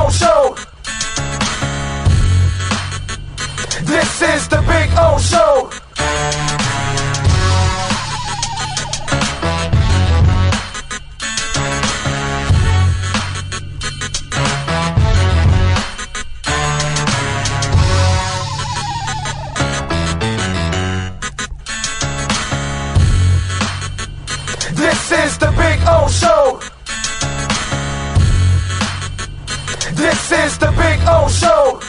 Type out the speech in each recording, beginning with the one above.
O Show. This is the Big O Show. This is the Big O Show. This is the Big O Show.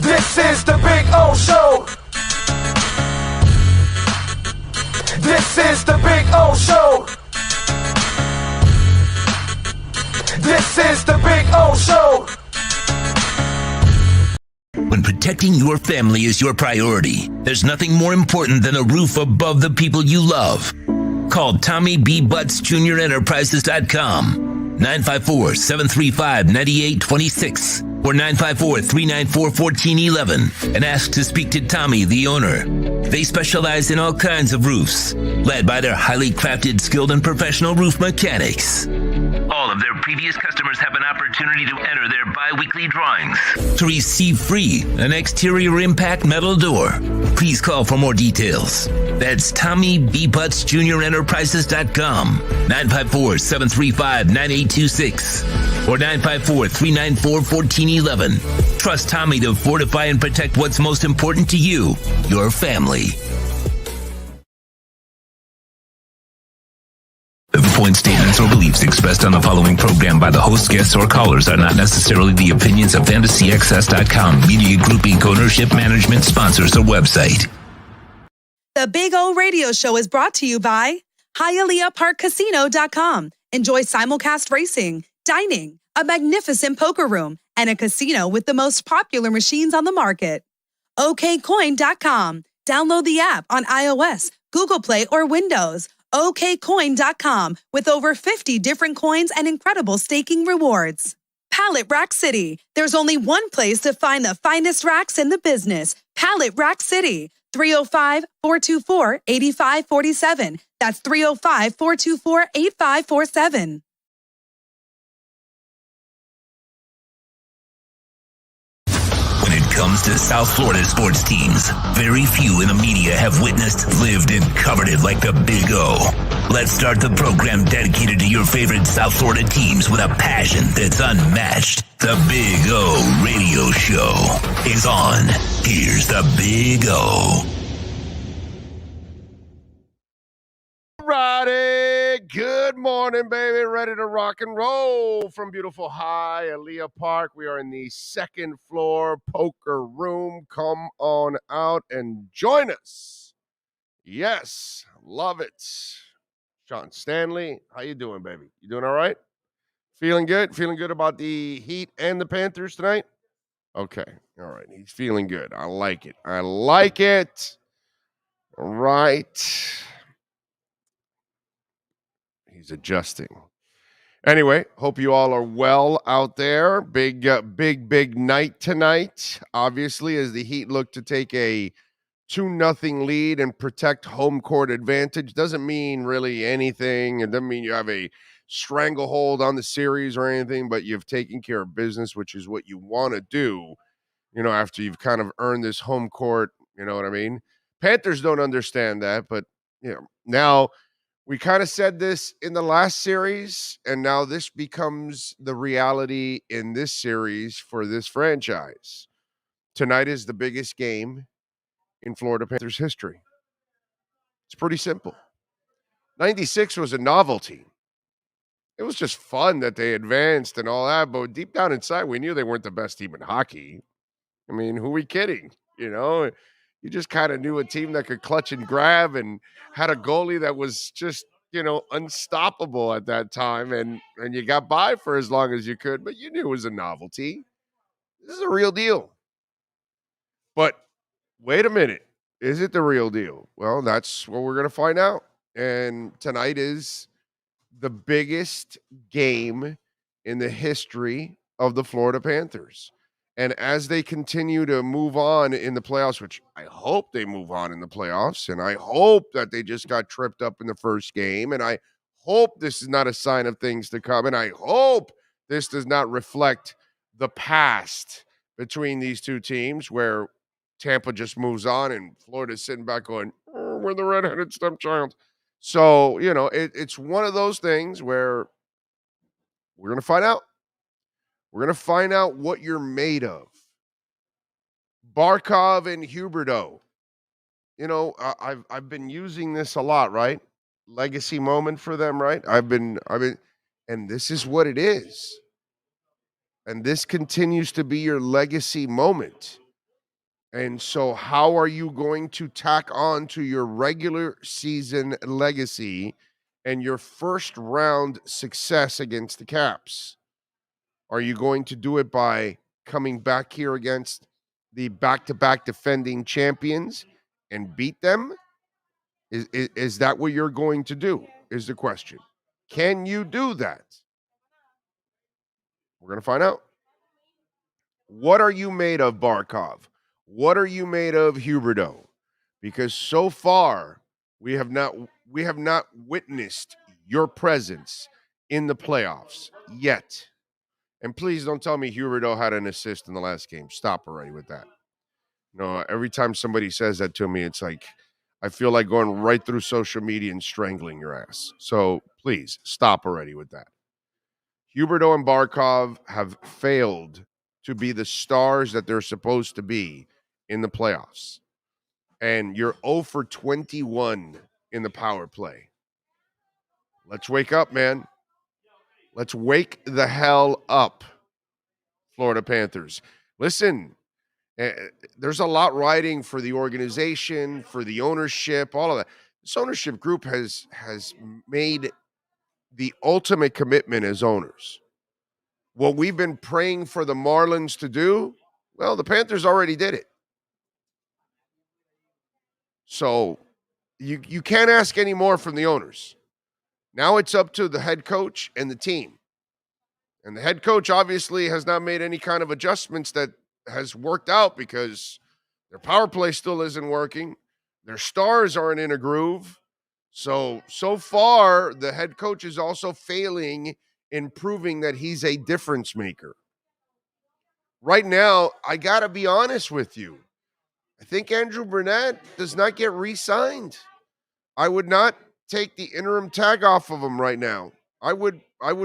This is the Big O Show. This is the Big O Show. This is the Big O Show. When protecting your family is your priority, there's nothing more important than a roof above the people you love. Call Tommy B. Butts Jr. Enterprises.com, 954-735-9826 or 954-394-1411 and ask to speak to Tommy, the owner. They specialize in all kinds of roofs, led by their highly crafted, skilled, and professional roof mechanics. All of their previous customers have an opportunity to enter their bi-weekly drawings to receive free an exterior impact metal door. Please call for more details. That's Tommy B. Butts Jr. Enterprises.com, 954-735-9826 or 954-394-1411. Trust Tommy to fortify and protect what's most important to you, your family. The point statements or beliefs expressed on the following program by the host, guests, or callers are not necessarily the opinions of FantasyAccess.com, Media Group Inc., ownership, management, sponsors, or website. The Big O Radio Show is brought to you by HialeahParkCasino.com. Enjoy simulcast racing, dining, a magnificent poker room, and a casino with the most popular machines on the market. OKCoin.com. Download the app on iOS, Google Play, or Windows. OKCoin.com with over 50 different coins and incredible staking rewards. Pallet Rack City. There's only one place to find the finest racks in the business. Pallet Rack City. 305-424-8547. That's 305-424-8547. When it comes to South Florida sports teams, very few in the media have witnessed, lived, and covered it like the Big O. Let's start the program dedicated to your favorite South Florida teams with a passion that's unmatched. The Big O Radio Show is on. Here's the Big O. Alrighty, good morning, baby. Ready to rock and roll from beautiful Hialeah Park. We are in the second floor poker room. Come on out and join us. Yes, love it. Sean Stanley, how you doing, baby? You doing all right? Feeling good? Feeling good about the Heat and the Panthers tonight? Okay, all right. He's feeling good. I like it. I like it. All right. He's adjusting. Anyway, hope you all are well out there. Big night tonight. Obviously, as the Heat look to take a 2-0 lead and protect home court advantage. Doesn't mean really anything. It doesn't mean you have a stranglehold on the series or anything, but you've taken care of business, which is what you want to do, after you've kind of earned this home court, you know what I mean? Panthers don't understand that, but, now we kind of said this in the last series, and now this becomes the reality in this series for this franchise. Tonight is the biggest game in Florida Panthers history. It's pretty simple. 96 was a novelty. It was just fun that they advanced and all that, but deep down inside, we knew they weren't the best team in hockey. I mean, who are we kidding? You just kind of knew a team that could clutch and grab and had a goalie that was just, unstoppable at that time, and you got by for as long as you could, but you knew it was a novelty. This is a real deal. But wait a minute. Is it the real deal? Well, that's what we're going to find out. And tonight is the biggest game in the history of the Florida Panthers. And as they continue to move on in the playoffs, which I hope they move on in the playoffs, and I hope that they just got tripped up in the first game, and I hope this is not a sign of things to come, and I hope this does not reflect the past between these two teams where Tampa just moves on and Florida's sitting back going, oh, we're the redheaded stepchild. So, it's one of those things where we're going to find out. We're going to find out what you're made of. Barkov and Huberdeau. I've been using this a lot, right? Legacy moment for them, right? I've been, and this is what it is. And this continues to be your legacy moment. And so how are you going to tack on to your regular season legacy and your first round success against the Caps? Are you going to do it by coming back here against the back-to-back defending champions and beat them? Is that what you're going to do, is the question. Can you do that? We're going to find out. What are you made of, Barkov? What are you made of, Huberdeau? Because so far, we have not witnessed your presence in the playoffs yet. And please don't tell me Huberdeau had an assist in the last game. Stop already with that. No, every time somebody says that to me, it's like I feel like going right through social media and strangling your ass. So please stop already with that. Huberdeau and Barkov have failed to be the stars that they're supposed to be in the playoffs. And you're 0 for 21 in the power play. Let's wake up, man. Let's wake the hell up, Florida Panthers. Listen, there's a lot riding for the organization, for the ownership, all of that. This ownership group has made the ultimate commitment as owners. What we've been praying for the Marlins to do, well, the Panthers already did it. So you can't ask any more from the owners. Now it's up to the head coach and the team. And the head coach obviously has not made any kind of adjustments that has worked out because their power play still isn't working. Their stars aren't in a groove. So far, the head coach is also failing in proving that he's a difference maker. Right now, I got to be honest with you. I think Andrew Burnett does not get re-signed. I would not take the interim tag off of him right now. I would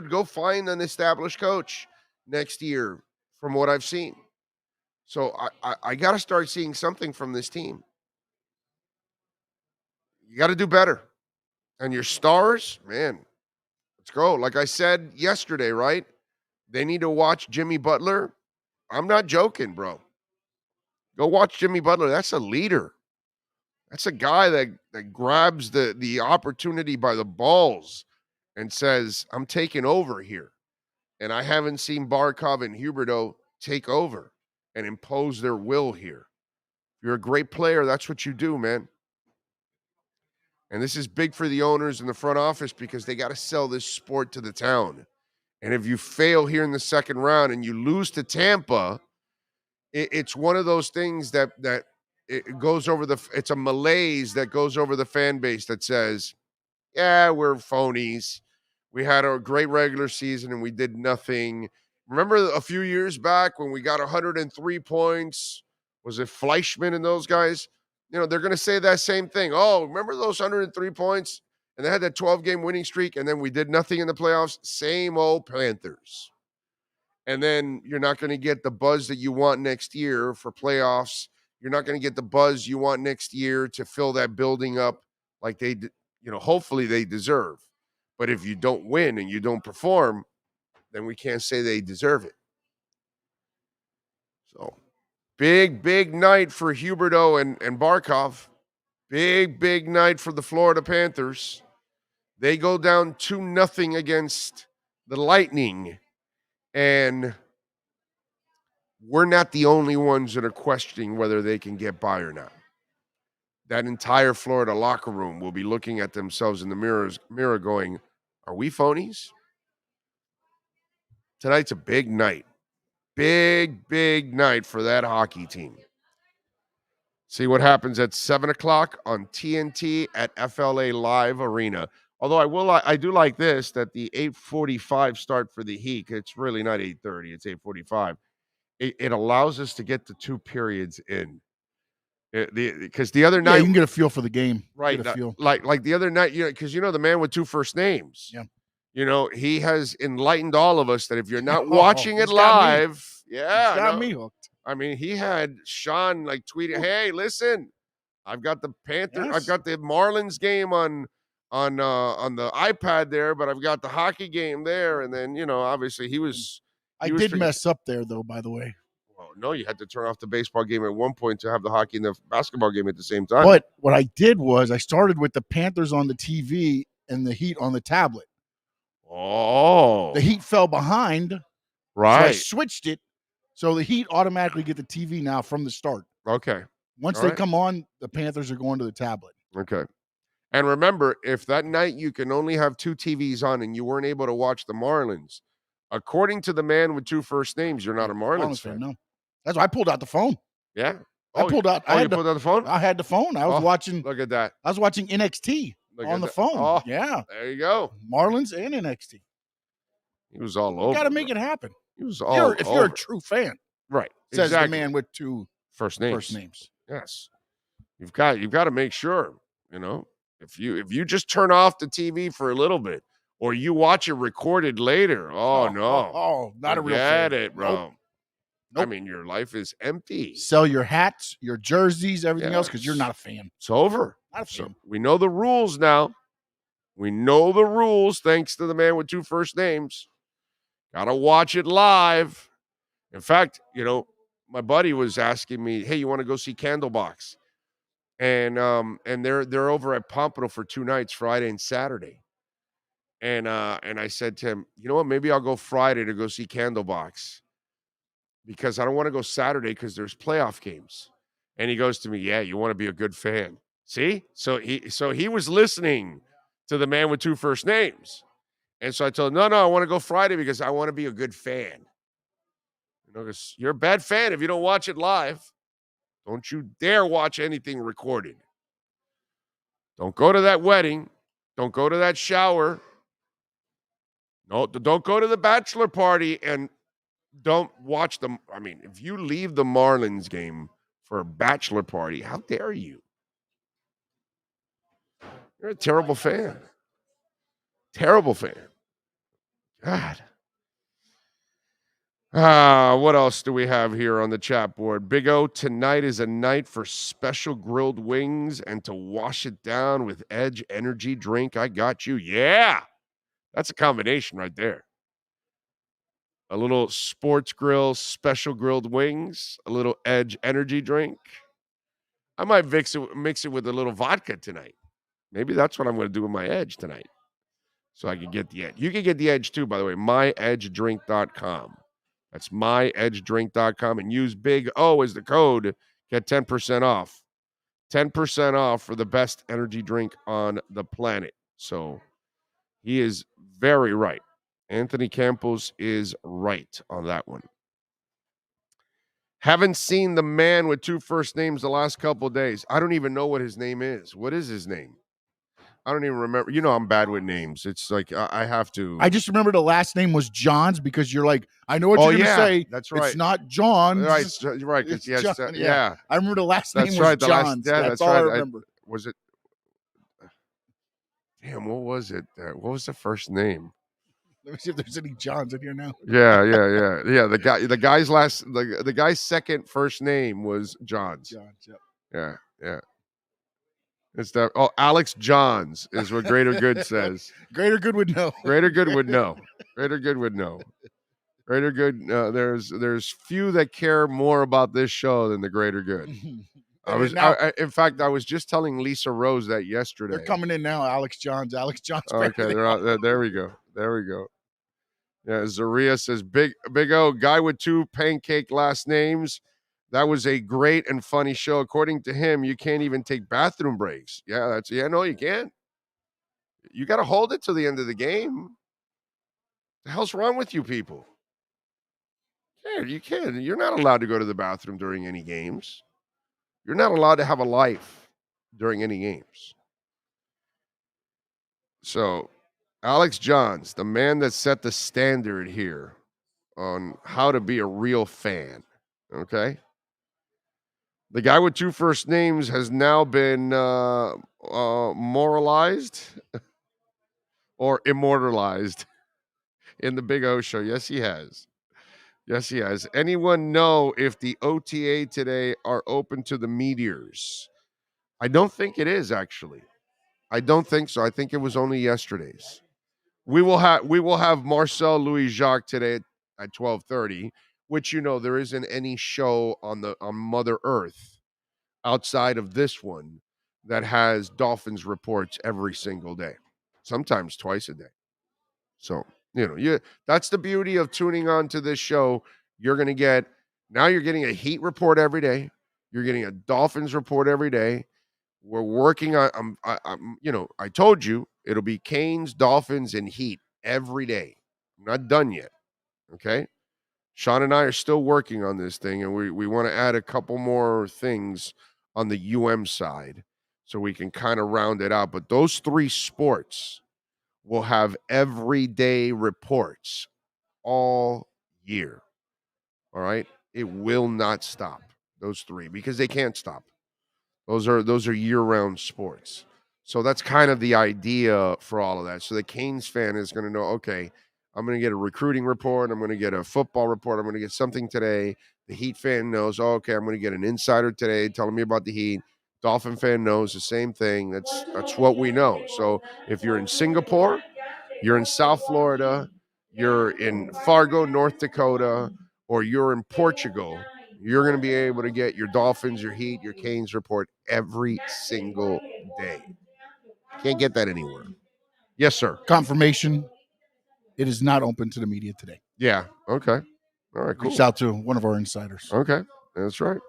go find an established coach next year from what I've seen. So I got to start seeing something from this team. You got to do better. And your stars, man, let's go. Like I said yesterday, right? They need to watch Jimmy Butler. I'm not joking, bro. Go watch Jimmy Butler. That's a leader. That's a guy that grabs the opportunity by the balls and says, I'm taking over here. And I haven't seen Barkov and Huberdeau take over and impose their will here. If you're a great player, that's what you do, man. And this is big for the owners in the front office because they got to sell this sport to the town. And if you fail here in the second round and you lose to Tampa, it's one of those things that it goes over it's a malaise that goes over the fan base that says, yeah, we're phonies. We had a great regular season and we did nothing. Remember a few years back when we got 103 points? Was it Fleischman and those guys? They're going to say that same thing. Oh, remember those 103 points? And they had that 12-game winning streak, and then we did nothing in the playoffs? Same old Panthers. And then you're not going to get the buzz that you want next year for playoffs. You're not going to get the buzz you want next year to fill that building up like they, hopefully they deserve. But if you don't win and you don't perform, then we can't say they deserve it. So big night for Huberdeau and Barkov. Big night for the Florida Panthers. They go down 2-0 against the Lightning. And we're not the only ones that are questioning whether they can get by or not. That entire Florida locker room will be looking at themselves in the mirror going, are we phonies? Tonight's a big night. Big night for that hockey team. See what happens at 7 o'clock on TNT at FLA Live Arena. Although I do like this, that the 8:45 start for the Heat, it's really not 8:30, it's 8:45. It allows us to get the 2 periods in. Because the other night, you can get a feel for the game. Right. Like the other night, because the man with 2 first names. Yeah. He has enlightened all of us that if you're not watching it live, he's got me hooked. I mean, he had Sean like tweeting, "Hey, listen, I've got the Panthers, I've got the Marlins game on the iPad there, but I've got the hockey game there." And then obviously he was. I did mess up there though, by the way. Well, no, you had to turn off the baseball game at one point to have the hockey and the basketball game at the same time. But what I did was I started with the Panthers on the TV and the Heat on the tablet. Oh, the Heat fell behind. Right. So I switched it. So the Heat automatically get the TV now from the start. Okay. Once they come on, the Panthers are going to the tablet. Okay. And remember, if that night you can only have 2 TVs on and you weren't able to watch the Marlins, according to the man with 2 first names, you're not a Marlins fan. No. That's why I pulled out the phone. Yeah. I pulled out. You pulled out the phone? I had the phone. I was watching. Look at that. I was watching NXT on the phone. Oh, yeah. There you go. Marlins and NXT. He was all over. You got to make it happen. He was all over. If you're a true fan. Right. Says the man with 2 first names. Yes. You've got to make sure, if you just turn off the TV for a little bit or you watch it recorded later. Oh no. Oh, not a real fan. Get it, bro. Nope. I mean, your life is empty. Sell your hats, your jerseys, everything else because you're not a fan. It's over. Not a fan. So we know the rules now. We know the rules thanks to the man with 2 first names. Got to watch it live. In fact, my buddy was asking me, "Hey, you want to go see Candlebox?" And they're over at Pompano for 2 nights, Friday and Saturday. And I said to him, "You know what? Maybe I'll go Friday to go see Candlebox because I don't want to go Saturday because there's playoff games." And he goes to me, "Yeah, you want to be a good fan." See? So he was listening to the man with 2 first names. And so I told him, no, I want to go Friday because I want to be a good fan. Because you're a bad fan if you don't watch it live. Don't you dare watch anything recorded. Don't go to that wedding. Don't go to that shower. No, don't go to the bachelor party and don't watch them. I mean, if you leave the Marlins game for a bachelor party, how dare you? You're a terrible fan. Terrible fan. God. What else do we have here on the chat board? Big O, tonight is a night for special grilled wings and to wash it down with Edge energy drink. I got you. Yeah. That's a combination right there. A little sports grill, special grilled wings, a little Edge energy drink. I might mix it with a little vodka tonight. Maybe that's what I'm going to do with my Edge tonight. So I can get the Edge. You can get the Edge too, by the way, myedgedrink.com. That's myedgedrink.com and use Big O as the code. Get 10% off. 10% off for the best energy drink on the planet. So he is very right. Anthony Campos is right on that one. Haven't seen the man with 2 first names the last couple of days. I don't even know what his name is. What is his name? I don't even remember. I'm bad with names. It's like I have to. I just remember the last name was Johns because you're like, I know what you're going to say. That's right. It's not Johns. Right. It's yes, John, yeah. I remember the last name was right. Johns. That's all I remember. Was it? Damn, what was it? What was the first name? Let me see if there's any Johns in here now. Yeah. The guy's second first name was Johns. Johns, yep. Yeah. It's that. Oh, Alex Johns is what Greater Good says. Greater Good would know. Greater Good would know. Greater Good would know. Greater Good. There's few that care more about this show than the Greater Good. In fact, I was just telling Lisa Rose that yesterday. They're coming in now. Alex Johns. Okay, they're out. There we go. Yeah, Zaria says, Big O, guy with 2 pancake last names. That was a great and funny show. According to him, you can't even take bathroom breaks. Yeah, no, you can't. You got to hold it to the end of the game. The hell's wrong with you people? Yeah, you can. You're not allowed to go to the bathroom during any games. You're not allowed to have a life during any games. So, Alex Johns, the man that set the standard here on how to be a real fan. Okay. The guy with 2 first names has now been moralized or immortalized in the Big O show. Yes, he has. Yes, he has. Anyone know if the OTA today are open to the meteors? I don't think it is, actually. I don't think so. I think it was only yesterday's. We will have Marcel Louis-Jacques today at 12:30, which there isn't any show on Mother Earth outside of this one that has Dolphins reports every single day, sometimes twice a day. So, that's the beauty of tuning on to this show. You're getting a Heat report every day. You're getting a Dolphins report every day. We're working on I told you it'll be Canes, Dolphins, and Heat every day. I'm not done yet. Okay. Sean and I are still working on this thing, and we want to add a couple more things on the side so we can kind of round it out. But those 3 sports will have everyday reports all year. All right. It will not stop, those 3, because they can't stop. Those are year-round sports. So that's kind of the idea for all of that. So the Canes fan is going to know, okay, I'm going to get a recruiting report. I'm going to get a football report. I'm going to get something today. The Heat fan knows, okay, I'm going to get an insider today telling me about the Heat. Dolphin fan knows the same thing. That's what we know. So if you're in Singapore, you're in South Florida, you're in Fargo, North Dakota, or you're in Portugal, you're going to be able to get your Dolphins, your Heat, your Canes report every single day. Can't get that anywhere. Yes, sir. Confirmation. It is not open to the media today. Yeah. Okay. All right, cool. Reach out to one of our insiders. Okay. That's right.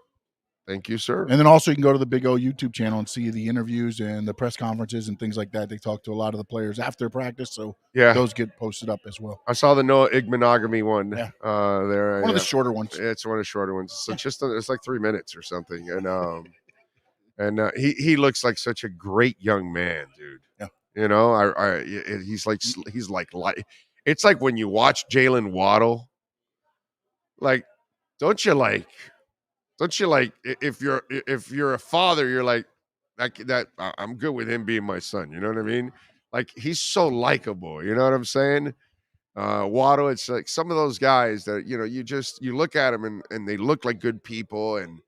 Thank you, sir. And then also you can go to the Big O YouTube channel and see the interviews and the press conferences and things like that. They talk to a lot of the players after practice, so those get posted up as well. I saw the Noah Igbenogany one there. One of the shorter ones. It's one of the shorter ones. So it's like 3 minutes or something. And he looks like such a great young man, dude. Yeah. He's like it's like when you watch Jalen Waddle, like, don't you like if you're a father, you're like that I'm good with him being my son. You know what I mean? Like, he's so likable. You know what I'm saying? Waddle, it's like some of those guys that you look at them and they look like good people and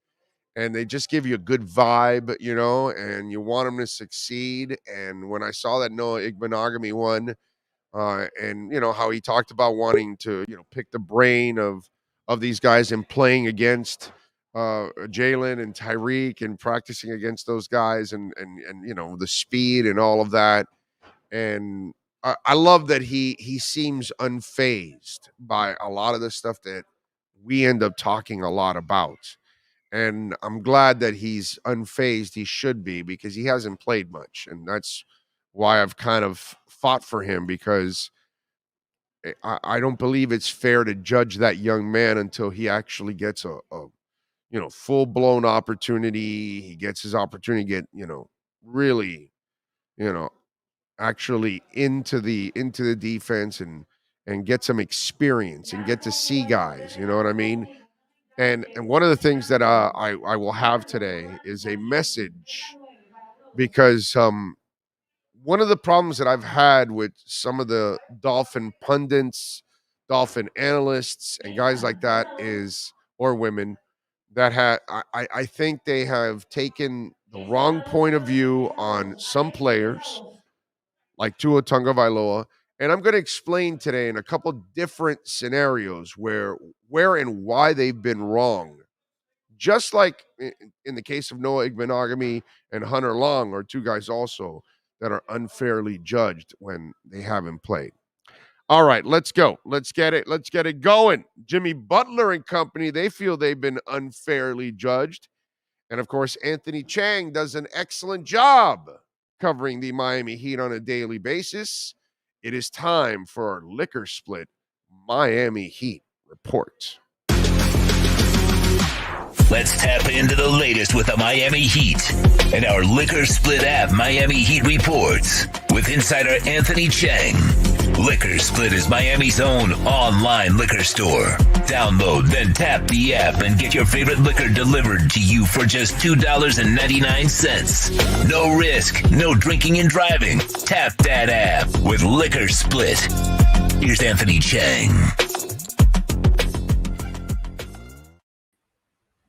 they just give you a good vibe, and you want them to succeed. And when I saw that Noah Igbenogany one, and how he talked about wanting to pick the brain of these guys and playing against Jalen and Tyreek and practicing against those guys and the speed and all of that. And I love that he seems unfazed by a lot of the stuff that we end up talking a lot about. And I'm glad that he's unfazed. He should be, because he hasn't played much. And that's why I've kind of fought for him, because I don't believe it's fair to judge that young man until he actually gets a full-blown opportunity. He gets his opportunity to get, really, actually into the defense and get some experience and get to see guys. You know what I mean? And one of the things that I will have today is a message, because one of the problems that I've had with some of the Dolphin pundits, Dolphin analysts, and guys like that is, or women, that I think they have taken the wrong point of view on some players, like Tua Tagovailoa. And I'm going to explain today in a couple different scenarios where and why they've been wrong. Just like in the case of Noah Igbenogany and Hunter Long, are 2 guys also that are unfairly judged when they haven't played. All right, let's go. Let's get it going. Jimmy Butler and company, they feel they've been unfairly judged. And of course, Anthony Chang does an excellent job covering the Miami Heat on a daily basis. It is time for our liquor split Miami Heat report. Let's tap into the latest with the Miami Heat and our liquor split app Miami Heat reports with insider Anthony Chang. Liquor Split is Miami's own online liquor store. Download, then tap the app and get your favorite liquor delivered to you for just $2.99. No risk, no drinking and driving. Tap that app with Liquor Split. Here's Anthony Chang.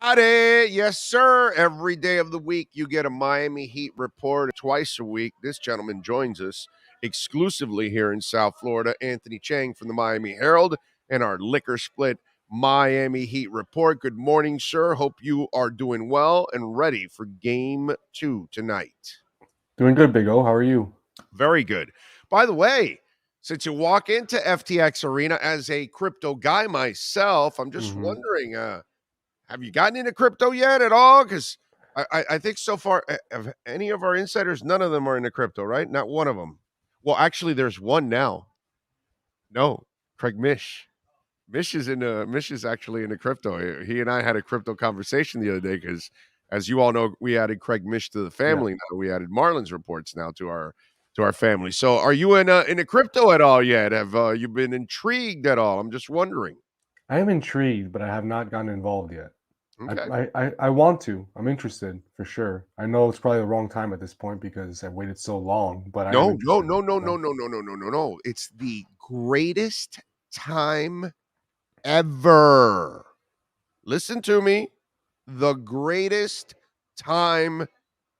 Howdy. Yes, sir. Every day of the week, you get a Miami Heat report twice a week. This gentleman joins us exclusively here in South Florida, Anthony Chang from the Miami Herald and our Liquor Split Miami Heat report. Good morning, sir. Hope you are doing well and ready for game 2 tonight. Doing good, Big O. How are you? Very good. By the way, since you walk into FTX Arena as a crypto guy myself, I'm just wondering, have you gotten into crypto yet at all? Because I think so far, of any of our insiders, none of them are into crypto, right? Not one of them. Well, actually, there's one now. No, Craig Mish. Mish is actually into crypto. He and I had a crypto conversation the other day because, as you all know, we added Craig Mish to the family. Now we added Marlins reports now to our family. So, are you into crypto at all yet? Have you been intrigued at all? I'm just wondering. I am intrigued, but I have not gotten involved yet. Okay. I want to. I'm interested for sure. I know it's probably the wrong time at this point because I've waited so long. But no. It's the greatest time ever. Listen to me. The greatest time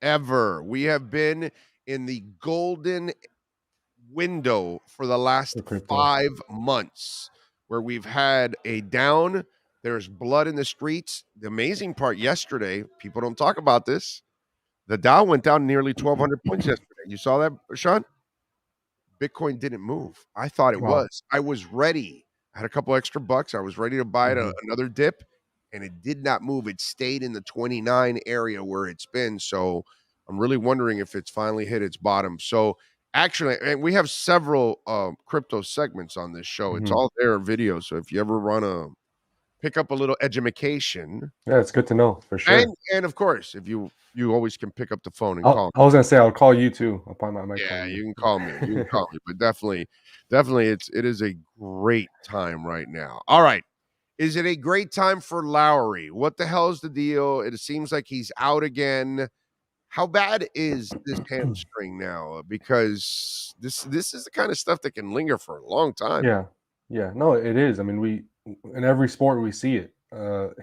ever. We have been in the golden window for the last 5 months where we've had a down. There's blood in the streets. The amazing part yesterday, people don't talk about this. The Dow went down nearly 1,200 points yesterday. You saw that, Sean? Bitcoin didn't move. I thought it was. I was ready. I had a couple extra bucks. I was ready to buy another dip, and it did not move. It stayed in the 29 area where it's been. So I'm really wondering if it's finally hit its bottom. So actually, and we have several crypto segments on this show. It's all there video. So if you ever pick up a little education. Yeah, it's good to know for sure. And of course, if you always can pick up the phone and call me. I was gonna say I'll call you too. I'll find my mic. Yeah, you can call me. But definitely, it is a great time right now. All right, is it a great time for Lowry? What the hell is the deal? It seems like he's out again. How bad is this hamstring now? Because this is the kind of stuff that can linger for a long time. Yeah. No, it is. I mean, in every sport we see it.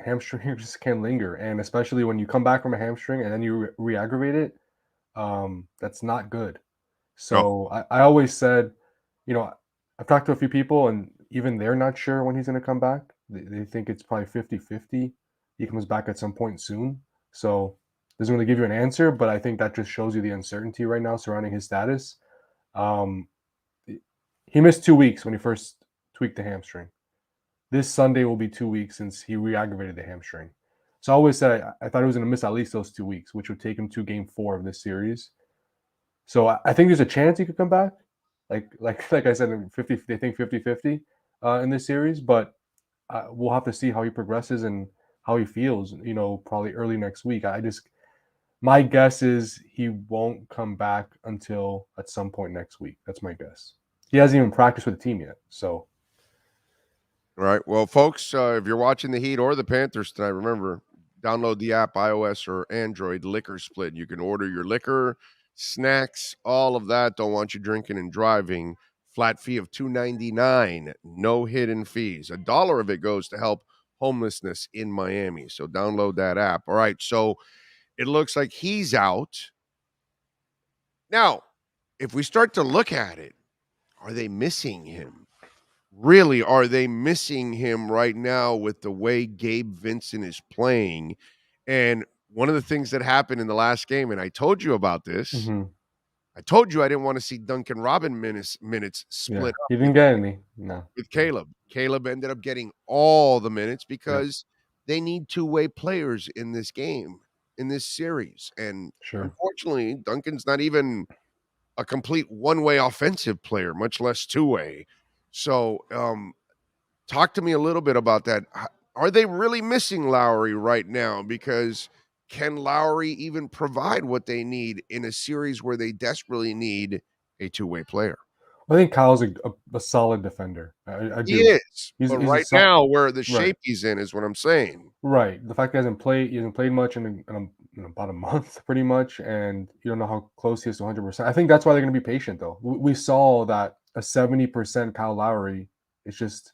Hamstrings can linger, and especially when you come back from a hamstring and then you re-aggravate it, that's not good. So I always said, I've talked to a few people and even they're not sure when he's going to come back. They think it's probably 50-50. He comes back at some point soon. So doesn't really give you an answer, but I think that just shows you the uncertainty right now surrounding his status. He missed 2 weeks when he first tweaked the hamstring. This Sunday will be 2 weeks since he re-aggravated the hamstring. So I always said I thought he was going to miss at least those 2 weeks, which would take him to game 4 of this series. So I think there's a chance he could come back. Like I said, they think 50-50 in this series, but we'll have to see how he progresses and how he feels, probably early next week. My guess is he won't come back until at some point next week. That's my guess. He hasn't even practiced with the team yet, so. All right. Well, folks, if you're watching the Heat or the Panthers tonight, remember, download the app, iOS or Android, Liquor Split. You can order your liquor, snacks, all of that. Don't want you drinking and driving. Flat fee of $2.99. No hidden fees. $1 of it goes to help homelessness in Miami. So download that app. All right. So it looks like he's out. Now, if we start to look at it, are they missing him? Really, are they missing him right now with the way Gabe Vincent is playing? And one of the things that happened in the last game, and I told you about this, I told you I didn't want to see Duncan Robin minutes split up. He didn't get any. No. With Caleb. Caleb ended up getting all the minutes because they need two-way players in this game, in this series. And unfortunately, Duncan's not even a complete one-way offensive player, much less two-way. So, talk to me a little bit about that. Are they really missing Lowry right now? Because can Lowry even provide what they need in a series where they desperately need a two-way player? I think Kyle's a solid defender. I do. He is. He's right now, where the shape he's in is what I'm saying. Right. The fact he hasn't played much in about a month, pretty much, and you don't know how close he is to 100%. I think that's why they're going to be patient, though. We saw that a 70% Kyle Lowry, it's just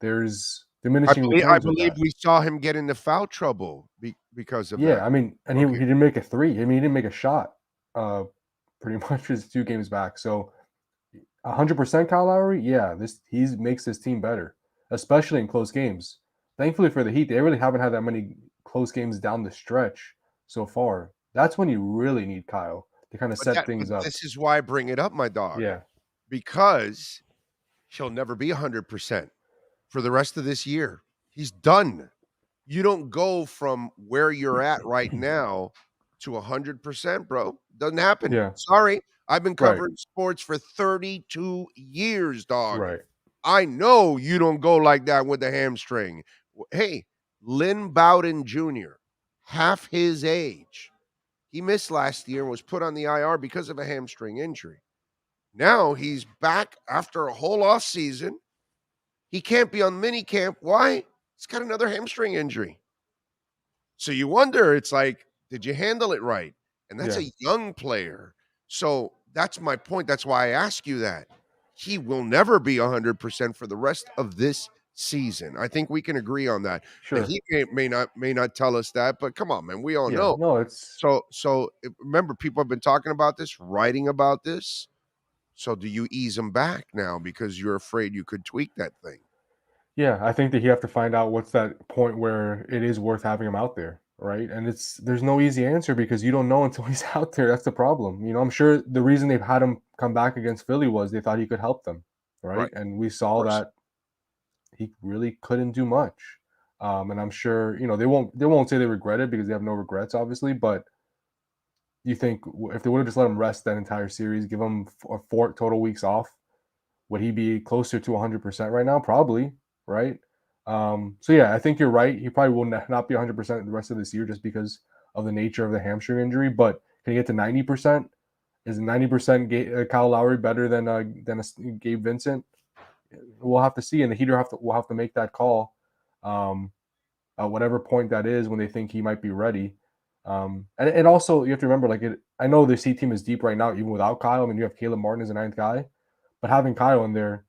there's diminishing returns. I believe we saw him get into foul trouble because of that. Yeah, I mean, and he didn't make a three. I mean, he didn't make a shot pretty much his 2 games back. So 100% Kyle Lowry, he makes his team better, especially in close games. Thankfully for the Heat, they really haven't had that many close games down the stretch so far. That's when you really need Kyle to kind of set things up. This is why I bring it up, my dog. Yeah. Because he'll never be 100% for the rest of this year. He's done. You don't go from where you're at right now to 100%, bro. Doesn't happen. Yeah. Sorry. I've been covering sports for 32 years, dog. Right. I know you don't go like that with the hamstring. Hey, Lynn Bowden Jr., half his age. He missed last year and was put on the IR because of a hamstring injury. Now he's back after a whole off season. He can't be on mini camp. Why? He's got another hamstring injury. So you wonder, it's like, did you handle it right? And that's a young player. So that's my point. That's why I ask you that. He will never be 100% for the rest of this season. I think we can agree on that. Sure. He may not tell us that, but come on, man. We all know. No, it's so remember, people have been talking about this, writing about this. So do you ease him back now because you're afraid you could tweak that thing? Yeah, I think that you have to find out what's that point where it is worth having him out there, right? And there's no easy answer because you don't know until he's out there. That's the problem. You know, I'm sure the reason they've had him come back against Philly was they thought he could help them, right? And we saw that he really couldn't do much. And I'm sure, you know, they won't say they regret it because they have no regrets, obviously, but you think if they would have just let him rest that entire series, give him 4 total weeks off, would he be closer to 100% right now? Probably, right? So yeah, I think you're right. He probably will not be 100% the rest of this year just because of the nature of the hamstring injury. But can he get to 90%? Is 90% Kyle Lowry better than Gabe Vincent? We'll have to see, and the Heat will have to make that call at whatever point that is when they think he might be ready. And also you have to remember, I know the C team is deep right now, even without Kyle. I mean, you have Caleb Martin as a 9th guy, but having Kyle in there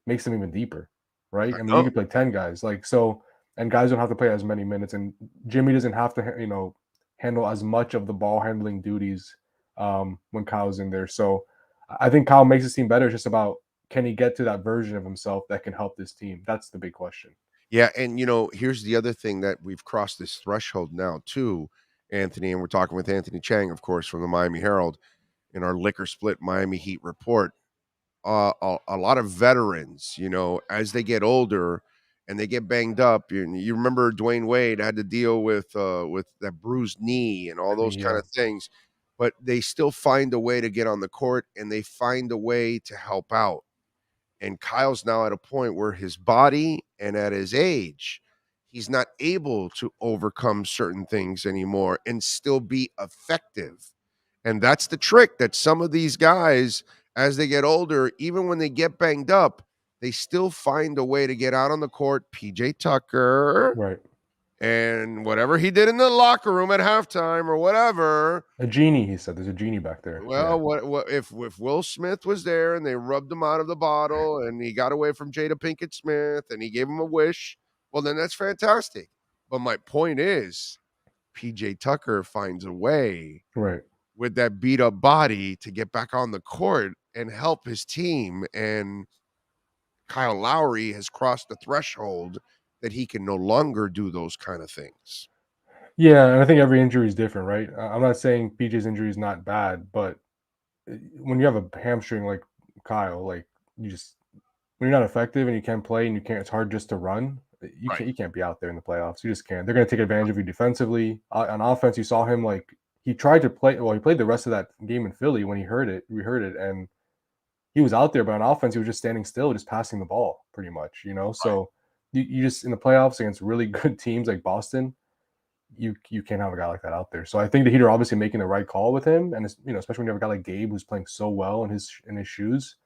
makes them even deeper, right? I mean, you could play 10 guys, and guys don't have to play as many minutes, and Jimmy doesn't have to, handle as much of the ball handling duties when Kyle's in there. So I think Kyle makes his team better. It's just about, can he get to that version of himself that can help this team? That's the big question. Yeah, and here's the other thing that we've crossed this threshold now too, Anthony, and we're talking with Anthony Chang, of course, from the Miami Herald in our liquor split Miami Heat report. A lot of veterans, as they get older and they get banged up. You remember Dwayne Wade had to deal with that bruised knee and all those kind of things, but they still find a way to get on the court and they find a way to help out. And Kyle's now at a point where his body and at his age, he's not able to overcome certain things anymore and still be effective. And that's the trick that some of these guys, as they get older, even when they get banged up, they still find a way to get out on the court. PJ Tucker. Right. And whatever he did in the locker room at halftime or whatever. A genie, he said. There's a genie back there. Well, what if Will Smith was there and they rubbed him out of the bottle and he got away from Jada Pinkett Smith and he gave him a wish, well, then that's fantastic. But my point is, PJ Tucker finds a way with that beat up body to get back on the court and help his team. And Kyle Lowry has crossed the threshold that he can no longer do those kind of things. Yeah, and I think every injury is different, right? I'm not saying PJ's injury is not bad, but when you have a hamstring like Kyle, like you just when you're not effective and you can't play and you can't, it's hard just to run. You can't be out there in the playoffs. You just can't. They're going to take advantage of you defensively. On offense, you saw him like he tried to play. Well, he played the rest of that game in Philly when we heard it, and he was out there. But on offense, he was just standing still, just passing the ball, pretty much. So you just in the playoffs against really good teams like Boston, you can't have a guy like that out there. So I think the Heat are obviously making the right call with him, and especially when you have a guy like Gabe who's playing so well in his shoes.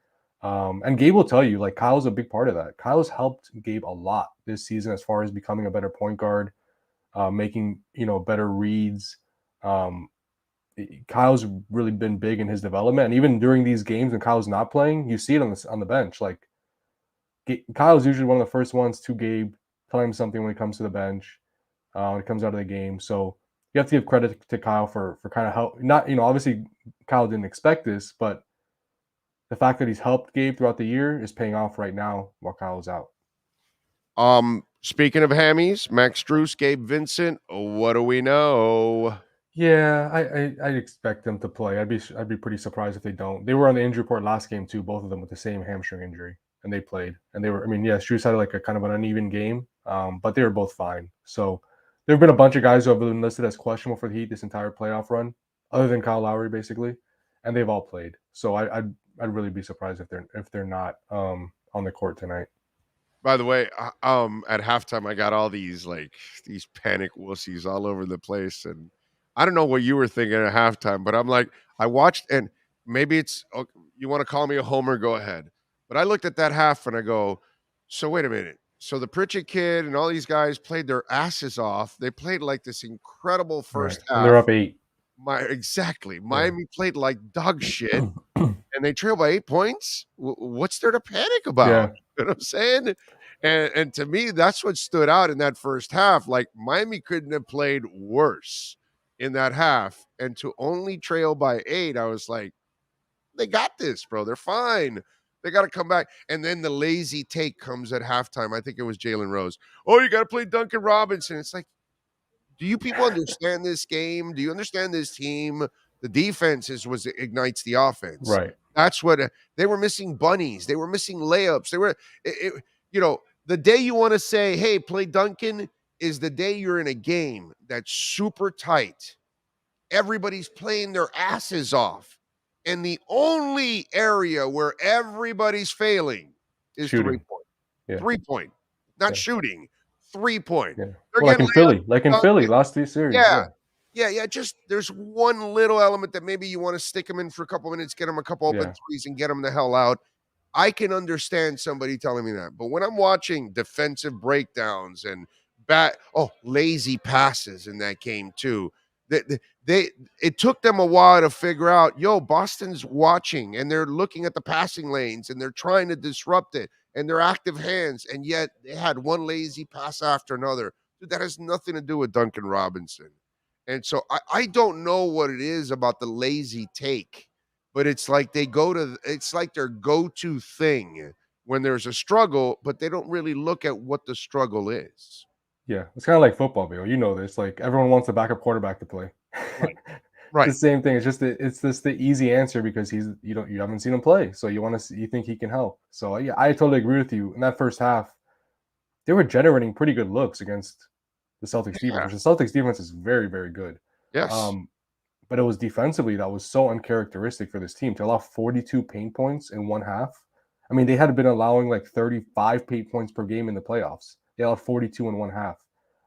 And Gabe will tell you, like, Kyle's a big part of that. Kyle's helped Gabe a lot this season as far as becoming a better point guard, making, better reads. Kyle's really been big in his development. And even during these games when Kyle's not playing, you see it on the bench. Like, Kyle's usually one of the first ones to Gabe, telling him something when he comes to the bench, when he comes out of the game. So you have to give credit to Kyle for kind of help. Not, obviously Kyle didn't expect this, but the fact that he's helped Gabe throughout the year is paying off right now while Kyle's out. Speaking of hammies, Max Strus, Gabe Vincent, what do we know? Yeah, I expect them to play. I'd be pretty surprised if they don't. They were on the injury report last game too, both of them with the same hamstring injury, and they played. And they were, Strus had like a kind of an uneven game, but they were both fine. So there have been a bunch of guys who have been listed as questionable for the Heat this entire playoff run, other than Kyle Lowry, basically, and they've all played. So I'd really be surprised if they're not on the court tonight. By the way, at halftime, I got all these panic wussies all over the place, and I don't know what you were thinking at halftime, but I'm like, I watched, and maybe it's you want to call me a homer, go ahead. But I looked at that half and I go, so wait a minute. So the Pritchett kid and all these guys played their asses off. They played like this incredible first half. And they're up 8. Exactly. Miami played like dog shit, and they trail by 8 points. What's there to panic about? Yeah. You know what I'm saying? And to me, that's what stood out in that first half. Like, Miami couldn't have played worse in that half. And to only trail by 8, I was like, they got this, bro. They're fine. They got to come back. And then the lazy take comes at halftime. I think it was Jalen Rose. Oh, you got to play Duncan Robinson. It's like, do you people understand this game? Do you understand this team? The defense is what ignites the offense. Right. That's what they were missing. Bunnies. They were missing layups. They were, the day you want to say, hey, play Duncan is the day you're in a game that's super tight. Everybody's playing their asses off. And the only area where everybody's failing is shooting. 3-point. Yeah. 3-point. Not shooting. 3-point. Yeah. Well, like in Philly, last 3 series. Yeah. Just there's one little element that maybe you want to stick them in for a couple minutes, get them a couple open threes, and get them the hell out. I can understand somebody telling me that. But when I'm watching defensive breakdowns and lazy passes in that game too, it took them a while to figure out, Boston's watching, and they're looking at the passing lanes, and they're trying to disrupt it, and they're active hands, and yet they had one lazy pass after another. Dude, that has nothing to do with Duncan Robinson. And so I don't know what it is about the lazy take, but it's like it's like their go-to thing when there's a struggle, but they don't really look at what the struggle is. Yeah, it's kind of like football, Bill. You know this. Like, everyone wants a backup quarterback to play. Right. It's the same thing. It's just the easy answer because you haven't seen him play, so you think he can help. So yeah, I totally agree with you. In that first half, they were generating pretty good looks against the Celtics defense. The Celtics defense is very, very good. Yes. But it was defensively that was so uncharacteristic for this team to allow 42 paint points in one half. I mean, they had been allowing like 35 paint points per game in the playoffs. They allowed 42 in one half.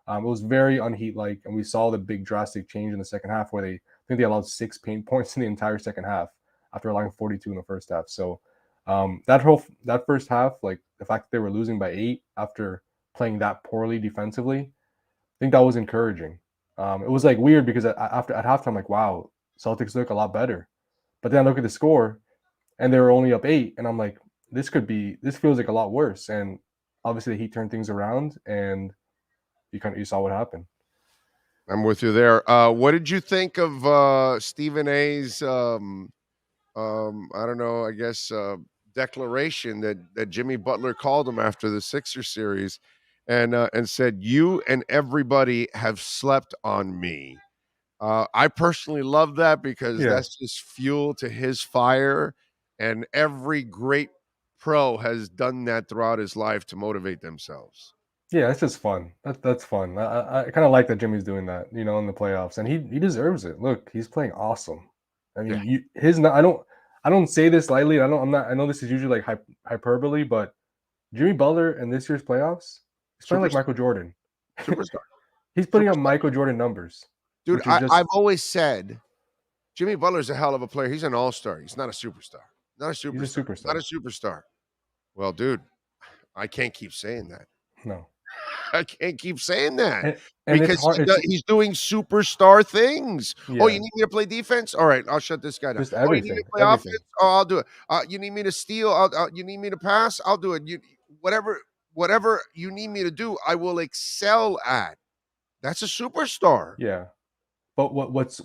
It was very unheat-like, and we saw the big drastic change in the second half where I think they allowed 6 paint points in the entire second half after allowing 42 in the first half. So that first half, like the fact that they were losing by 8 after playing that poorly defensively, I think that was encouraging. It was like weird because at halftime, I'm like, wow, Celtics look a lot better. But then I look at the score, and they were only up 8, and I'm like, this feels like a lot worse. And obviously, the Heat turned things around, and you saw what happened. I'm with you there. What did you think of Stephen A's declaration that Jimmy Butler called him after the Sixers series, and said, "You and everybody have slept on me." I personally love that because Yeah. that's just fuel to his fire, and every great pro has done that throughout his life to motivate themselves. Yeah, it's just fun. That's fun. I kind of like that Jimmy's doing that, in the playoffs, and he deserves it. Look, he's playing awesome. I Yeah. mean, I don't say this lightly. I know this is usually like hyperbole, but Jimmy Butler in this year's playoffs, he's playing like Superstar. Michael Jordan. Superstar. He's putting up Superstar. Michael Jordan numbers, Dude, which is just I've always said Jimmy Butler's a hell of a player. He's an all-star. He's not a superstar. Not a superstar. he's a superstar. Not a superstar. Well, dude, I can't keep saying that. No, I can't keep saying that and because he's doing superstar things. Yeah. Oh, you need me to play defense? All right, I'll shut this guy down. Just Oh, you need me to play everything. offense? Oh, I'll do it. You need me to steal? You need me to pass? I'll do it. Whatever you need me to do, I will excel at. That's a superstar. Yeah, but what's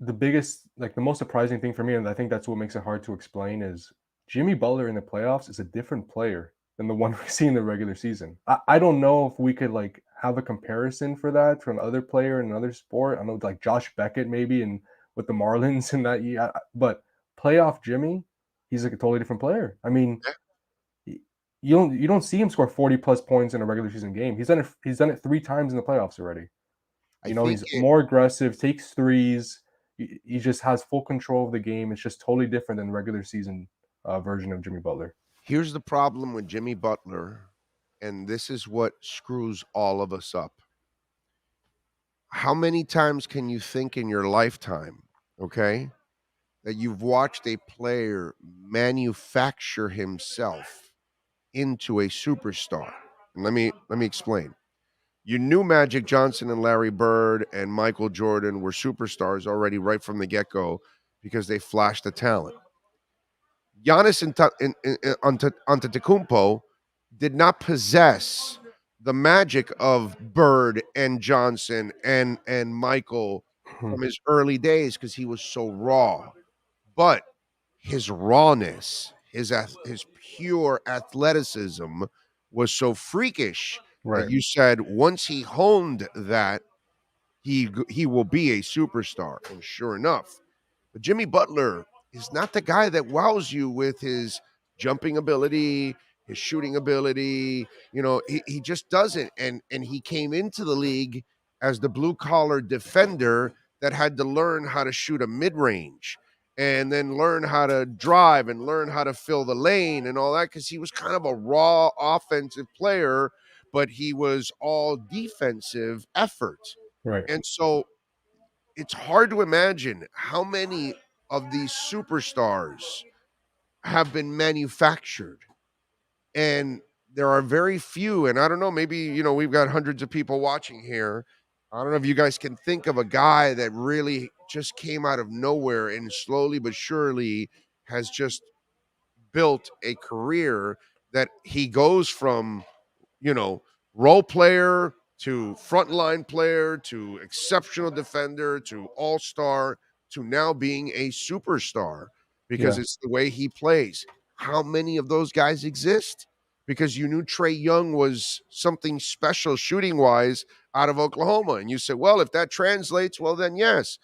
the biggest, like the most surprising thing for me, and I think that's what makes it hard to explain, is Jimmy Butler in the playoffs is a different player than the one we see in the regular season. I don't know if we could like have a comparison for that from another player in another sport. I know like Josh Beckett maybe and with the Marlins in that year, but playoff Jimmy, he's like a totally different player. I mean, you don't see him score 40 plus points in a regular season game. He's done it 3 times in the playoffs already. He's more aggressive, takes threes. He just has full control of the game. It's just totally different than the regular season version of Jimmy Butler. Here's the problem with Jimmy Butler, and this is what screws all of us up. How many times can you think in your lifetime, okay, that you've watched a player manufacture himself into a superstar? And let me explain. You knew Magic Johnson and Larry Bird and Michael Jordan were superstars already right from the get-go because they flashed the talent. Giannis Antetokounmpo did not possess the magic of Bird and Johnson and Michael from his early days because he was so raw. But his rawness, his pure athleticism was so freakish that you said once he honed that, he will be a superstar. And sure enough, but Jimmy Butler is not the guy that wows you with his jumping ability, his shooting ability. He just doesn't. And he came into the league as the blue collar defender that had to learn how to shoot a mid-range and then learn how to drive and learn how to fill the lane and all that, because he was kind of a raw offensive player, but he was all defensive effort. Right. And so it's hard to imagine how many of these superstars have been manufactured. And there are very few, and I don't know, maybe, we've got hundreds of people watching here. I don't know if you guys can think of a guy that really just came out of nowhere and slowly but surely has just built a career that he goes from, role player to frontline player to exceptional defender to all-star to now being a superstar because it's the way he plays. How many of those guys exist? Because you knew Trae Young was something special shooting-wise out of Oklahoma. And you said, well, if that translates, well, then yes.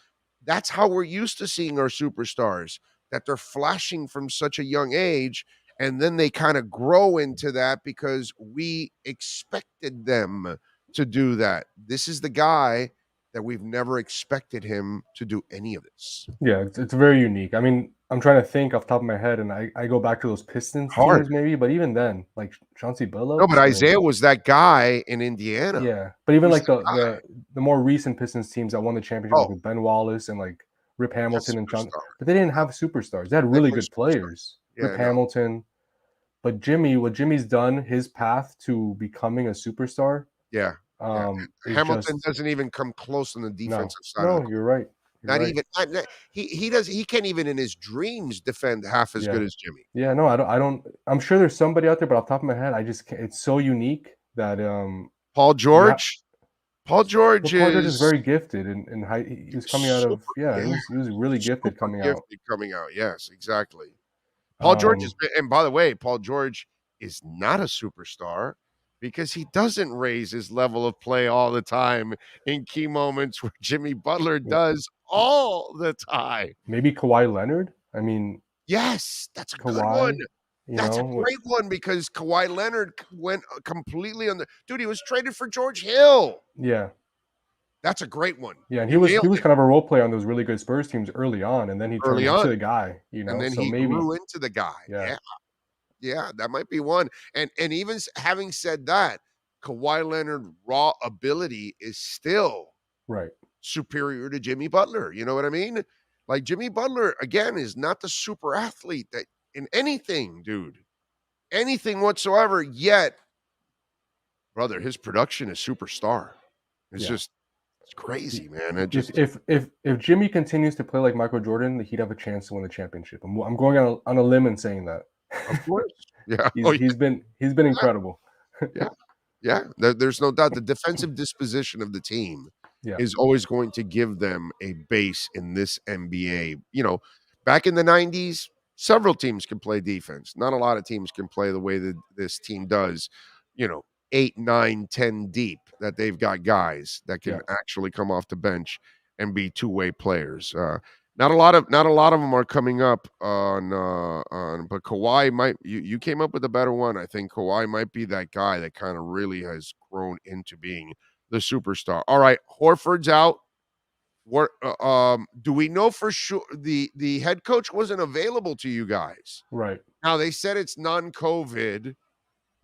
That's how we're used to seeing our superstars, that they're flashing from such a young age, and then they kind of grow into that because we expected them to do that. This is the guy that we've never expected him to do any of this. Yeah, it's very unique. I mean, I'm trying to think off the top of my head, and I go back to those Pistons teams maybe, but even then, like Chauncey Billups. No, but Isaiah was that guy in Indiana. Yeah, but even like the more recent Pistons teams that won the championship, like with Ben Wallace and like Rip Hamilton and Chauncey, but they didn't have superstars. They had really good players. Rip Hamilton. But what Jimmy's done, his path to becoming a superstar. Yeah. Hamilton doesn't even come close on the defensive side. No, you're right. Even he can't even in his dreams defend half as good as Jimmy. Yeah, no, I don't. I'm sure there's somebody out there, but off the top of my head, I just can't. It's so unique that Paul George. Paul George is very gifted, and he was coming out of he was really gifted coming out. Yes, exactly. Paul George and by the way, Paul George is not a superstar, because he doesn't raise his level of play all the time in key moments where Jimmy Butler does all the time. Maybe Kawhi Leonard? I mean, yes, that's a Kawhi, good one. That's a know, great one because Kawhi Leonard went completely on the dude. He was traded for George Hill. Yeah, that's a great one. Yeah, and he was kind of a role player on those really good Spurs teams early on, and then he turned into the guy. You know, and then so he maybe grew into the guy. Yeah, that might be one. And even having said that, Kawhi Leonard raw ability is still right superior to Jimmy Butler. You know what I mean? Like Jimmy Butler again is not the super athlete that in anything, dude, anything whatsoever. Yet, brother, his production is superstar. It's just it's crazy, man. It just if Jimmy continues to play like Michael Jordan, he'd have a chance to win the championship. I'm going on a limb and saying that. Of course, yeah. He's been incredible. Yeah. There's no doubt. The defensive disposition of the team is always going to give them a base in this NBA. You know, back in the 90s, several teams can play defense. Not a lot of teams can play the way that this team does. You know, 8, 9, 10 deep. That they've got guys that can actually come off the bench and be two-way players. Not a lot of them are coming up on but Kawhi might you came up with a better one. I think Kawhi might be that guy that kind of really has grown into being the superstar. All right, Horford's out. What do we know for sure the head coach wasn't available to you guys? Right. Now they said it's non-COVID.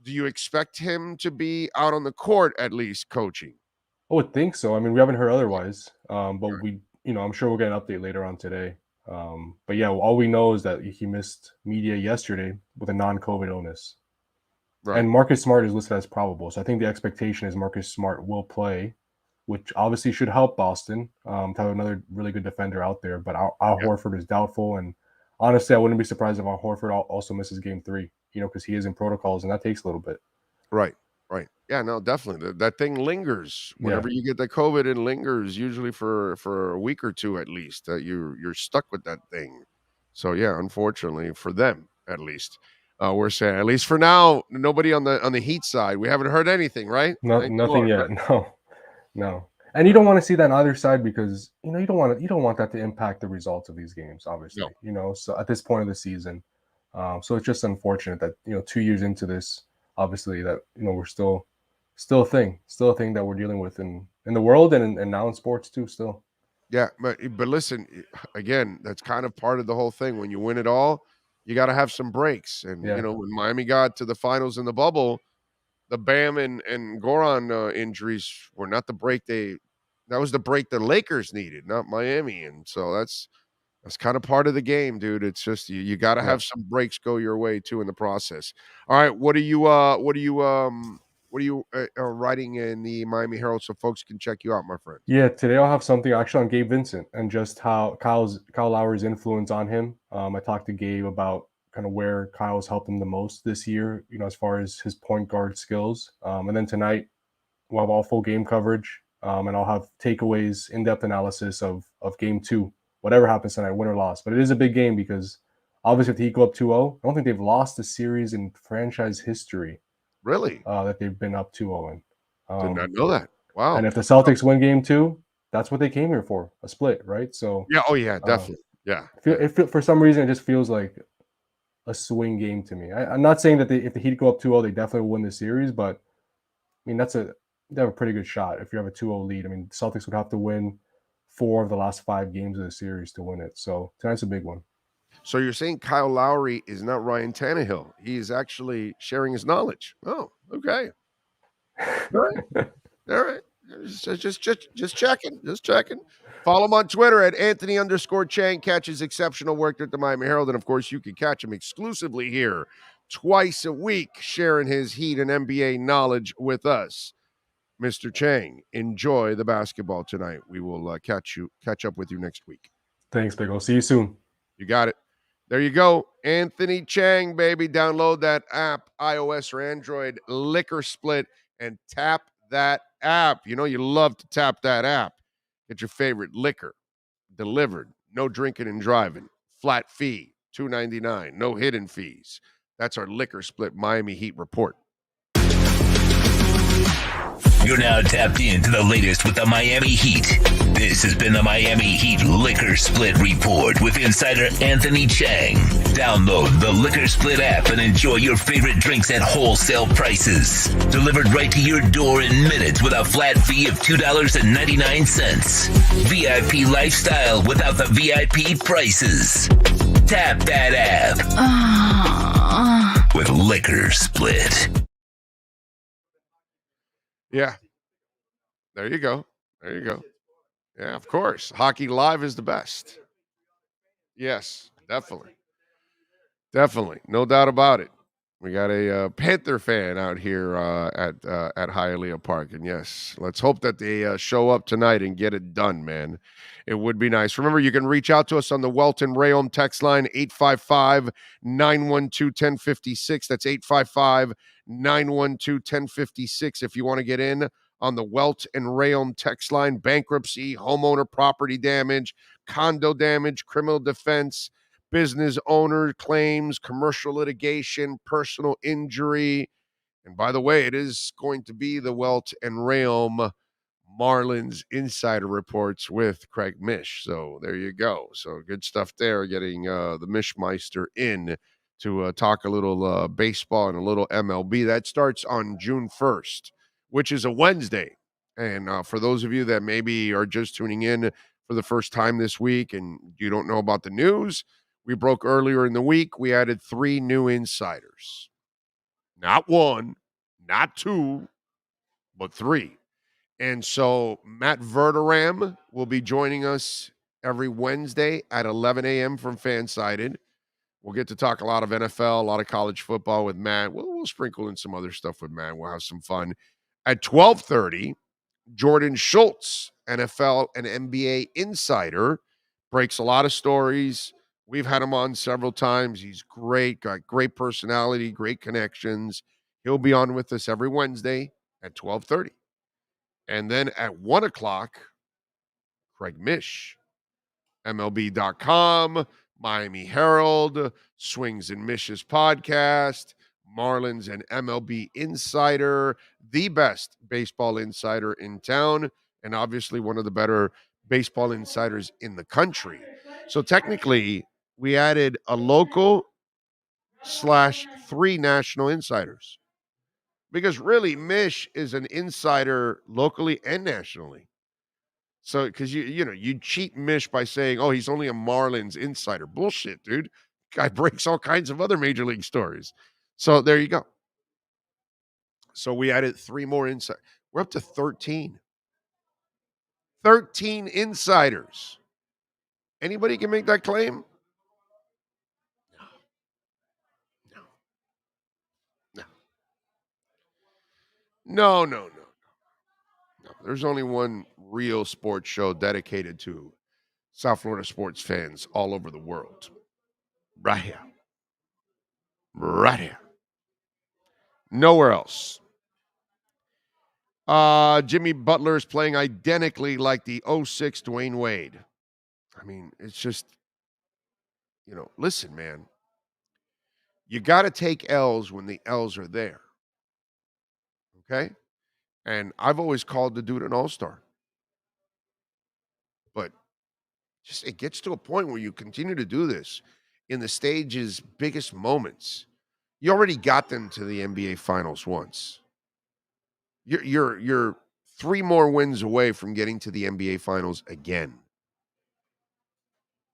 Do you expect him to be out on the court at least coaching? I would think so. I mean, we haven't heard otherwise. But we I'm sure we'll get an update later on today. But yeah, all we know is that he missed media yesterday with a non-COVID illness. Right. And Marcus Smart is listed as probable. So I think the expectation is Marcus Smart will play, which obviously should help Boston to have another really good defender out there. But Al Horford is doubtful. And honestly, I wouldn't be surprised if Al Horford also misses game 3, because he is in protocols and that takes a little bit. Right. Yeah, no, definitely. That thing lingers. Whenever you get the COVID, it lingers usually for a week or two at least. That you're stuck with that thing. So yeah, unfortunately for them at least, we're saying at least for now, nobody on the Heat side. We haven't heard anything, right? Nothing yet. No. And you don't want to see that on either side because you don't want that to impact the results of these games. Obviously, So at this point of the season, so it's just unfortunate that 2 years into this, obviously that we're still a thing that we're dealing with in the world and now in sports too still. Yeah, but listen, again, that's kind of part of the whole thing. When you win it all, you got to have some breaks. And when Miami got to the finals in the bubble, the Bam and Goran injuries were not the break that was the break the Lakers needed, not Miami. And so that's kind of part of the game, dude. It's just you got to have some breaks go your way too in the process. All right, what are you writing in the Miami Herald so folks can check you out, my friend? Yeah, today I'll have something actually on Gabe Vincent and just how Kyle Lowry's influence on him. I talked to Gabe about kind of where Kyle's helped him the most this year, as far as his point guard skills. And then tonight we'll have all full game coverage, and I'll have takeaways, in-depth analysis of game 2. Whatever happens tonight, win or loss. But it is a big game because obviously if the Heat go up 2-0, I don't think they've lost a series in franchise history. Really? That they've been up 2-0 in. Did not know that. Wow. And if the Celtics win game 2, that's what they came here for, a split, right? So yeah, definitely. For some reason, it just feels like a swing game to me. I'm not saying that if the Heat go up 2-0, they definitely will win the series, but I mean, they have a pretty good shot if you have a 2-0 lead. I mean, the Celtics would have to win 4 of the last 5 games of the series to win it. So tonight's a big one. So you're saying Kyle Lowry is not Ryan Tannehill. He is actually sharing his knowledge. Oh, okay. All right. Just checking. Follow him on Twitter at Anthony_Chang. Catch his exceptional work at the Miami Herald. And, of course, you can catch him exclusively here twice a week, sharing his Heat and NBA knowledge with us. Mr. Chang, enjoy the basketball tonight. We will catch up with you next week. Thanks, Big O. See you soon. You got it. There you go. Anthony Chang, baby. Download that app, iOS or Android, Liquor Split, and tap that app. You love to tap that app. Get your favorite liquor delivered. No drinking and driving. Flat fee, $2.99. No hidden fees. That's our Liquor Split Miami Heat report. You're now tapped into the latest with the Miami Heat. This has been the Miami Heat Liquor Split Report with insider Anthony Chang. Download the Liquor Split app and enjoy your favorite drinks at wholesale prices. Delivered right to your door in minutes with a flat fee of $2.99. VIP lifestyle without the VIP prices. Tap that app with Liquor Split. Yeah. There you go. There you go. Yeah, of course. Hockey Live is the best. Yes, definitely. Definitely. No doubt about it. We got a Panther fan out here at Hialeah Park. And yes, let's hope that they show up tonight and get it done, man. It would be nice. Remember, you can reach out to us on the Welton Rayom text line, 855-912-1056. That's 855-912-1056 if you want to get in on the Welt and Rayom text line. Bankruptcy, homeowner property damage, condo damage, criminal defense, business owner claims, commercial litigation, personal injury. And by the way, it is going to be the Welt and Rayom Marlins Insider Reports with Craig Mish. So there you go. So good stuff there, getting the Mishmeister in to talk a little baseball and a little MLB. That starts on June 1st, which is a Wednesday. And for those of you that maybe are just tuning in for the first time this week and you don't know about the news, we broke earlier in the week. We added 3 new insiders. Not 1, not 2, but 3. And so Matt Verderam will be joining us every Wednesday at 11 a.m. from Fansided. We'll get to talk a lot of NFL, a lot of college football with Matt. We'll sprinkle in some other stuff with Matt. We'll have some fun. At 12:30, Jordan Schultz, NFL and NBA insider, breaks a lot of stories. We've had him on several times. He's great, got great personality, great connections. He'll be on with us every Wednesday at 12:30. And then at 1 o'clock, Craig Mish, MLB.com, Miami Herald, Swings and Mish's podcast, Marlins and MLB Insider, the best baseball insider in town, and obviously one of the better baseball insiders in the country. So technically, we added a local / 3 national insiders. Because really, Mish is an insider locally and nationally. So, because you cheat Mish by saying, "Oh, he's only a Marlins insider." Bullshit, dude. Guy breaks all kinds of other major league stories. So there you go. So we added 3 more insiders. We're up to 13. 13 insiders. Anybody can make that claim? No. No. There's only one real sports show dedicated to South Florida sports fans all over the world. Right here. Right here. Nowhere else. Jimmy Butler is playing identically like the 06 Dwayne Wade. I mean, it's just, listen, man. You got to take L's when the L's are there. Okay? And I've always called the dude an all-star. But just it gets to a point where you continue to do this in the stage's biggest moments. You already got them to the NBA Finals once. You're 3 more wins away from getting to the NBA Finals again.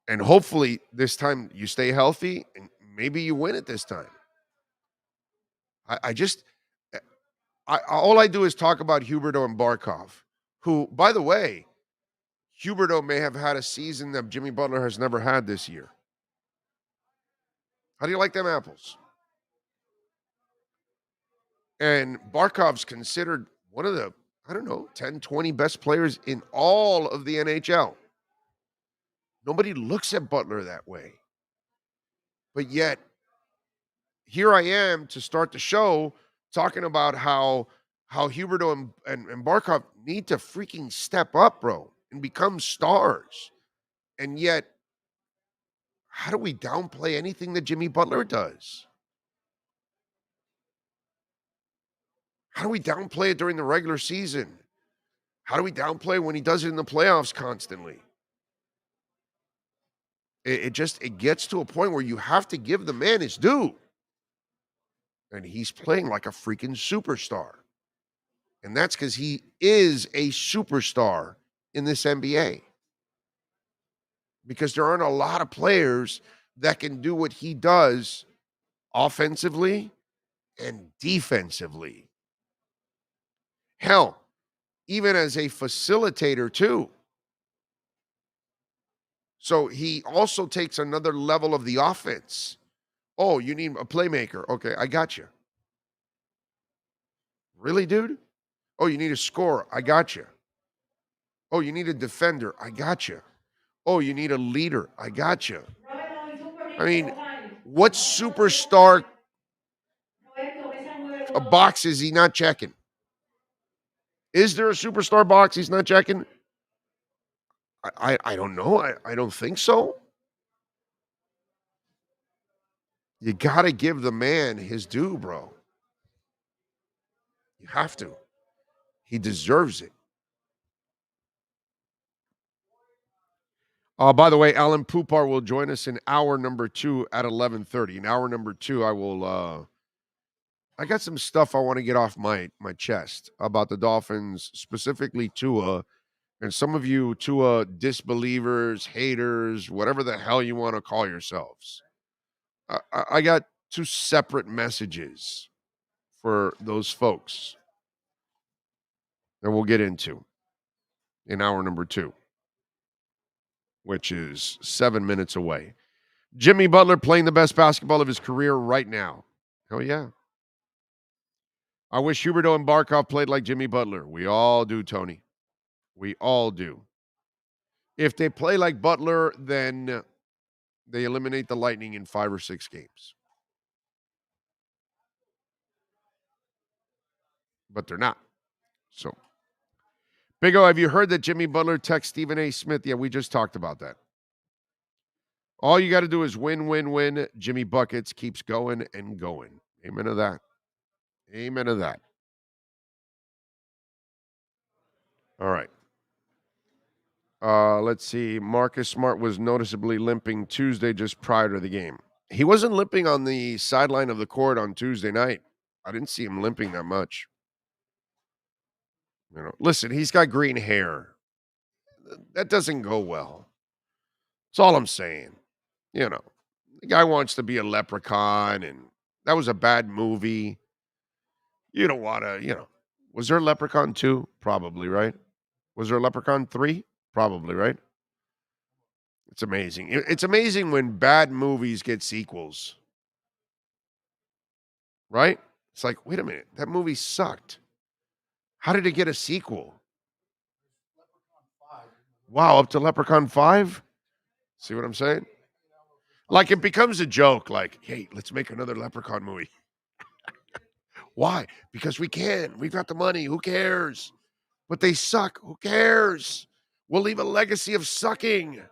And hopefully this time you stay healthy and maybe you win it this time. All I do is talk about Huberdeau and Barkov, who, by the way, Huberdeau may have had a season that Jimmy Butler has never had this year. How do you like them apples? And Barkov's considered one of the, 10, 20 best players in all of the NHL. Nobody looks at Butler that way. But yet, here I am to start the show talking about how Huberdeau and Barkov need to freaking step up, bro, and become stars. And yet, how do we downplay anything that Jimmy Butler does? How do we downplay it during the regular season? How do we downplay when he does it in the playoffs constantly? It gets to a point where you have to give the man his due. And he's playing like a freaking superstar. And that's because he is a superstar in this NBA. Because there aren't a lot of players that can do what he does offensively and defensively. Hell, even as a facilitator too. So he also takes another level of the offense. Oh, you need a playmaker. Okay, I got you. Really, dude? Oh, you need a scorer. I got you. Oh, you need a defender. I got you. Oh, you need a leader. I got you. I mean, what superstar box is he not checking? Is there a superstar box he's not checking? I don't know. I don't think so. You got to give the man his due, bro. You have to. He deserves it. By the way, Alan Poupar will join us in hour number 2 at 11:30. In hour number 2, I will. I got some stuff I want to get off my chest about the Dolphins, specifically Tua, and some of you Tua disbelievers, haters, whatever the hell you want to call yourselves. I got 2 separate messages for those folks that we'll get into in hour number 2, which is 7 minutes away. Jimmy Butler playing the best basketball of his career right now. Hell yeah. I wish Huberdeau and Barkov played like Jimmy Butler. We all do, Tony. We all do. If they play like Butler, then they eliminate the Lightning in 5 or 6 games. But they're not. So, Big O, have you heard that Jimmy Butler texted Stephen A. Smith? Yeah, we just talked about that. All you got to do is win, win, win. Jimmy Buckets keeps going and going. Amen to that. Amen to that. All right. Let's see. Marcus Smart was noticeably limping Tuesday just prior to the game. He wasn't limping on the sideline of the court on Tuesday night. I didn't see him limping that much. You know, listen, he's got green hair. That doesn't go well. That's all I'm saying. You know, the guy wants to be a leprechaun, and that was a bad movie. You don't want to, you know. Was there a Leprechaun 2? Probably, right? Was there a Leprechaun 3? Probably, right? It's amazing. It's amazing when bad movies get sequels. Right? It's like, wait a minute. That movie sucked. How did it get a sequel? Wow, up to Leprechaun 5? See what I'm saying? Like, it becomes a joke. Like, hey, let's make another Leprechaun movie. Why? Because we can. We've got the money. Who cares? But they suck. Who cares? We'll leave a legacy of sucking.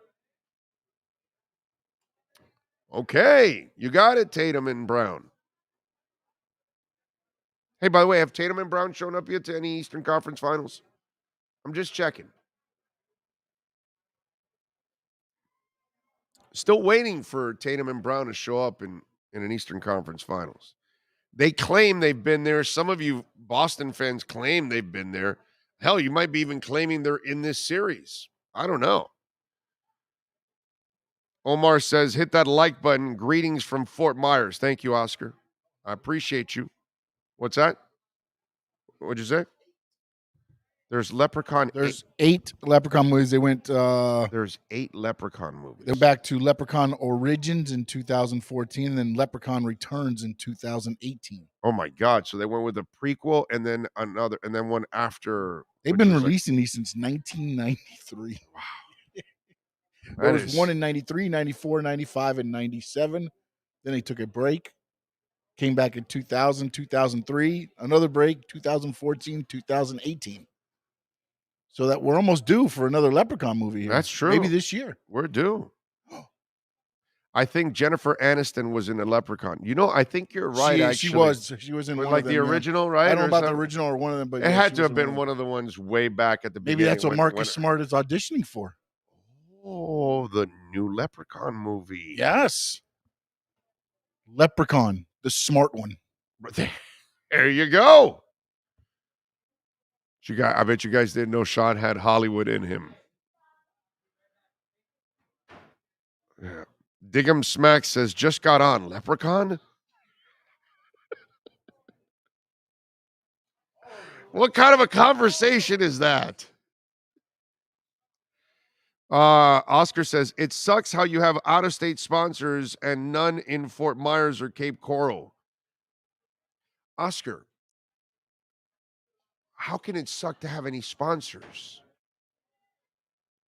Okay. You got it, Tatum and Brown. Hey, by the way, have Tatum and Brown shown up yet to any Eastern Conference Finals? I'm just checking. Still waiting for Tatum and Brown to show up in an Eastern Conference Finals. They claim they've been there. Some of you Boston fans claim they've been there. Hell, you might be even claiming they're in this series. I don't know. Omar says, hit that like button. Greetings from Fort Myers. Thank you, Oscar. I appreciate you. What's that? What'd you say? There's Leprechaun. There's 8 Leprechaun movies. They went. There's 8 Leprechaun movies. They're back to Leprechaun Origins in 2014, and then Leprechaun Returns in 2018. Oh my God! So they went with a prequel and then another, and then one after. They've been releasing these since 1993. Wow. There was one in 93, 94, 95, and 97. Then they took a break. Came back in 2000, 2003. Another break, 2014, 2018. So that we're almost due for another Leprechaun movie here. That's true. Maybe this year. We're due. I think Jennifer Aniston was in a Leprechaun. You know, I think you're right, actually. She was in one like of them, the original, right? I don't know or about the something? original or one of them, but It had she to was have in been one one of the ones way back at the Maybe beginning. that's what Marcus Smart is auditioning for. Oh, the new Leprechaun movie. Yes. Leprechaun, the smart one. There you go. I bet you guys didn't know Sean had Hollywood in him. Yeah. Diggum Smack says, just got on. Leprechaun? What kind of a conversation is that? Oscar says, it sucks how you have out-of-state sponsors and none in Fort Myers or Cape Coral. Oscar, how can it suck to have any sponsors?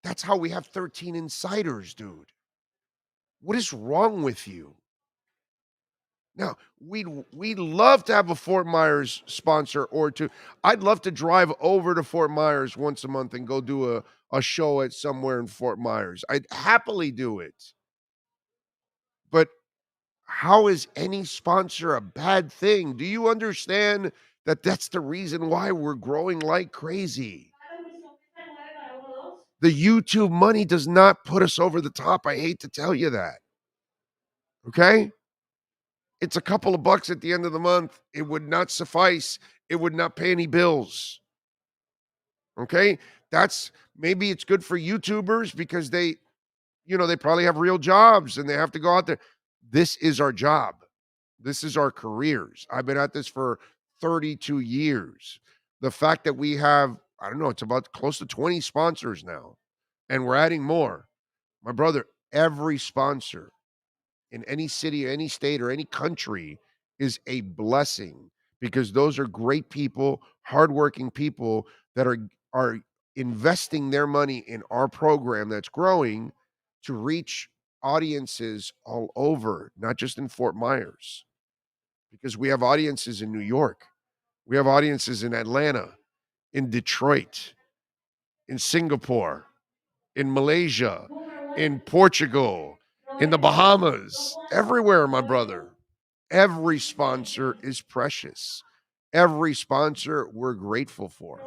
That's how we have 13 insiders, dude. What is wrong with you? Now, we'd love to have a Fort Myers sponsor or two. I'd love to drive over to Fort Myers once a month and go do a show at somewhere in Fort Myers. I'd happily do it. But how is any sponsor a bad thing? Do you understand that that's the reason why we're growing like crazy? The YouTube money does not put us over the top. I hate to tell you that. Okay? It's a couple of bucks at the end of the month. It would not suffice. It would not pay any bills. Okay? Maybe it's good for YouTubers because they probably have real jobs and they have to go out there. This is our job. This is our careers. I've been at this for 32 years. The fact that we have, I don't know, it's about close to 20 sponsors now, and we're adding more. My brother, every sponsor in any city, or any state, or any country is a blessing because those are great people, hardworking people that are investing their money in our program that's growing to reach audiences all over, not just in Fort Myers, because we have audiences in New York. We have audiences in Atlanta, in Detroit, in Singapore, in Malaysia, in Portugal, in the Bahamas, everywhere, my brother. Every sponsor is precious. Every sponsor we're grateful for.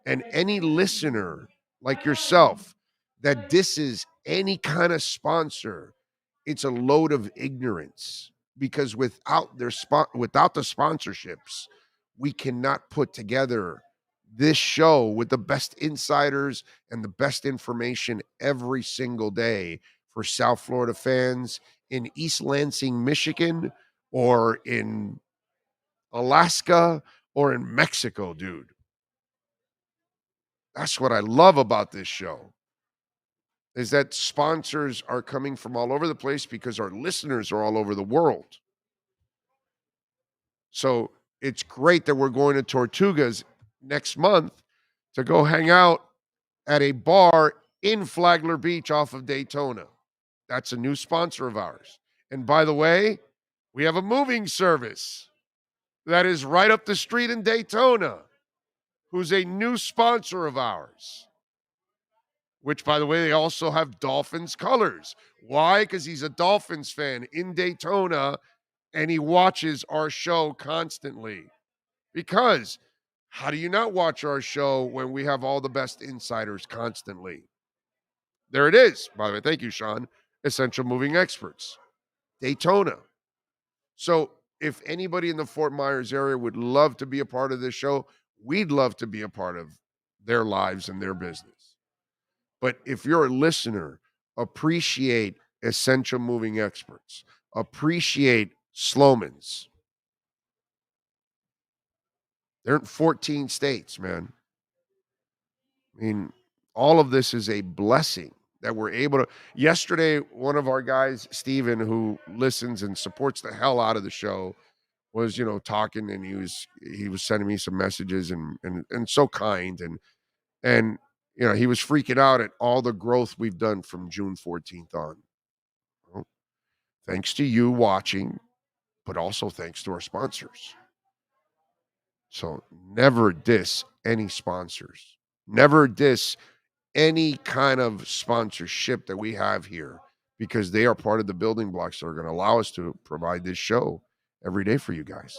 And any listener like yourself that disses any kind of sponsor, it's a load of ignorance, because without the sponsorships, we cannot put together this show with the best insiders and the best information every single day for South Florida fans in East Lansing, Michigan, or in Alaska, or in Mexico, dude. That's what I love about this show, is that sponsors are coming from all over the place because our listeners are all over the world. So it's great that we're going to Tortugas next month to go hang out at a bar in Flagler Beach off of Daytona. That's a new sponsor of ours. And by the way, we have a moving service that is right up the street in Daytona, who's a new sponsor of ours, which, by the way, they also have Dolphins colors. Why? Because he's a Dolphins fan in Daytona, and he watches our show constantly. Because how do you not watch our show when we have all the best insiders constantly? There it is. By the way, thank you, Sean. Essential Moving Experts, Daytona. So if anybody in the Fort Myers area would love to be a part of this show, we'd love to be a part of their lives and their business. But if you're a listener, appreciate Essential Moving Experts. Appreciate Sloman's. They're in 14 states, man. I mean, all of this is a blessing that we're able to. Yesterday, one of our guys, Steven, who listens and supports the hell out of the show, was, talking, and he was sending me some messages and so kind. And he was freaking out at all the growth we've done from June 14th on. Well, thanks to you watching, but also thanks to our sponsors. So never diss any sponsors. Never diss any kind of sponsorship that we have here, because they are part of the building blocks that are going to allow us to provide this show every day for you guys.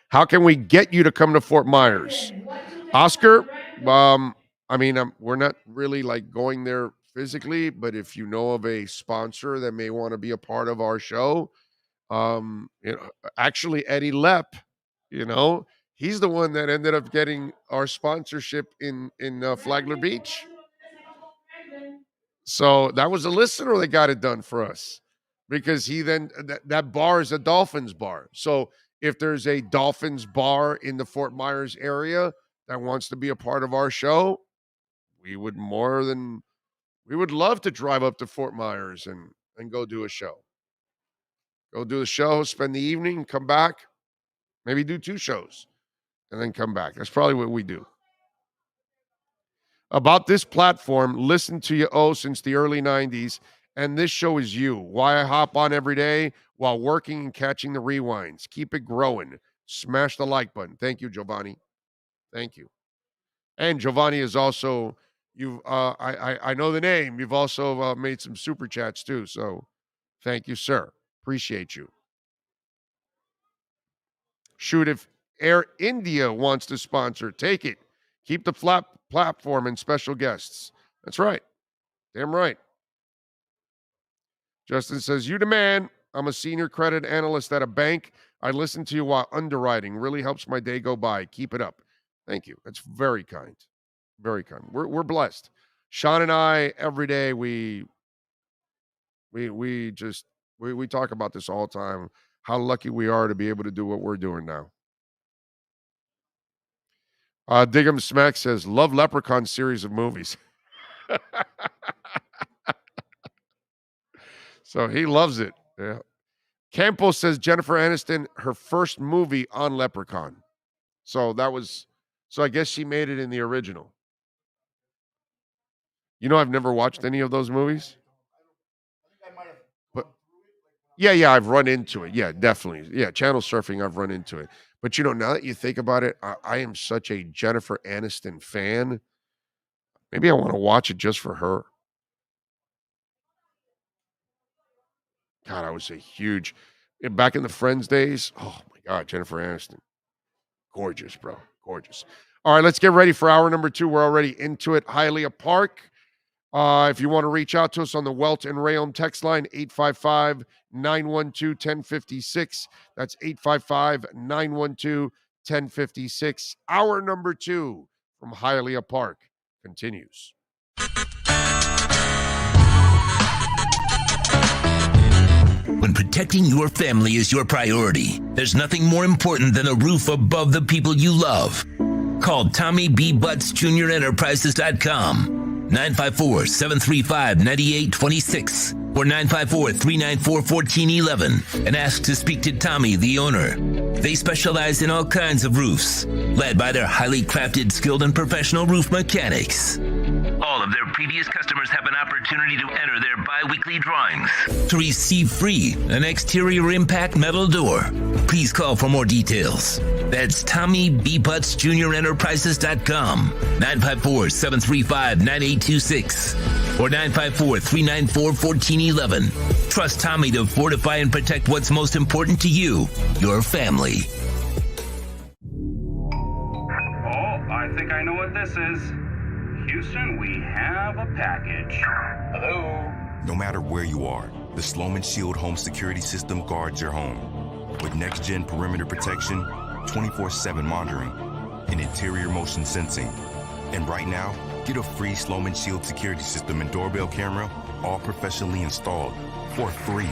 How can we get you to come to Fort Myers? Oscar, we're not really like going there physically, but if you know of a sponsor that may want to be a part of our show, actually Eddie Lepp, he's the one that ended up getting our sponsorship in Flagler Beach. So that was a listener that got it done for us, because he then that bar is a Dolphins bar. So if there's a Dolphins bar in the Fort Myers area that wants to be a part of our show, we would love to drive up to Fort Myers and go do a show. Go do the show, spend the evening, come back, maybe do 2 shows, and then come back. That's probably what we do. About this platform, listen to you since the early 90s, and this show is you. Why I hop on every day while working and catching the rewinds. Keep it growing. Smash the like button. Thank you, Giovanni. Thank you. And Giovanni is also, I know the name. You've also made some super chats too. So thank you, sir. Appreciate you. Shoot, if Air India wants to sponsor, take it. Keep the flat platform and special guests. That's right. Damn right. Justin says, you the man. I'm a senior credit analyst at a bank. I listen to you while underwriting. Really helps my day go by. Keep it up. Thank you. That's very kind. Very kind. We're blessed. Sean and I, every day, we talk about this all the time, how lucky we are to be able to do what we're doing now. Diggum Smack says, love Leprechaun series of movies. So he loves it. Yeah. Campo says Jennifer Aniston, her first movie on Leprechaun. So I guess she made it in the original. I've never watched any of those movies. But yeah, I've run into it. Yeah, definitely. Yeah, channel surfing, I've run into it. But now that you think about it, I am such a Jennifer Aniston fan. Maybe I want to watch it just for her. God, I was a huge, back in the Friends days. Oh my God, Jennifer Aniston. Gorgeous, bro. Gorgeous. All right, let's get ready for hour number 2. We're already into it. Hialeah Park. If you want to reach out to us on the Welt and Rayom text line, 855-912-1056. That's 855-912-1056. Hour number 2 from Hialeah Park continues. When protecting your family is your priority, there's nothing more important than a roof above the people you love. Call Tommy B. Butts Jr. Enterprises.com. 954-735-9826 or 954-394-1411 and ask to speak to Tommy, the owner. They specialize in all kinds of roofs, led by their highly crafted, skilled, and professional roof mechanics. All of their previous customers have an opportunity to enter their bi-weekly drawings to receive free an exterior impact metal door. Please call for more details. That's Tommy B. Butts Jr. Enterprises.com, 954-735-9826 or 954-394-1411. Trust Tommy to fortify and protect what's most important to you, your family. Oh, I think I know what this is. Houston, we have a package. Hello? No matter where you are, the Sloman Shield home security system guards your home. With next-gen perimeter protection, 24/7 monitoring, and interior motion sensing. And right now, get a free Sloman Shield security system and doorbell camera, all professionally installed, for free.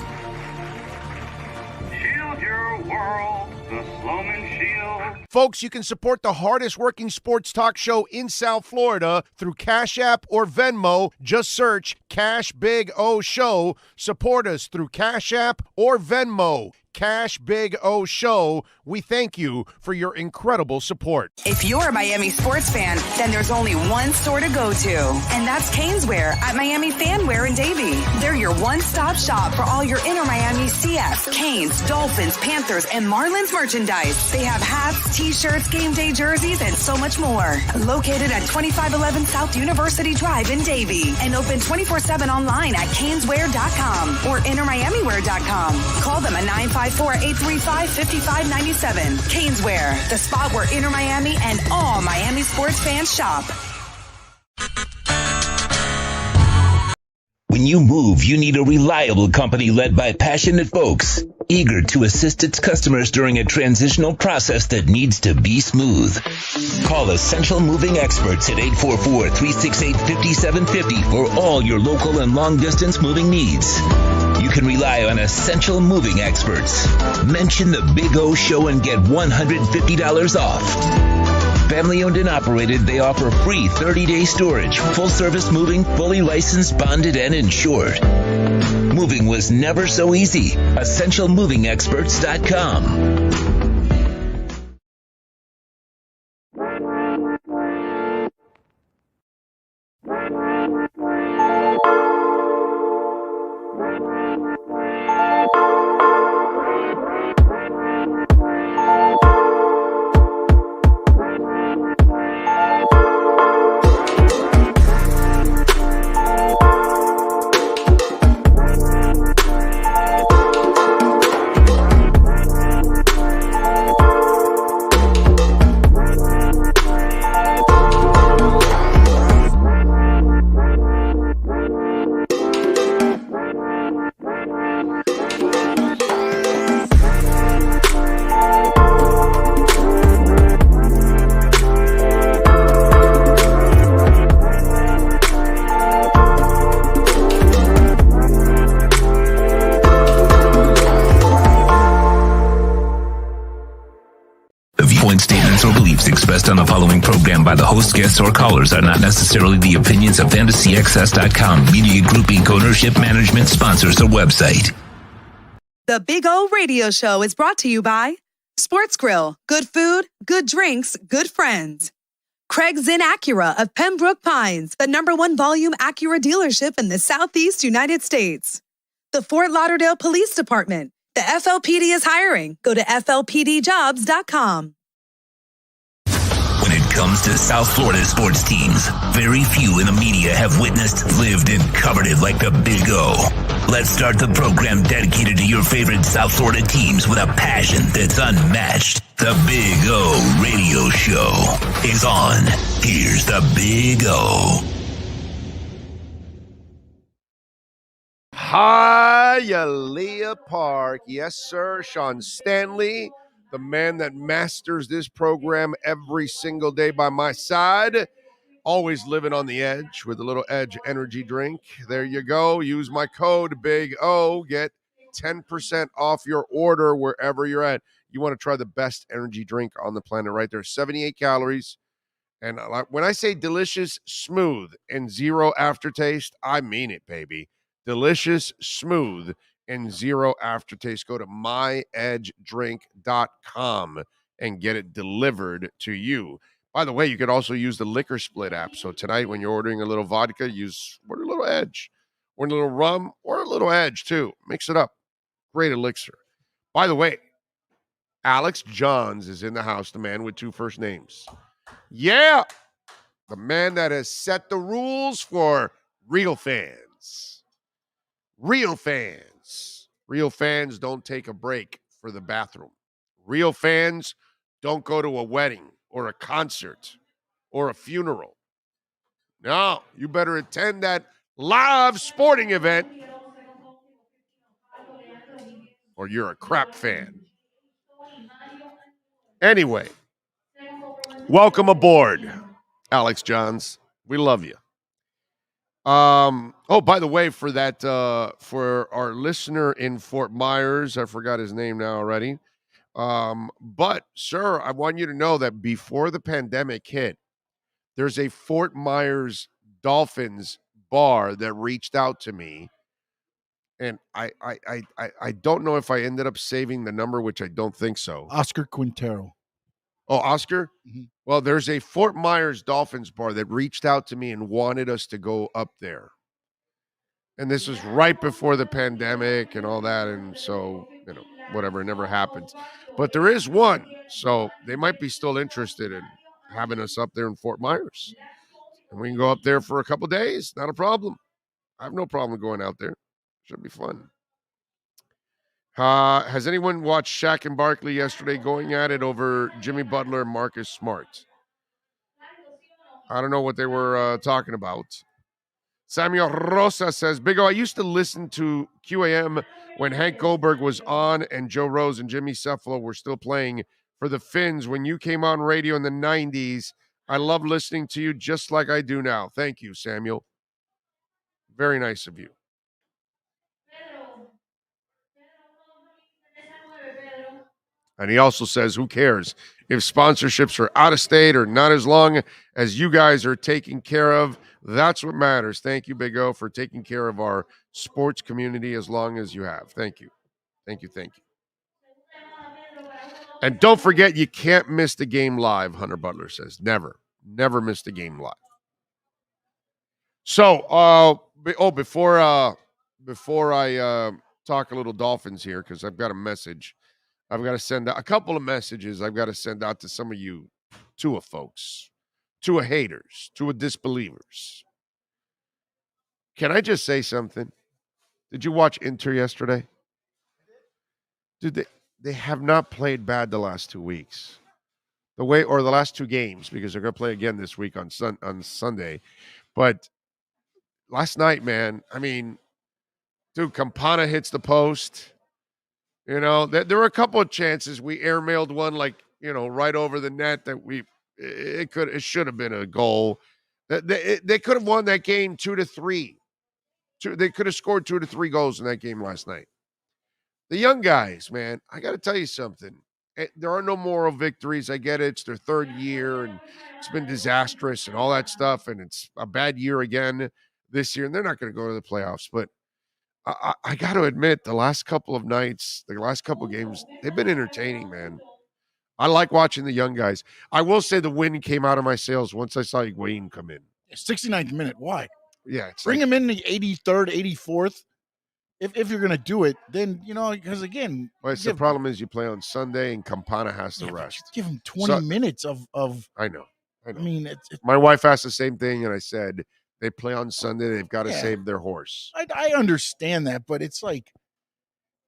Shield your world, the Sloman Shield. Folks, you can support the hardest working sports talk show in South Florida through Cash App or Venmo. Just search Cash Big O Show. Support us through Cash App or Venmo. Cash Big O Show. We thank you for your incredible support. If you're a Miami sports fan, then there's only one store to go to, and that's Caneswear at Miami Fanwear in Davie. They're your one-stop shop for all your inner Miami CFs, Canes, Dolphins, Panthers, and Marlins merchandise. They have hats, t-shirts, game day jerseys, and so much more. Located at 2511 South University Drive in Davie, and open 24/7 online at caneswear.com or innermiamiwear.com. Call them at 954-835-5597. Caneswear, the spot where Inner Miami and all Miami sports fans shop. When you move, you need a reliable company led by passionate folks, eager to assist its customers during a transitional process that needs to be smooth. Call Essential Moving Experts at 844-368-5750 for all your local and long-distance moving needs. You can rely on Essential Moving Experts. Mention the Big O Show and get $150 off. Family owned and operated, they offer free 30-day storage, full-service moving, fully licensed, bonded, and insured. Moving was never so easy. EssentialMovingExperts.com. Expressed on the following program by the host, guests, or callers are not necessarily the opinions of FantasyXS.com, Media Group Inc., ownership, management, sponsors, or website. The Big O Radio Show is brought to you by Sports Grill, good food, good drinks, good friends. Craig Zinn Acura of Pembroke Pines, the #1 volume Acura dealership in the Southeast United States. The Fort Lauderdale Police Department. The FLPD is hiring. Go to FLPDjobs.com. When it comes to South Florida sports teams, very few in the media have witnessed, lived, and covered it like the Big O. Let's start the program dedicated to your favorite South Florida teams with a passion that's unmatched. The Big O Radio Show is on. Here's the Big O. Hialeah Park. Yes, sir. Sean Stanley, the man that masters this program every single day by my side. Always living on the edge with a little Edge energy drink. There you go. Use my code Big O. Get 10% off your order wherever you're at. You want to try the best energy drink on the planet right there. 78 calories. And when I say delicious, smooth, and zero aftertaste, I mean it, baby. Delicious, smooth, and zero aftertaste. Go to myedgedrink.com and get it delivered to you. By the way, you could also use the Liquor Split app. So tonight when you're ordering a little vodka, order a little Edge, or a little rum, or a little Edge too. Mix it up. Great elixir. By the way, Alex Johns is in the house, the man with two first names. Yeah, the man that has set the rules for real fans. Real fans. Real fans don't take a break for the bathroom. Real fans don't go to a wedding or a concert or a funeral. No, you better attend that live sporting event or you're a crap fan. Anyway, welcome aboard, Alex Johns. We love you. Oh, by the way, for that, for our listener in Fort Myers, I forgot his name now already. But sir, I want you to know that before the pandemic hit, there's a Fort Myers Dolphins bar that reached out to me And I don't know if I ended up saving the number, which I don't think so. Oscar Quintero. Oh, Oscar? Mhm. Well, there's a Fort Myers Dolphins bar that reached out to me and wanted us to go up there. And this was right before the pandemic and all that. And so, whatever, it never happened. But there is one. So they might be still interested in having us up there in Fort Myers. And we can go up there for a couple days. Not a problem. I have no problem going out there. Should be fun. Has anyone watched Shaq and Barkley yesterday going at it over Jimmy Butler and Marcus Smart? I don't know what they were talking about. Samuel Rosa says, Big O, I used to listen to QAM when Hank Goldberg was on and Joe Rose and Jimmy Cephalo were still playing for the Finns. When you came on radio in the 90s, I love listening to you just like I do now. Thank you, Samuel. Very nice of you. And he also says, who cares if sponsorships are out of state or not, as long as you guys are taken care of? That's what matters. Thank you, Big O, for taking care of our sports community as long as you have. Thank you. Thank you. Thank you. And don't forget, you can't miss the game live, Hunter Butler says. Never miss the game live. So, before I talk a little Dolphins here, because I've got a message. I've got to send out a couple of messages. I've got to send out to some of you Tua folks, Tua haters, Tua disbelievers. Can I just say something? Did you watch Inter yesterday? Dude, they have not played bad the last 2 weeks. The last 2 games, because they're going to play again this week on Sunday. But last night, man, I mean, dude, Campana hits the post. There were a couple of chances. We airmailed one right over the net that it should have been a goal. They could have won that game 2-3. They could have scored 2 to 3 goals in that game last night. The young guys, man, I got to tell you something. There are no moral victories. I get it. It's their 3rd year, and it's been disastrous and all that stuff, and it's a bad year again this year, and they're not going to go to the playoffs. But I got to admit, the last couple of nights, the last couple of games, they've been entertaining, man. I like watching the young guys. I will say the wind came out of my sails once I saw Higuain come in. 69th minute. Why? Yeah. Bring him in the 83rd, 84th. If you're going to do it, then, because again. Well, the problem is you play on Sunday and Campana has to rest. Give him 20 minutes of. I know. I mean, my wife asked the same thing, and I said, they play on Sunday. They've got to save their horse. I understand that, but it's like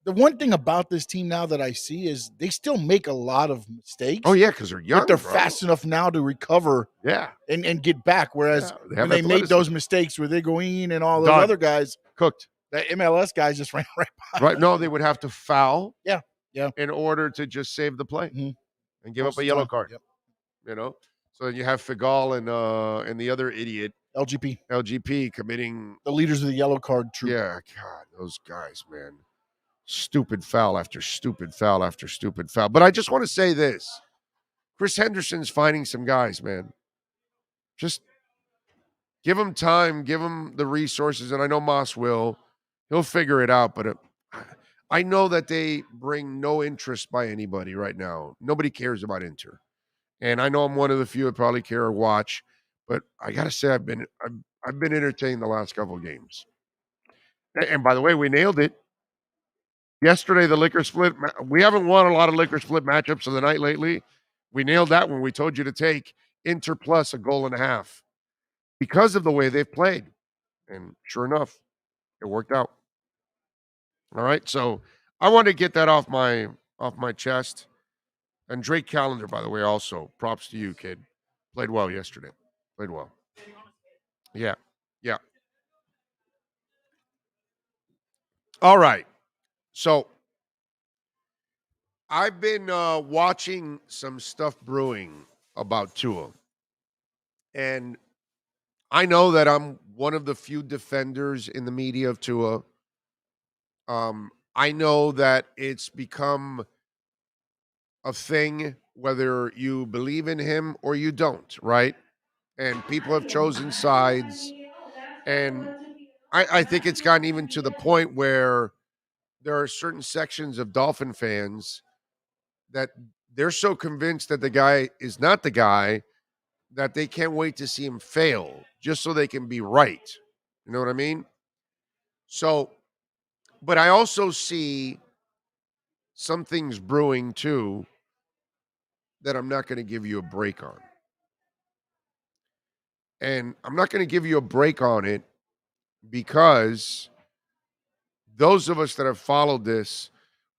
the one thing about this team now that I see is they still make a lot of mistakes. Oh, yeah, because they're young. But they're fast enough now to recover and get back. Whereas when they made those mistakes with Higuain and all those other guys. Cooked. The MLS guys just ran right by. Right. No, they would have to foul. Yeah. In order to just save the play and give up a yellow card. Yep. So you have Figal and the other idiot. LGP committing. The leaders of the yellow card troop. Yeah. God, those guys, man. Stupid foul after stupid foul after stupid foul. But I just want to say this. Chris Henderson's finding some guys, man. Just give him time. Give him the resources. And I know Moss will. He'll figure it out, but I know that they bring no interest by anybody right now. Nobody cares about Inter, and I know I'm one of the few that probably care or watch. But I gotta say, I've been entertained the last couple of games. And by the way, we nailed it yesterday. The liquor split. We haven't won a lot of liquor split matchups of the night lately. We nailed that one. We told you to take Inter plus a goal and a half because of the way they've played, and sure enough, it worked out. All right, so I want to get that off my chest. And Drake Callender, by the way, also props to you, kid. Played well yesterday. Played well. Yeah. All right. So I've been watching some stuff brewing about Tua. And I know that I'm one of the few defenders in the media of Tua. I know that it's become a thing whether you believe in him or you don't, right? And people have chosen sides. And I think it's gotten even to the point where there are certain sections of Dolphin fans that they're so convinced that the guy is not the guy that they can't wait to see him fail just so they can be right. You know what I mean? So, but I also see some things brewing too that I'm not going to give you a break on. And I'm not going to give you a break on it because those of us that have followed this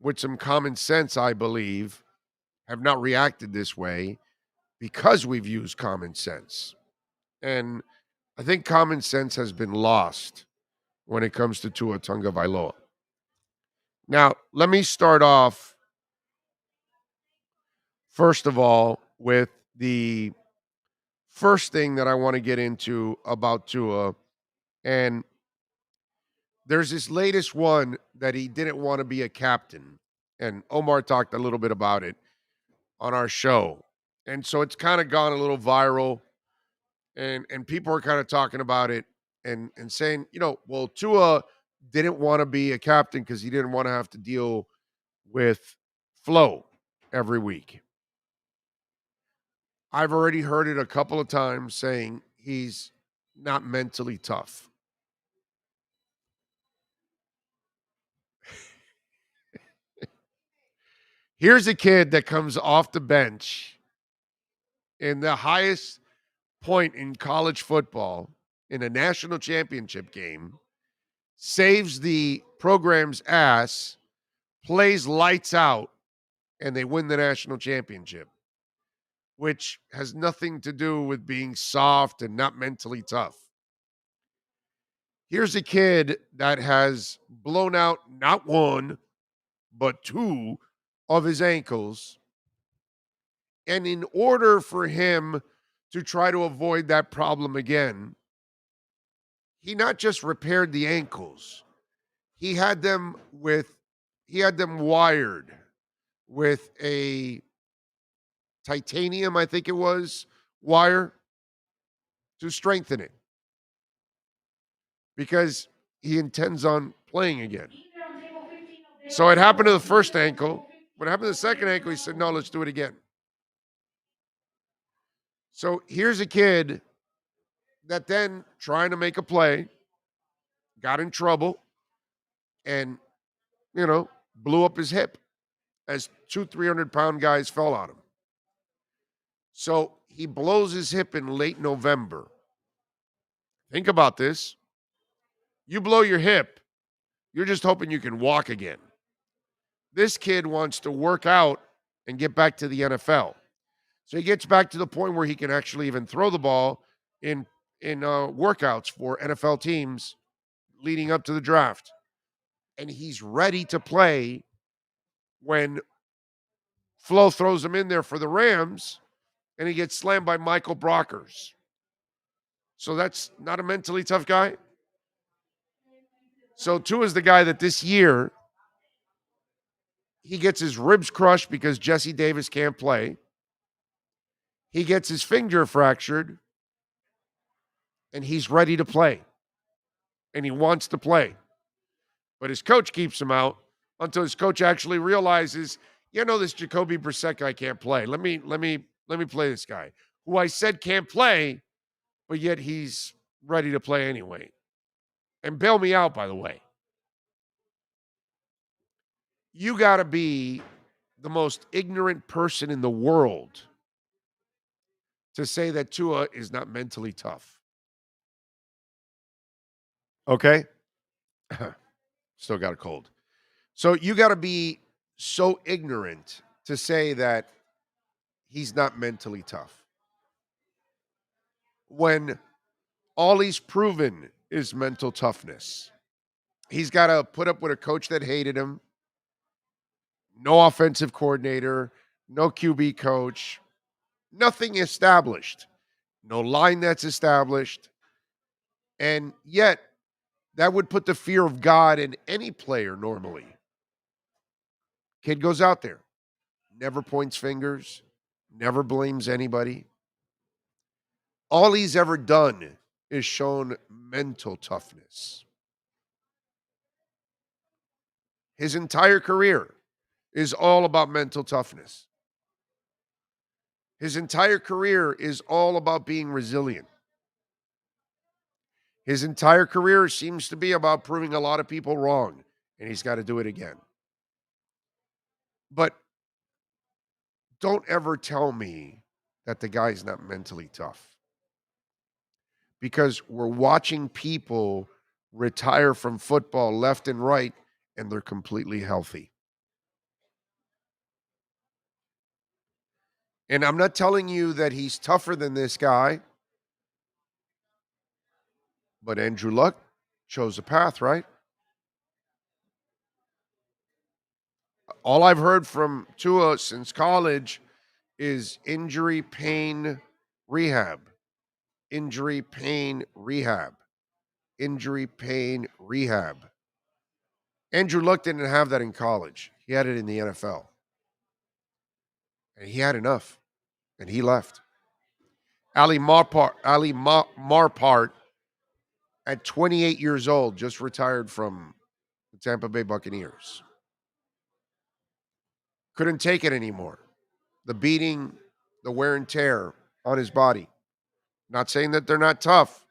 with some common sense, I believe, have not reacted this way because we've used common sense. And I think common sense has been lost when it comes to Tua Tagovailoa. Now, let me start off, first of all, with the first thing that I want to get into about Tua. And there's this latest one that he didn't want to be a captain. And Omar talked a little bit about it on our show. And so it's kind of gone a little viral. And people are kind of talking about it and saying, well, Tua didn't want to be a captain because he didn't want to have to deal with Flo every week. I've already heard it a couple of times saying he's not mentally tough. Here's a kid that comes off the bench in the highest point in college football in a national championship game, saves the program's ass, plays lights out, and they win the national championship, which has nothing to do with being soft and not mentally tough. Here's a kid that has blown out not one, but two of his ankles. And in order for him to try to avoid that problem again, he not just repaired the ankles, he had them wired with a titanium, I think it was, wire to strengthen it because he intends on playing again. So it happened to the first ankle. When it happened to the second ankle, he said, no, let's do it again. So here's a kid that then, trying to make a play, got in trouble and, blew up his hip as 300-pound guys fell on him. So he blows his hip in late November. Think about this. You blow your hip, you're just hoping you can walk again. This kid wants to work out and get back to the NFL. So he gets back to the point where he can actually even throw the ball in workouts for NFL teams leading up to the draft. And he's ready to play when Flo throws him in there for the Rams and he gets slammed by Michael Brockers. So that's not a mentally tough guy. So Tua is the guy that this year he gets his ribs crushed because Jesse Davis can't play. He gets his finger fractured and he's ready to play. And he wants to play. But his coach keeps him out until his coach actually realizes, this Jacoby Brissett guy can't play. Let me play this guy who I said can't play, but yet he's ready to play anyway. And bail me out, by the way. You got to be the most ignorant person in the world to say that Tua is not mentally tough. Okay? Still got a cold. So you got to be so ignorant to say that he's not mentally tough, when all he's proven is mental toughness. He's got to put up with a coach that hated him, no offensive coordinator, no QB coach, nothing established, no line that's established. And yet, that would put the fear of God in any player normally. Kid goes out there, never points fingers, never blames anybody. All he's ever done is shown mental toughness. His entire career is all about mental toughness. His entire career is all about being resilient. His entire career seems to be about proving a lot of people wrong, and he's got to do it again. But don't ever tell me that the guy's not mentally tough. Because we're watching people retire from football left and right, and they're completely healthy. And I'm not telling you that he's tougher than this guy, but Andrew Luck chose a path, right? All I've heard from Tua since college is injury, pain, rehab. Injury, pain, rehab. Injury, pain, rehab. Andrew Luck didn't have that in college. He had it in the NFL. And he had enough. And he left. Ali Marpart at 28 years old just retired from the Tampa Bay Buccaneers. Couldn't take it anymore. The beating, the wear and tear on his body. Not saying that they're not tough,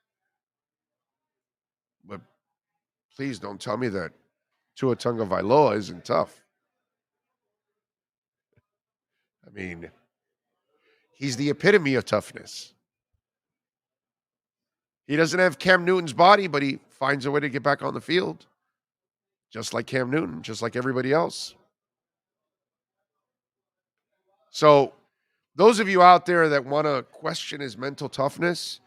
but please don't tell me that Tua Tagovailoa isn't tough. I mean, he's the epitome of toughness. He doesn't have Cam Newton's body, but he finds a way to get back on the field. Just like Cam Newton, just like everybody else. So those of you out there that want to question his mental toughness,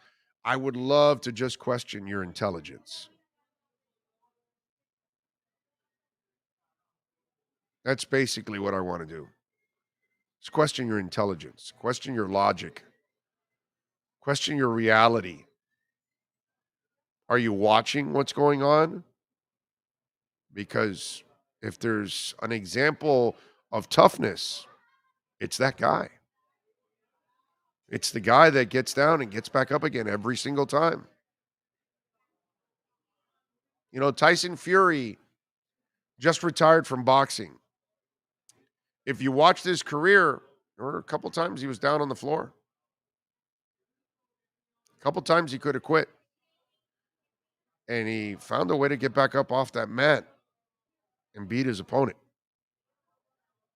I would love to just question your intelligence. That's basically what I want to do. Just question your intelligence, question your logic, question your reality. Are you watching what's going on? Because if there's an example of toughness, it's that guy. It's the guy that gets down and gets back up again every single time. You know, Tyson Fury just retired from boxing. If you watched his career, there were a couple times he was down on the floor. A couple times he could have quit. And he found a way to get back up off that mat and beat his opponent.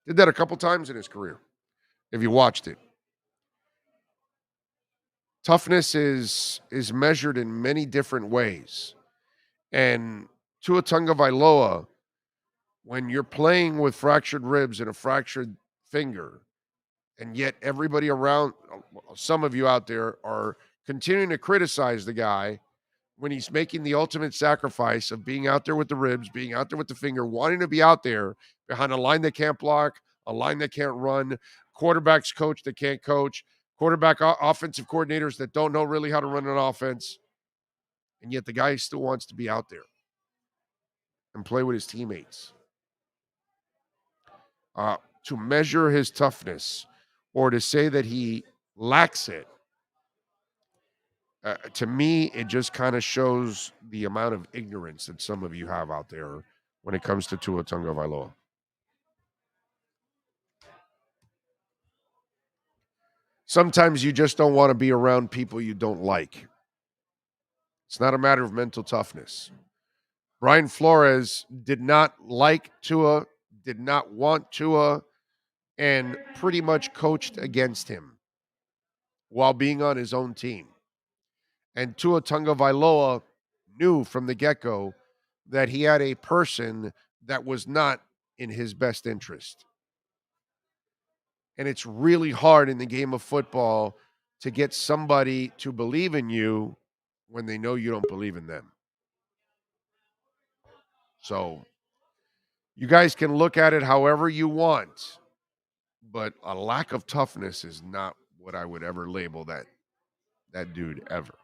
Did that a couple times in his career, if you watched it. Toughness is measured in many different ways. And Tua Tagovailoa, when you're playing with fractured ribs and a fractured finger, and yet everybody around, some of you out there are continuing to criticize the guy when he's making the ultimate sacrifice of being out there with the ribs, being out there with the finger, wanting to be out there behind a line that can't block, a line that can't run, quarterbacks coach that can't coach, quarterback offensive coordinators that don't know really how to run an offense. And yet the guy still wants to be out there and play with his teammates. To measure his toughness or to say that he lacks it, to me, it just kind of shows the amount of ignorance that some of you have out there when it comes to Tua Tagovailoa. Sometimes you just don't want to be around people you don't like. It's not a matter of mental toughness. Brian Flores did not like Tua, did not want Tua, and pretty much coached against him while being on his own team. And Tua Tagovailoa knew from the get-go that he had a person that was not in his best interest. And it's really hard in the game of football to get somebody to believe in you when they know you don't believe in them. So you guys can look at it however you want, but a lack of toughness is not what I would ever label that dude ever.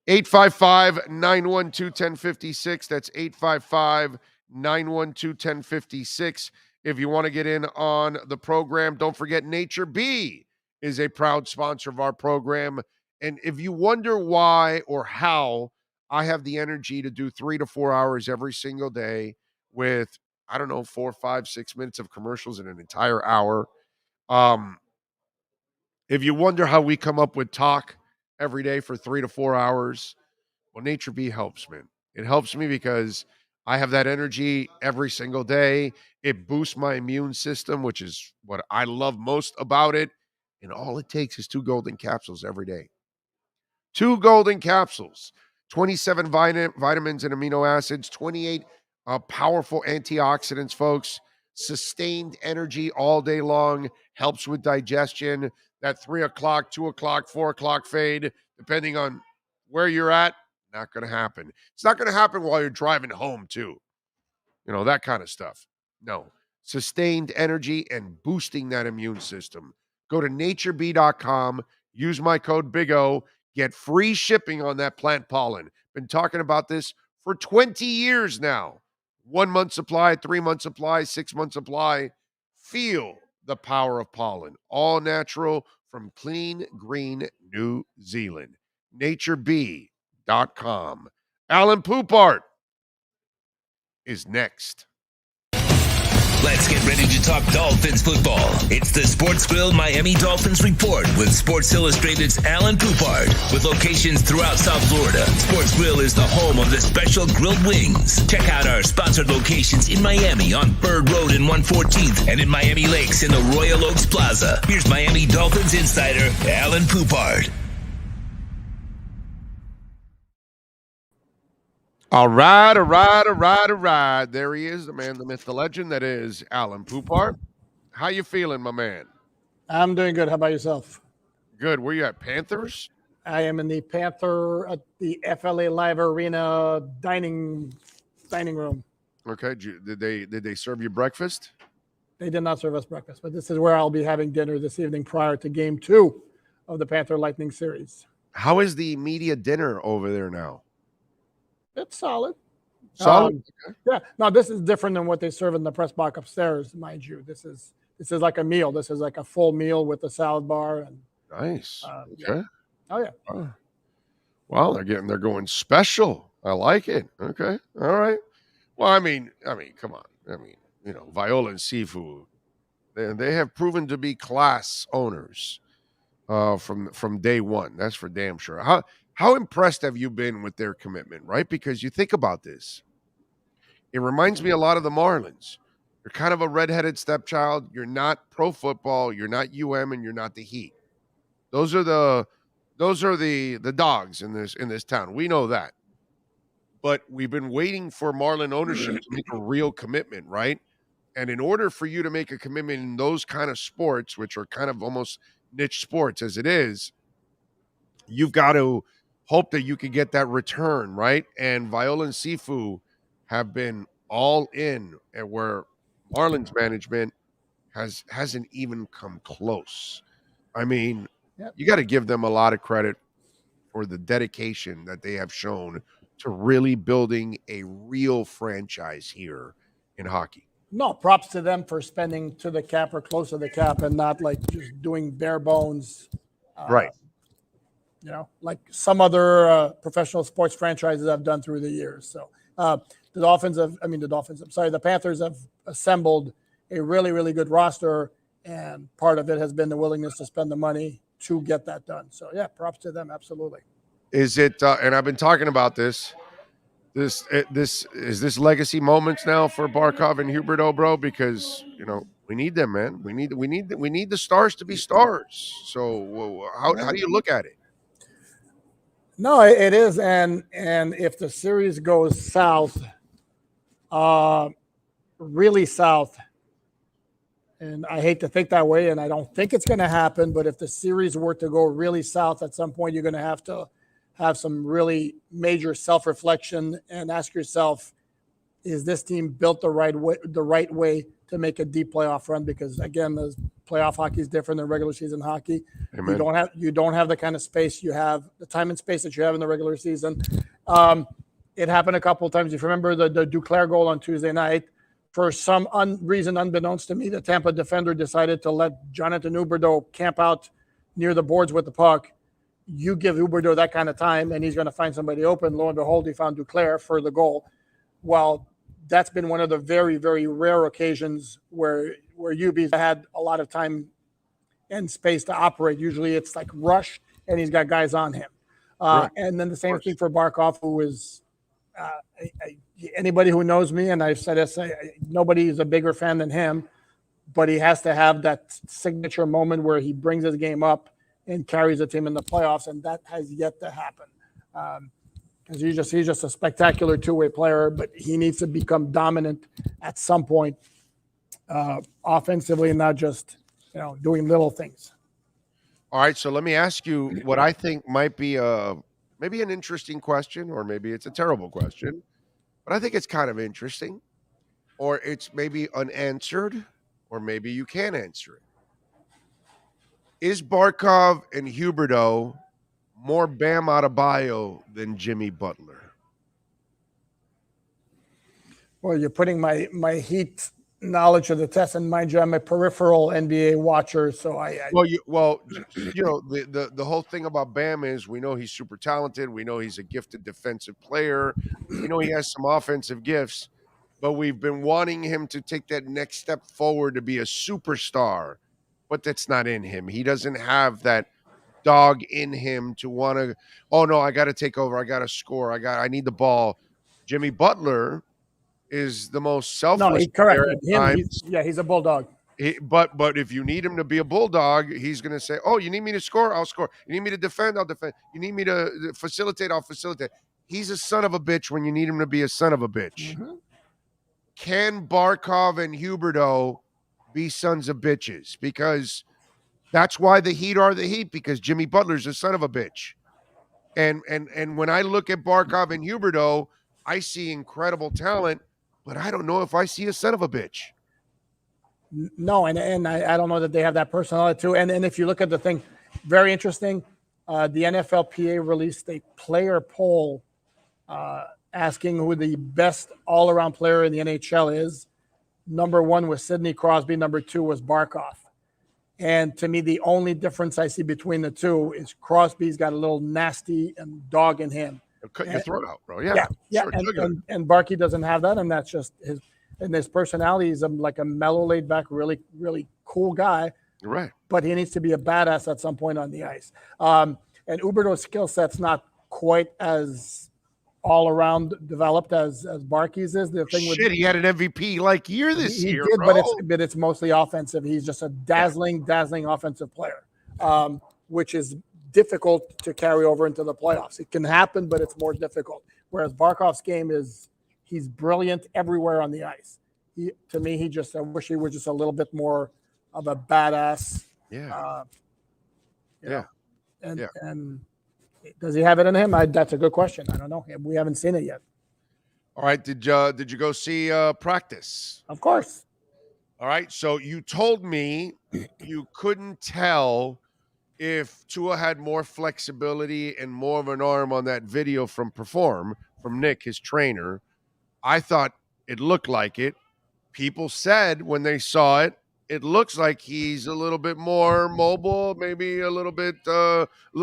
855-912-1056. That's 855-912-1056. If you want to get in on the program, don't forget Nature B is a proud sponsor of our program. And if you wonder why or how I have the energy to do 3 to 4 hours every single day with, I don't know, 4, 5, 6 minutes of commercials in an entire hour. If you wonder how we come up with talk every day for 3 to 4 hours, well, Nature B helps, man. It helps me because I have that energy every single day. It boosts my immune system, which is what I love most about it. And all it takes is 2 golden capsules every day. 2 golden capsules, 27 vitamins and amino acids, 28 powerful antioxidants, folks. Sustained energy all day long, helps with digestion. That 3 o'clock, 2 o'clock, 4 o'clock fade, depending on where you're at, not going to happen. It's not going to happen while you're driving home, too. You know, that kind of stuff. No. Sustained energy and boosting that immune system. Go to natureb.com, use my code BIG-O, get free shipping on that plant pollen. Been talking about this for 20 years now. 1 month supply, 3 month supply, 6 month supply. Feel the power of pollen. All natural from clean, green New Zealand. natureb.com. Alan Poupart is next. Let's get ready to talk Dolphins football. It's the Sports Grill Miami Dolphins Report with Sports Illustrated's Alan Poupart. With locations throughout South Florida, Sports Grill is the home of the special grilled wings. Check out our sponsored locations in Miami on Bird Road and 114th and in Miami Lakes in the Royal Oaks Plaza. Here's Miami Dolphins insider Alan Poupart. All right. There he is, the man, the myth, the legend that is Alan Poupart. How you feeling, my man? I'm doing good. How about yourself? Good. Where you at, Panthers? I am in the Panther at the FLA Live Arena dining room. Okay. Did they serve you breakfast? They did not serve us breakfast, but this is where I'll be having dinner this evening prior to Game 2 of the Panther Lightning series. How is the media dinner over there now? It's solid. Solid? Okay. Yeah. No, this is different than what they serve in the press box upstairs, mind you. This is like a meal. This is like a full meal with a salad bar. And nice. Okay. Yeah. Oh yeah. Oh. Well, they're going special. I like it. Okay. All right. Well, I mean, come on. I mean, you know, Viola and Seafood, they have proven to be class owners from day one. That's for damn sure. How impressed have you been with their commitment, right? Because you think about this. It reminds me a lot of the Marlins. You're kind of a redheaded stepchild. You're not pro football. You're not UM, and you're not the Heat. Those are the dogs in this town. We know that. But we've been waiting for Marlin ownership to make a real commitment, right? And in order for you to make a commitment in those kind of sports, which are kind of almost niche sports as it is, you've got to hope that you can get that return, right? And Viola and Sifu have been all in, and where Marlins management hasn't even come close. I mean, You got to give them a lot of credit for the dedication that they have shown to really building a real franchise here in hockey. No, props to them for spending to the cap or close to the cap and not like just doing bare bones. Right. You know, like some other professional sports franchises have done through the years. So the Panthers have assembled a really, really good roster, and part of it has been the willingness to spend the money to get that done. So, yeah, props to them. Absolutely. Is it, and I've been talking about this legacy moments now for Barkov and Huberdeau, bro, because, you know, we need them, man. We need the stars to be stars. So how do you look at it? No, it is. And if the series goes south, really south, and I hate to think that way, and I don't think it's going to happen, but if the series were to go really south at some point, you're going to have some really major self-reflection and ask yourself, is this team built the right way to make a deep playoff run? Because again, the playoff hockey is different than regular season hockey. Amen. You don't have the kind of space you have, the time and space that you have in the regular season. It happened a couple of times. If you remember the Duclair goal on Tuesday night, for some reason unbeknownst to me, the Tampa defender decided to let Jonathan Huberdeau camp out near the boards with the puck. you give Huberdeau that kind of time, and he's going to find somebody open. Lo and behold, he found Duclair for the goal. Well, that's been one of the very, very rare occasions where UB's had a lot of time and space to operate. Usually it's like rush, and he's got guys on him. And then the same thing for Barkov, who is anybody who knows me, and I've said this, nobody is a bigger fan than him, but he has to have that signature moment where he brings his game up and carries the team in the playoffs, and that has yet to happen. Because he's just a spectacular two-way player, but he needs to become dominant at some point offensively, and not just doing little things. All right, so let me ask you what I think might be maybe an interesting question, or maybe it's a terrible question, but I think it's kind of interesting, or it's maybe unanswered, or maybe you can answer it. Is Barkov and Huberdeau more Bam Adebayo than Jimmy Butler? Well, you're putting my Heat knowledge of the test, and mind you, I'm a peripheral NBA watcher, so the whole thing about Bam is we know he's super talented, we know he's a gifted defensive player, we know he has some offensive gifts, but we've been wanting him to take that next step forward to be a superstar, but that's not in him. He doesn't have that dog in him to want to, oh no, I got to take over, I got to score, I need the ball. Jimmy Butler is the most selfless player at times. He's a bulldog. But if you need him to be a bulldog, he's going to say, oh, you need me to score? I'll score. You need me to defend? I'll defend. You need me to facilitate? I'll facilitate. He's a son of a bitch when you need him to be a son of a bitch. Mm-hmm. Can Barkov and Huberdeau be sons of bitches? Because that's why the Heat are the Heat, because Jimmy Butler's a son of a bitch. And when I look at Barkov and Huberdeau, I see incredible talent, but I don't know if I see a son of a bitch. No, and I don't know that they have that personality too. And if you look at the thing, very interesting, the NFLPA released a player poll asking who the best all-around player in the NHL is. Number one was Sidney Crosby. Number two was Barkov. And to me, the only difference I see between the two is Crosby's got a little nasty and dog in him. Cut your throat out, bro. Yeah. Sure, and Barkey doesn't have that, and that's just his personality is like a mellow, laid back, really, really cool guy. Right. But he needs to be a badass at some point on the ice. And Huberdeau's skill set's not quite as all around developed as Barkey's is. The thing he had an MVP year this year, did, bro. But it's mostly offensive. He's just a dazzling offensive player, which is difficult to carry over into the playoffs. It can happen, but it's more difficult. Whereas Barkov's game he's brilliant everywhere on the ice. To me, I wish he was just a little bit more of a badass. Yeah. And does he have it in him? That's a good question. I don't know. We haven't seen it yet. All right. Did you go see practice? Of course. All right. So you told me you couldn't tell if Tua had more flexibility and more of an arm on that video from Nick, his trainer. I thought it looked like it. People said when they saw it, it looks like he's a little bit more mobile, maybe a little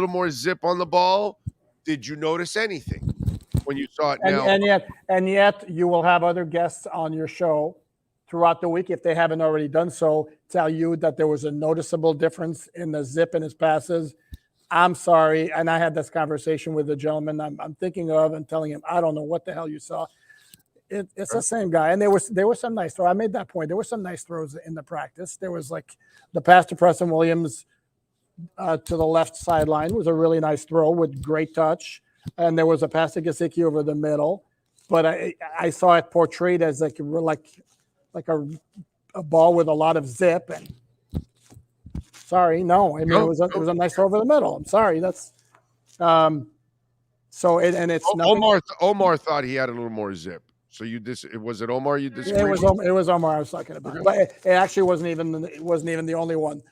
more zip on the ball. Did you notice anything when you saw it now? And yet you will have other guests on your show throughout the week, if they haven't already done so, tell you that there was a noticeable difference in the zip in his passes. I'm sorry. And I had this conversation with the gentleman I'm thinking of and telling him, I don't know what the hell you saw. It's the same guy. And there were some nice throws. I made that point. There were some nice throws in the practice. There was like the pass to Preston Williams to the left sideline was a really nice throw with great touch. And there was a pass to Gesicki over the middle. But I saw it portrayed as like a ball with a lot of zip. And sorry, no. I mean, it was a nice throw over the middle. I'm sorry. That's so it's Omar thought he had a little more zip. So was it Omar you disagreed? Yeah, it was Omar I was talking about. Okay. But it actually wasn't even the only one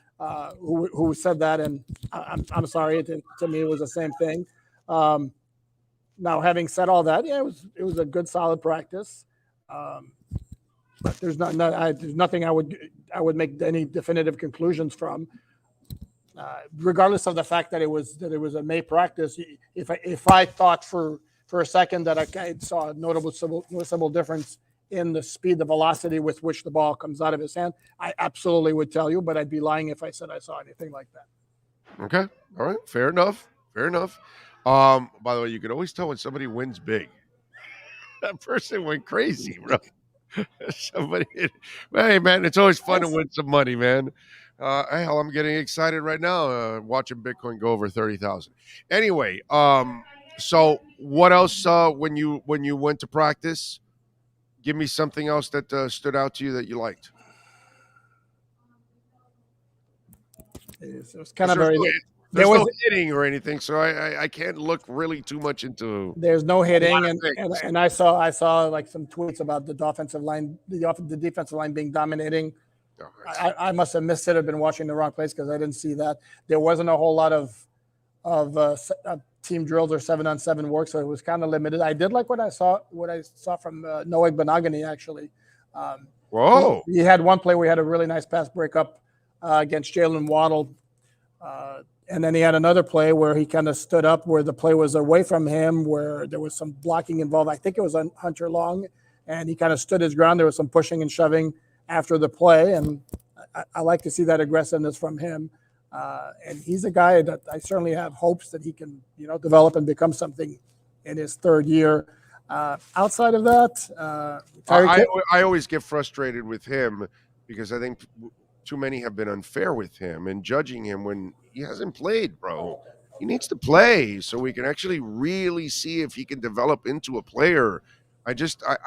who said that. And I'm sorry. To me, it was the same thing. Now, having said all that, yeah, it was a good, solid practice. But there's nothing I would make any definitive conclusions from. regardless of the fact that it was a May practice. If I thought for a second that I saw a noticeable difference in the speed, the velocity with which the ball comes out of his hand, I absolutely would tell you, but I'd be lying if I said I saw anything like that. Okay. All right. Fair enough. By the way, you can always tell when somebody wins big. That person went crazy, bro. Somebody, hey man, it's always fun to win some money, man. Hell, I'm getting excited right now watching Bitcoin go over 30,000. Anyway, so what else when you went to practice? Give me something else that stood out to you that you liked. It was kind of very. There's no hitting or anything, so I can't look really too much into. There's no hitting, and I saw like some tweets about the offensive line, the defensive line being dominating. Oh, I must have missed it. I've been watching the wrong place because I didn't see that. There wasn't a whole lot of team drills or 7-on-7 work, so it was kind of limited. I did like what I saw from Noah Benogany actually. Whoa! He had one play where he had a really nice pass breakup against Jalen Waddle. And then he had another play where he kind of stood up where the play was away from him, where there was some blocking involved. I think it was on Hunter Long, and he kind of stood his ground. There was some pushing and shoving after the play, and I like to see that aggressiveness from him. And he's a guy that I certainly have hopes that he can, develop and become something in his third year. Outside of that, I always get frustrated with him because I think too many have been unfair with him and judging him when he hasn't played, bro. He needs to play so we can actually really see if he can develop into a player. I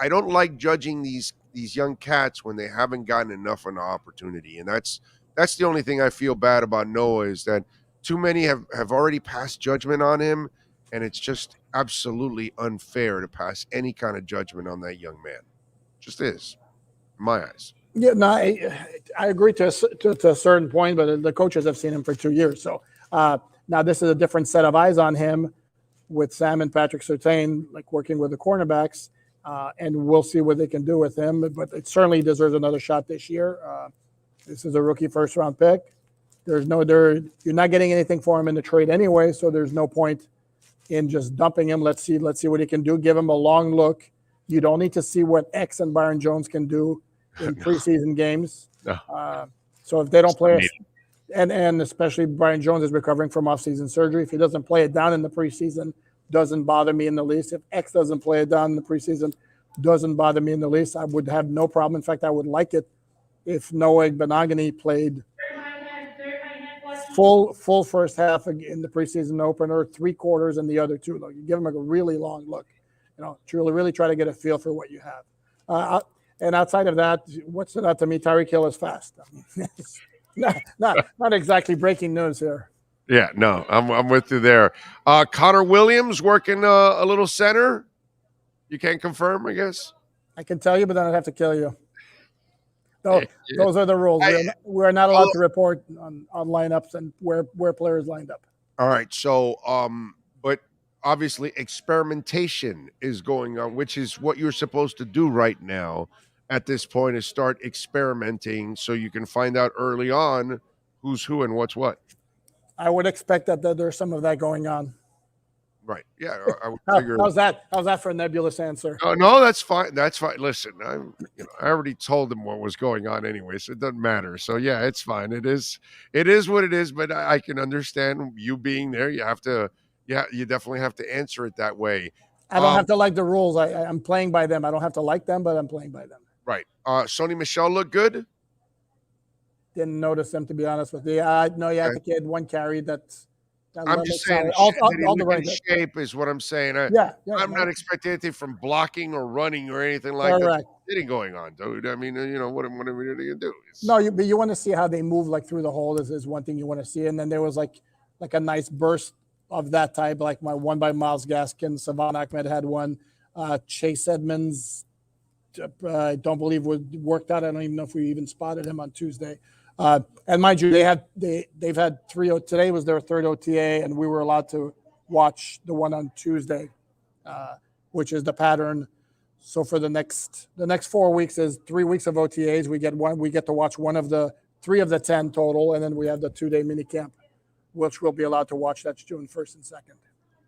don't like judging these young cats when they haven't gotten enough of an opportunity. And that's the only thing I feel bad about Noah is that too many have already passed judgment on him, and it's just absolutely unfair to pass any kind of judgment on that young man. Just is, in my eyes. Yeah, no, I agree to a certain point, but the coaches have seen him for 2 years. So now this is a different set of eyes on him with Sam and Patrick Surtain, like working with the cornerbacks, and we'll see what they can do with him. But it certainly deserves another shot this year. This is a rookie first-round pick. You're not getting anything for him in the trade anyway, so there's no point in just dumping him. Let's see what he can do. Give him a long look. You don't need to see what X and Byron Jones can do in preseason games. No. So if they don't play, and especially Byron Jones is recovering from off-season surgery. If he doesn't play it down in the preseason, doesn't bother me in the least. If X doesn't play it down in the preseason, doesn't bother me in the least. I would have no problem. In fact, I would like it if Noah Benogany played full first half in the preseason opener, 3 quarters in the other 2. Like, you give him a really long look. Really try to get a feel for what you have. And outside of that, what stood out to me, Tyreek Hill is fast. Not exactly breaking news here. Yeah, no, I'm with you there. Connor Williams working a little center. You can't confirm, I guess. I can tell you, but then I'd have to kill you. Those are the rules. We're not allowed to report on lineups and where players lined up. All right, so but obviously experimentation is going on, which is what you're supposed to do right now at this point, is start experimenting so you can find out early on who's who and what's what. I would expect that there's some of that going on. Right. Yeah. I would figure. How's that for a nebulous answer? No, that's fine. That's fine. Listen, I already told them what was going on anyway, so it doesn't matter. So yeah, it's fine. It is what it is. But I can understand you being there. You have to. Yeah, you definitely have to answer it that way. I don't have to like the rules. I'm playing by them. I don't have to like them, but I'm playing by them. Right. Sony Michel looked good. Didn't notice him, to be honest with you. I know you had the kid one carry that's. I'm just saying, all the right shape is what I'm saying. I'm not expecting anything from blocking or running or anything like that. Anything going on, dude. I mean, what are we going to do? But you want to see how they move, like through the hole. Is one thing you want to see, and then there was like a nice burst of that type, like my one by Myles Gaskin. Savon Ahmed had one. Chase Edmonds, I don't believe worked out. I don't even know if we even spotted him on Tuesday. And mind you, they've had 3. Today was their 3rd OTA, and we were allowed to watch the one on Tuesday, which is the pattern. So for the next 4 weeks is 3 weeks of OTAs. We get to watch one of the 3 of the 10 total, and then we have the 2-day mini camp which we'll be allowed to watch. That's June 1st and 2nd.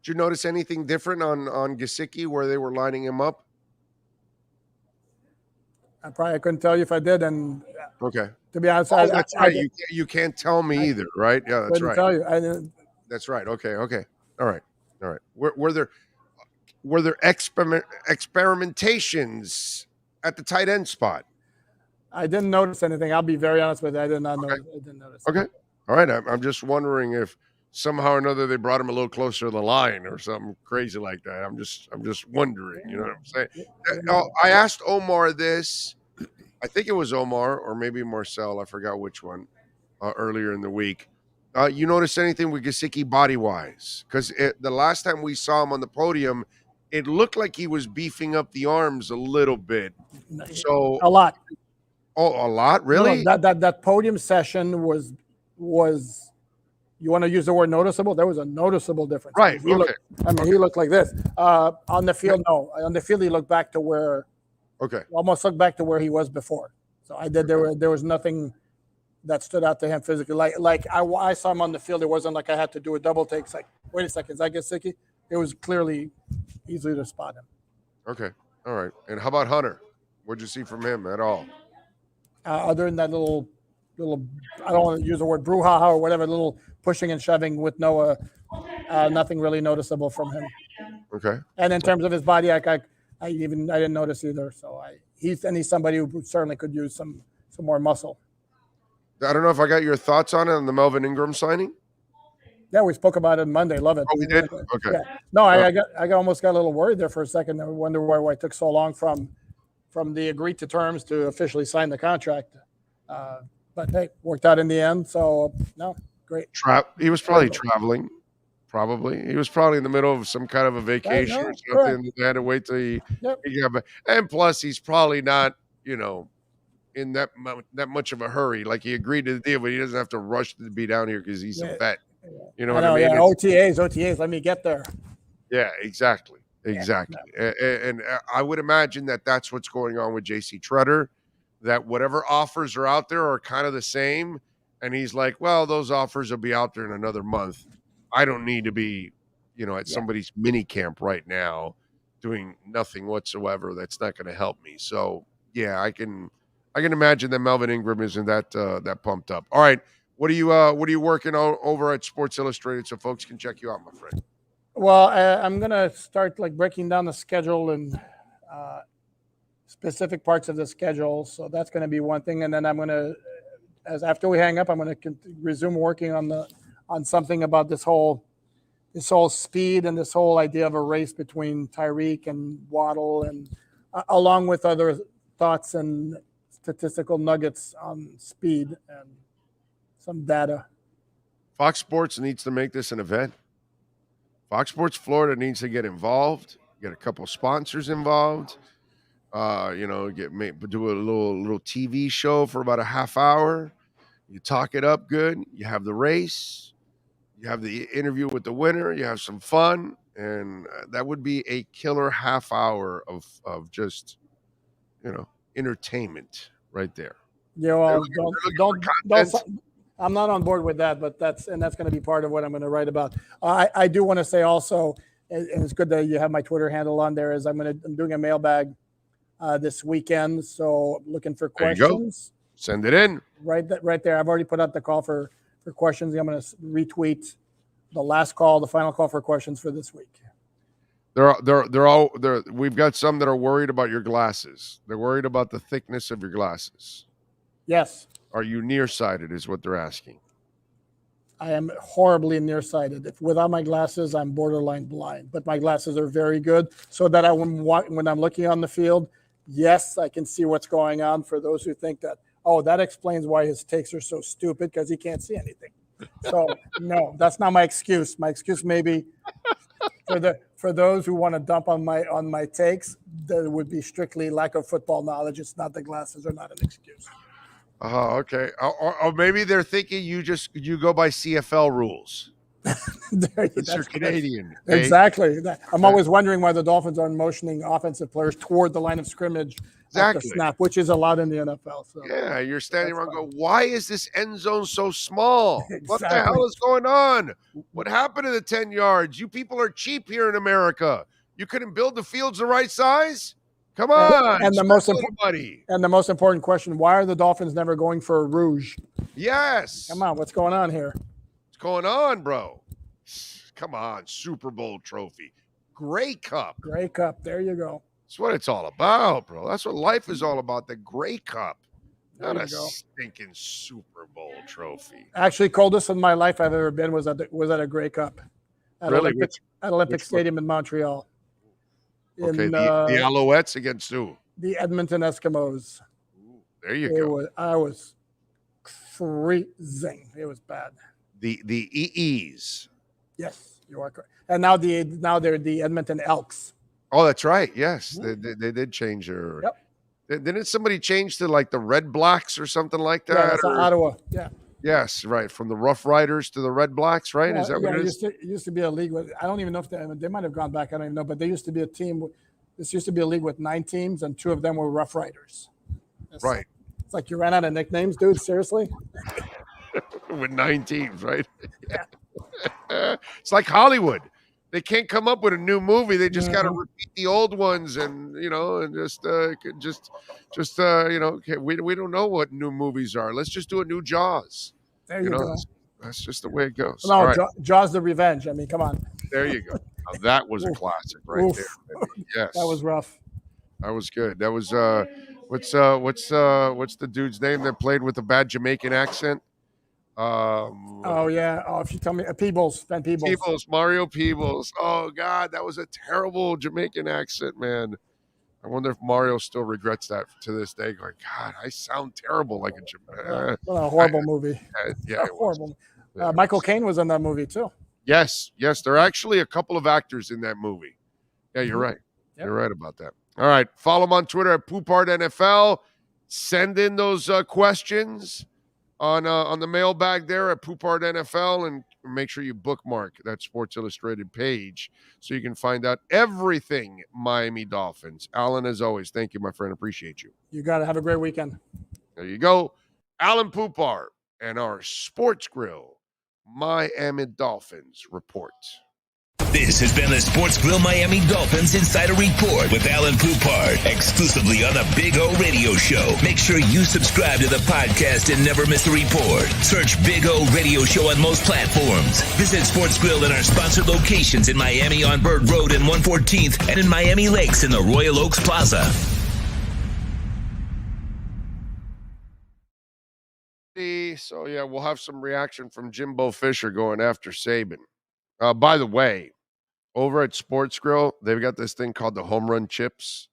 Did you notice anything different on Gesicki where they were lining him up? I probably couldn't tell you if I did. And okay, to be honest, that's right. You can't tell me either, right? Yeah, that's right. Tell you. I didn't. That's right. Okay. All right. Were there experimentations at the tight end spot? I didn't notice anything. I'll be very honest with you. I did not notice. I didn't notice. Okay. All right. I'm just wondering if somehow or another they brought him a little closer to the line or something crazy like that. I'm just wondering. You know what I'm saying? I asked Omar this. I think it was Omar or maybe Marcel. I forgot which one. Earlier in the week. You notice anything with Gesicki body-wise? Because the last time we saw him on the podium, it looked like he was beefing up the arms a little bit. So a lot. Oh, a lot? Really? No, that podium session was. You want to use the word noticeable? There was a noticeable difference. Right. He looked like this. On the field, no. On the field, he looked back to where. Okay. Almost looked back to where he was before. So I did. There was nothing that stood out to him physically. Like I saw him on the field. It wasn't like I had to do a double take. It's like, wait a second, is that Gesicki? It was clearly easy to spot him. Okay. All right. And how about Hunter? What'd you see from him at all? Other than that little, I don't want to use the word brouhaha or whatever, little pushing and shoving with no, nothing really noticeable from him. Okay. And in terms of his body, I didn't notice either. So he's somebody who certainly could use some more muscle. I don't know if I got your thoughts on it on the Melvin Ingram signing. Yeah, we spoke about it Monday. Love it. Oh, we did? Okay. Yeah. No, I almost got a little worried there for a second. I wonder why it took so long from the agreed to terms to officially sign the contract. But hey, worked out in the end. So no, great. He was probably traveling. Probably. He was probably in the middle of some kind of a vacation or something. They had to wait till he got back. And plus, he's probably not, in that much of a hurry. Like, he agreed to the deal, but he doesn't have to rush to be down here because he's a vet. You know what I mean? Yeah, OTAs. Let me get there. Yeah, exactly. And I would imagine that that's what's going on with J.C. Tretter, that whatever offers are out there are kind of the same. And he's like, well, those offers will be out there in another month. I don't need to be, at somebody's mini camp right now doing nothing whatsoever. That's not going to help me. So, yeah, I can imagine that Melvin Ingram isn't that pumped up. All right. What are you working on over at Sports Illustrated so folks can check you out, my friend? Well, I'm going to start breaking down the schedule and specific parts of the schedule. So that's going to be one thing. And then I'm going to, after we hang up, I'm going to resume working on something about this whole speed and this whole idea of a race between Tyreek and Waddle, and along with other thoughts and statistical nuggets on speed and some data. Fox Sports needs to make this an event. Fox Sports Florida needs to get involved, get a couple sponsors involved, do a little TV show for about a half hour. You talk it up good. You have the race. You have the interview with the winner. You have some fun. And that would be a killer half hour of just, entertainment right there. Yeah, well, don't. I'm not on board with that, but that's going to be part of what I'm going to write about. I do want to say also, and it's good that you have my Twitter handle on there, is I'm doing a mailbag this weekend. So looking for questions. Send it in. Right there. I've already put out the call for questions. I'm going to retweet the final call for questions for this week. We've got some that are worried about your glasses. They're worried about the thickness of your glasses. Yes. Are you nearsighted is what they're asking. I am horribly nearsighted. Without my glasses, I'm borderline blind, but my glasses are very good so that when I'm looking on the field, yes, I can see what's going on. For those who think that, that explains why his takes are so stupid because he can't see anything. So no, that's not my excuse. My excuse may be for those who want to dump on my takes, there would be strictly lack of football knowledge. It's not the glasses are not an excuse. Oh, okay. Or maybe they're thinking you go by CFL rules. You're Canadian. Exactly. I'm always wondering why the Dolphins aren't motioning offensive players toward the line of scrimmage at the snap, which is allowed in the NFL. So yeah, you're standing around going, why is this end zone so small? Exactly. What the hell is going on? What happened to the 10 yards? You people are cheap here in America. You couldn't build the fields the right size? Come on. And the most important question, why are the Dolphins never going for a rouge? Yes. Come on, what's going on here? What's going on, bro? Come on, Super Bowl trophy. Grey Cup. Grey Cup. There you go. That's what it's all about, bro. That's what life is all about, the Grey Cup. Not a stinking Super Bowl trophy. Actually, coldest in my life I've ever been was at a Grey Cup at Olympic Stadium in Montreal. Okay, the Alouettes against who? The Edmonton Eskimos. Ooh, there you go. I was freezing. It was bad. The EEs. Yes, you are correct. And now they're the Edmonton Elks. Oh, that's right. Yes, they did change their. Yep. Didn't somebody change to like the Red Blacks or something like that? Yeah, that's Ottawa. Yeah. Yes, right. From the Rough Riders to the Red Blacks, right? Yeah, is that what it is? It used to be a league with, I don't even know if they might have gone back. I don't even know, but they used to be a team. This used to be a league with 9 teams, and 2 of them were Rough Riders. Right. It's like you ran out of nicknames, dude. Seriously? With 9 teams, right? Yeah. It's like Hollywood. They can't come up with a new movie. They just got to repeat the old ones, and we don't know what new movies are. Let's just do a new Jaws. There you go. That's just the way it goes. No, right. Jaws the Revenge. I mean, come on. There you go. Now, that was a classic right there. Baby. Yes, that was rough. That was good. That was what's the dude's name that played with a bad Jamaican accent? If you tell me, Ben Peebles. Mario Peebles. Oh God, that was a terrible Jamaican accent, man. I wonder if Mario still regrets that to this day. Going, God, I sound terrible like a Jamaican. What a horrible movie. Horrible. Michael Caine was in that movie too. Yes. There are actually a couple of actors in that movie. Yeah, you're right. Yep. You're right about that. All right, follow him on Twitter at Poupard NFL. Send in those questions on the mailbag there at Poupard NFL, and make sure you bookmark that Sports Illustrated page so you can find out everything Miami Dolphins. Alan, as always, thank you, my friend. Appreciate you. You got to have a great weekend. There you go. Alan Poupard and our Sports Grill Miami Dolphins report. This has been the Sports Grill Miami Dolphins Insider Report with Alan Poupard, exclusively on the Big O Radio Show. Make sure you subscribe to the podcast and never miss a report. Search Big O Radio Show on most platforms. Visit Sports Grill in our sponsored locations in Miami on Bird Road and 114th, and in Miami Lakes in the Royal Oaks Plaza. So, we'll have some reaction from Jimbo Fisher going after Saban. By the way, over at Sports Grill, they've got this thing called the Home Run Chips.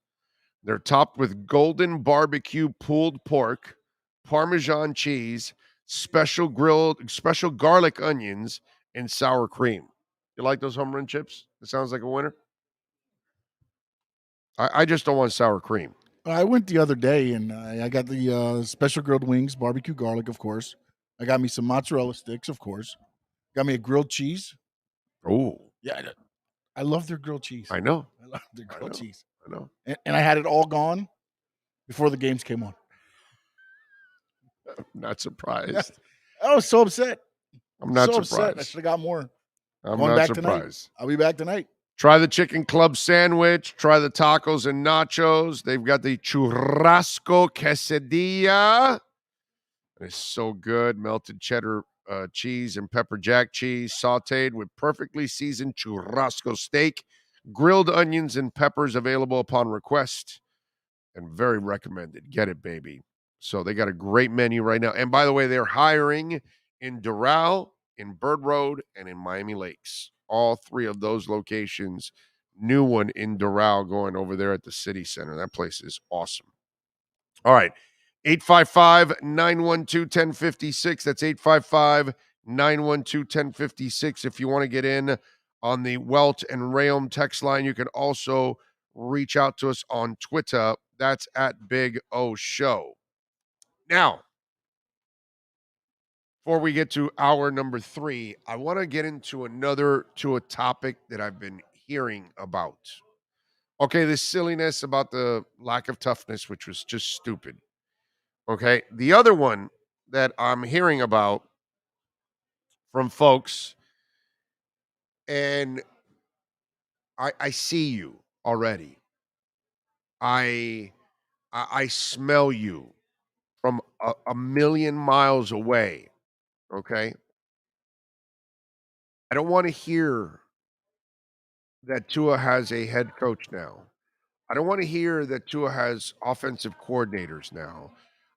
They're topped with golden barbecue pulled pork, Parmesan cheese, special garlic onions, and sour cream. You like those Home Run Chips? It sounds like a winner. I just don't want sour cream. I went the other day, and I got the special grilled wings, barbecue garlic, of course. I got me some mozzarella sticks, of course. Got me a grilled cheese. Oh. Yeah, I love their grilled cheese. I know. I love their grilled cheese. I know. And I had it all gone before the games came on. I'm not surprised. Yeah. I was so upset. I'm not so surprised. Upset. I should have got more. I'm not back surprised. Tonight. I'll be back tonight. Try the chicken club sandwich. Try the tacos and nachos. They've got the churrasco quesadilla. It's so good. Melted cheddar cheese and pepper jack cheese, sauteed with perfectly seasoned churrasco steak, grilled onions and peppers available upon request, and very recommended. Get it, baby. So they got a great menu right now. And by the way, they're hiring in Doral, in Bird Road, and in Miami Lakes. All 3 of those locations. New one in Doral going over there at the City Center. That place is awesome. All right. 855-912-1056. That's 855-912-1056. If you want to get in on the Welt and Rayom text line, you can also reach out to us on Twitter. That's at Big O Show. Now, before we get to hour number 3, I want to get into a topic that I've been hearing about. Okay, this silliness about the lack of toughness, which was just stupid. Okay, the other one that I'm hearing about from folks, and I see you already. I smell you from a million miles away. Okay, I don't want to hear that Tua has a head coach now. I don't want to hear that Tua has offensive coordinators now.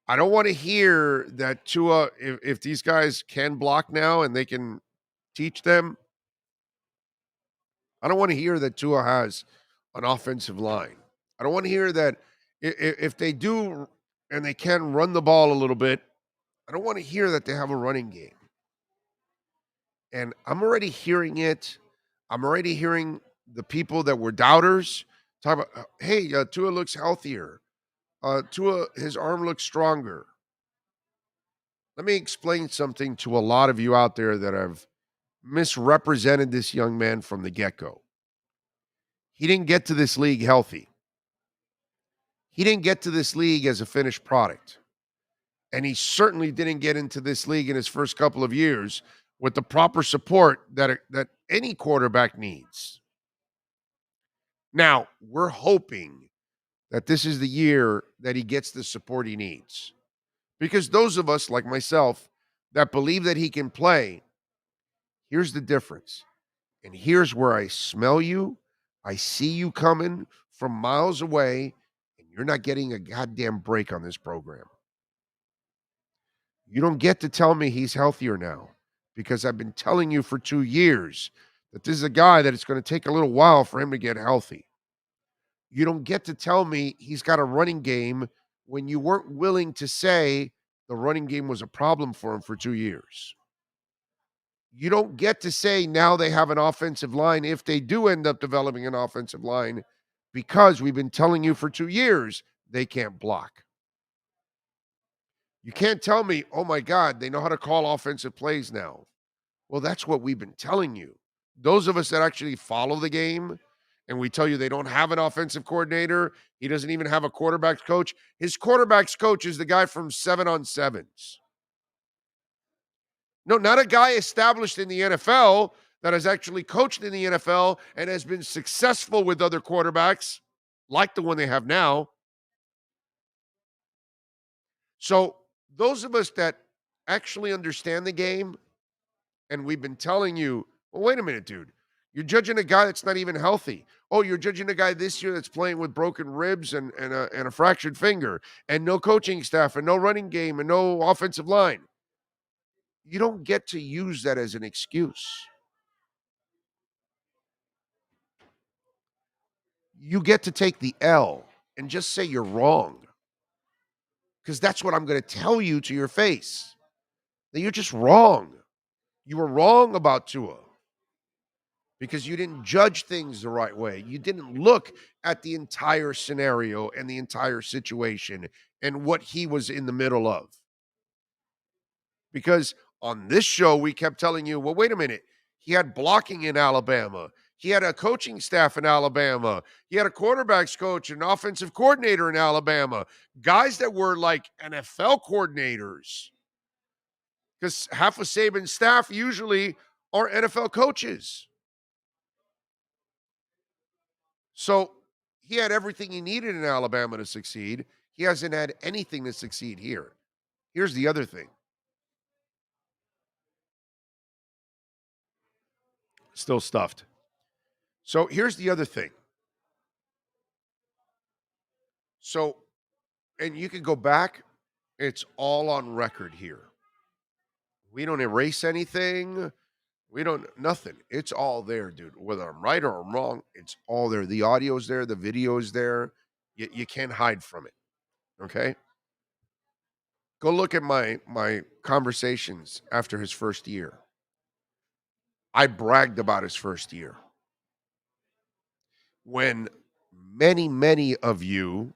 I don't want to hear that Tua, if these guys can block now and they can teach them, I don't want to hear that Tua has an offensive line. I don't want to hear that if they do and they can run the ball a little bit, I don't want to hear that they have a running game. And I'm already hearing it. I'm already hearing the people that were doubters talk about, hey, Tua looks healthier. Tua, his arm looks stronger. Let me explain something to a lot of you out there that have misrepresented this young man from the get-go. He didn't get to this league healthy. He didn't get to this league as a finished product. And he certainly didn't get into this league in his first couple of years with the proper support that any quarterback needs. Now, we're hoping that this is the year that he gets the support he needs. Because those of us, like myself, that believe that he can play, here's the difference. And here's where I smell you. I see you coming from miles away, and you're not getting a goddamn break on this program. You don't get to tell me he's healthier now, because I've been telling you for 2 years that this is a guy that it's going to take a little while for him to get healthy. You don't get to tell me he's got a running game when you weren't willing to say the running game was a problem for him for 2 years. You don't get to say now they have an offensive line if they do end up developing an offensive line, because we've been telling you for 2 years they can't block. You can't tell me, oh my God, they know how to call offensive plays now. Well, that's what we've been telling you. Those of us that actually follow the game, and we tell you they don't have an offensive coordinator, he doesn't even have a quarterback's coach. His quarterback's coach is the guy from 7-on-7s. No, not a guy established in the NFL that has actually coached in the NFL and has been successful with other quarterbacks like the one they have now. So those of us that actually understand the game, and we've been telling you, well, wait a minute, dude. You're judging a guy that's not even healthy. Oh, you're judging a guy this year that's playing with broken ribs and a fractured finger and no coaching staff and no running game and no offensive line. You don't get to use that as an excuse. You get to take the L and just say you're wrong. Because that's what I'm going to tell you to your face. That you're just wrong. You were wrong about Tua. Because you didn't judge things the right way. You didn't look at the entire scenario and the entire situation and what he was in the middle of. Because on this show, we kept telling you, well, wait a minute. He had blocking in Alabama. He had a coaching staff in Alabama. He had a quarterback's coach, an offensive coordinator in Alabama. Guys that were like NFL coordinators. Because half of Saban's staff usually are NFL coaches. So he had everything he needed in Alabama to succeed. He hasn't had anything to succeed here. Here's the other thing. Still stuffed. So here's the other thing. So, and you can go back. It's all on record here. We don't erase anything. We don't, nothing. It's all there, dude. Whether I'm right or I'm wrong, it's all there. The audio's there. The video's there. You can't hide from it. Okay? Go look at my conversations after his first year. I bragged about his first year. When many of you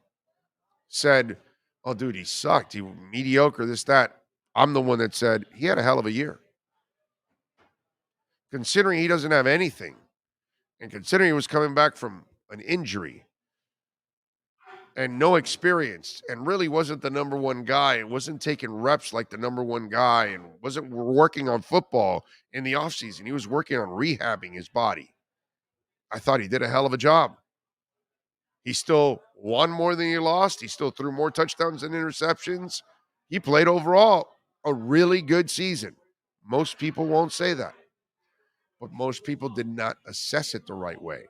said, oh, dude, he sucked. He was mediocre, this, that. I'm the one that said he had a hell of a year. Considering he doesn't have anything, and considering he was coming back from an injury and no experience and really wasn't the number one guy and wasn't taking reps like the number one guy and wasn't working on football in the offseason. He was working on rehabbing his body. I thought he did a hell of a job. He still won more than he lost. He still threw more touchdowns than interceptions. He played overall a really good season. Most people won't say that. But most people did not assess it the right way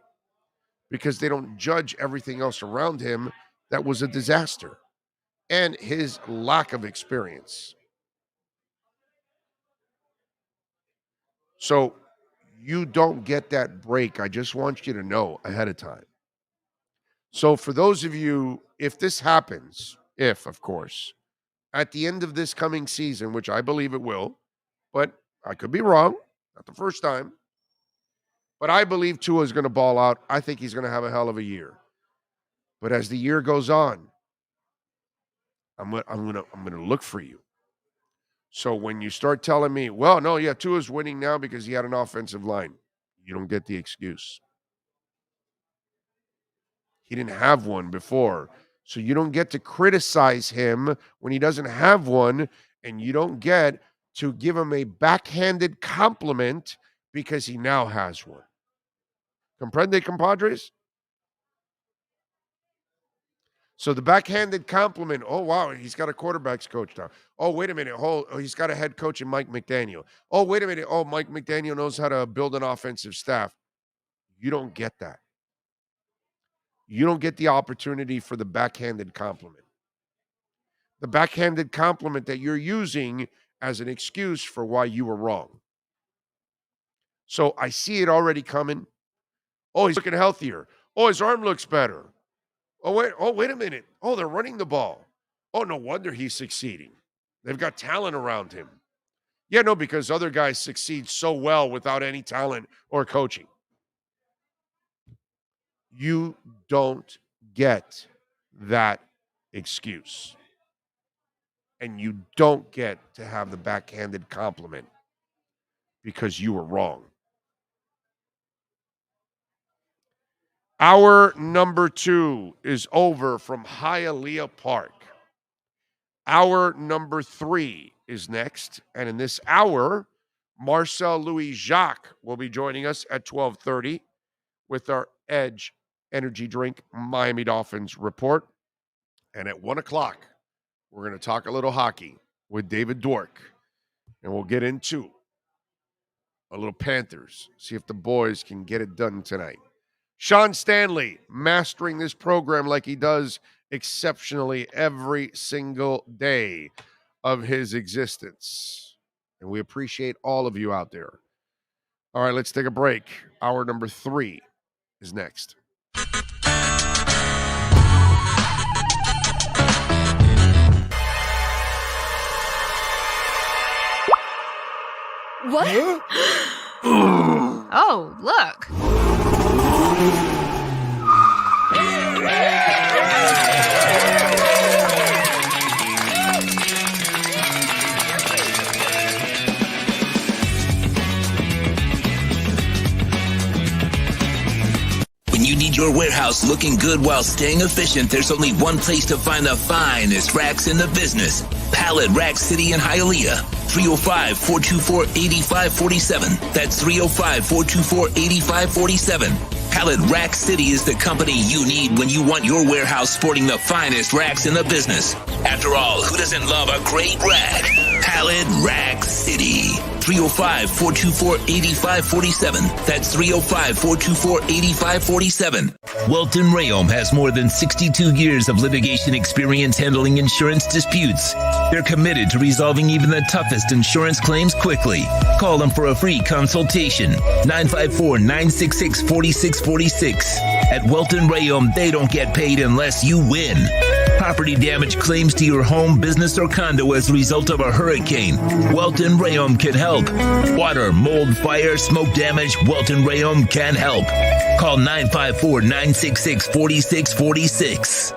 because they don't judge everything else around him that was a disaster and his lack of experience. So you don't get that break. I just want you to know ahead of time. So for those of you, if this happens, of course, at the end of this coming season, which I believe it will, but I could be wrong, not the first time, but I believe Tua is going to ball out. I think he's going to have a hell of a year. But as the year goes on, I'm going to look for you. So when you start telling me, well, no, yeah, Tua's winning now because he had an offensive line, you don't get the excuse. He didn't have one before. So you don't get to criticize him when he doesn't have one, and you don't get to give him a backhanded compliment because he now has one. Comprende, compadres? So the backhanded compliment, oh, wow, he's got a quarterback's coach now. Oh, wait a minute. He's got a head coach in Mike McDaniel. Oh, wait a minute. Oh, Mike McDaniel knows how to build an offensive staff. You don't get that. You don't get the opportunity for the backhanded compliment. The backhanded compliment that you're using as an excuse for why you were wrong. So I see it already coming. Oh, he's looking healthier. Oh, his arm looks better. Oh, wait a minute. Oh, they're running the ball. Oh, no wonder he's succeeding. They've got talent around him. Yeah, no, because other guys succeed so well without any talent or coaching. You don't get that excuse. And you don't get to have the backhanded compliment because you were wrong. Hour number 2 is over from Hialeah Park. Hour number 3 is next. And in this hour, Marcel Louis-Jacques will be joining us at 12:30 with our Edge Energy Drink Miami Dolphins report. And at 1 o'clock, we're going to talk a little hockey with David Dwork. And we'll get into a little Panthers, see if the boys can get it done tonight. Sean Stanley mastering this program like he does exceptionally every single day of his existence. And we appreciate all of you out there. All right, let's take a break. Hour number 3 is next. What? Oh, look. When you need your warehouse looking good while staying efficient, there's only one place to find the finest racks in the business. Pallet Rack City in Hialeah. 305-424-8547. That's 305-424-8547. Pallet Rack City is the company you need when you want your warehouse sporting the finest racks in the business. After all, who doesn't love a great rack? Pallet Rack City. 305-424-8547. That's 305-424-8547. Welton Rayom has more than 62 years of litigation experience handling insurance disputes. They're committed to resolving even the toughest insurance claims quickly. Call them for a free consultation. 954-966-4646. At Welton Rayom, they don't get paid unless you win. Property damage claims to your home, business, or condo as a result of a hurricane. Welton Rayom can help. Water, mold, fire, smoke damage, Welton Rayom can help. Call 954-966-4646.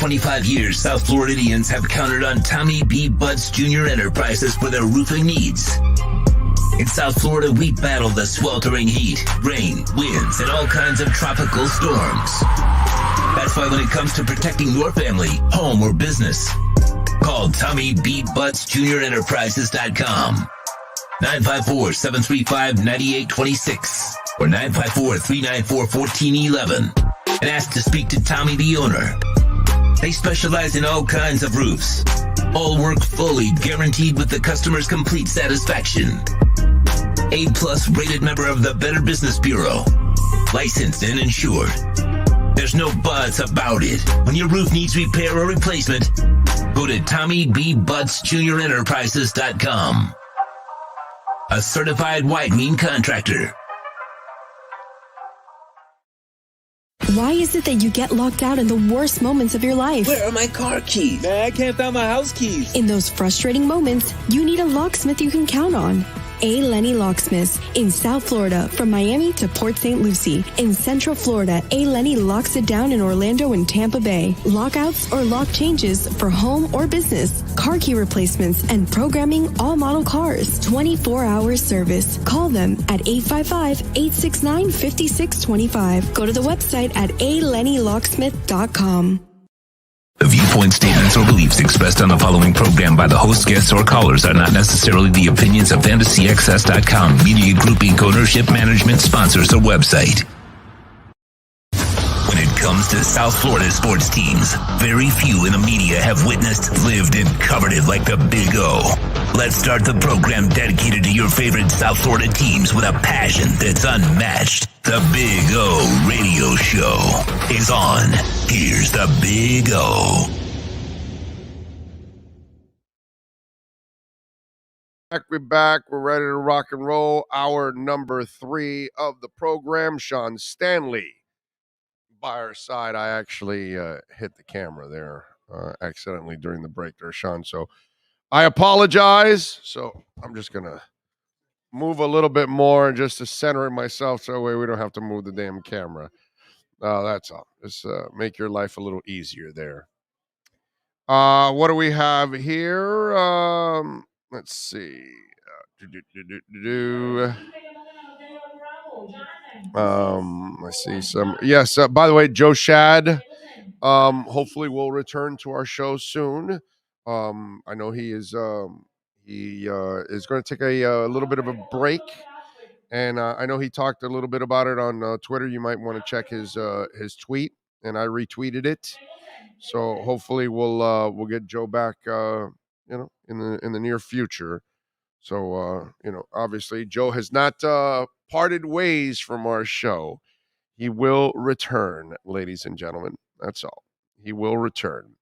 25 years, South Floridians have counted on Tommy B. Butts Jr. Enterprises for their roofing needs. In South Florida, we battle the sweltering heat, rain, winds, and all kinds of tropical storms. That's why when it comes to protecting your family, home, or business, call Tommy B. Butts Jr. Enterprises.com. 954-735-9826 or 954-394-1411 and ask to speak to Tommy, the owner. They specialize in all kinds of roofs. All work fully guaranteed with the customer's complete satisfaction. A-plus rated member of the Better Business Bureau. Licensed and insured. There's no buts about it. When your roof needs repair or replacement, go to TommyBButtsJrEnterprises.com. A certified widening contractor. Why is it that you get locked out in the worst moments of your life? Where are my car keys? Man, I can't find my house keys. In those frustrating moments, you need a locksmith you can count on. A. Lenny Locksmiths in South Florida, from Miami to Port St. Lucie. In Central Florida, A. Lenny locks it down in Orlando and Tampa Bay. Lockouts or lock changes for home or business. Car key replacements and programming all model cars. 24-hour service. Call them at 855-869-5625. Go to the website at alennylocksmith.com. The viewpoints, statements, or beliefs expressed on the following program by the host, guests, or callers are not necessarily the opinions of FantasyAccess.com, Media Group Inc., ownership, management, sponsors, or website. When it comes to South Florida sports teams, very few in the media have witnessed, lived, and covered it like the Big O. Let's start the program dedicated to your favorite South Florida teams with a passion that's unmatched. The Big O Radio Show is on. Here's the Big O. We're back. We're ready to rock and roll. Hour number 3 of the program. Sean Stanley by our side. I actually hit the camera there accidentally during the break there, Sean. So I apologize. So I'm just going to move a little bit more just to center myself so that way we don't have to move the damn camera. That's all. Just make your life a little easier there. What do we have here? Let's see. Let's see some. Yes. By the way, Joe Shad. Hopefully, will return to our show soon. I know he is. He is going to take a little bit of a break, and I know he talked a little bit about it on Twitter. You might want to check his tweet, and I retweeted it. So hopefully we'll get Joe back, in the near future. So obviously Joe has not parted ways from our show. He will return, ladies and gentlemen. That's all. He will return.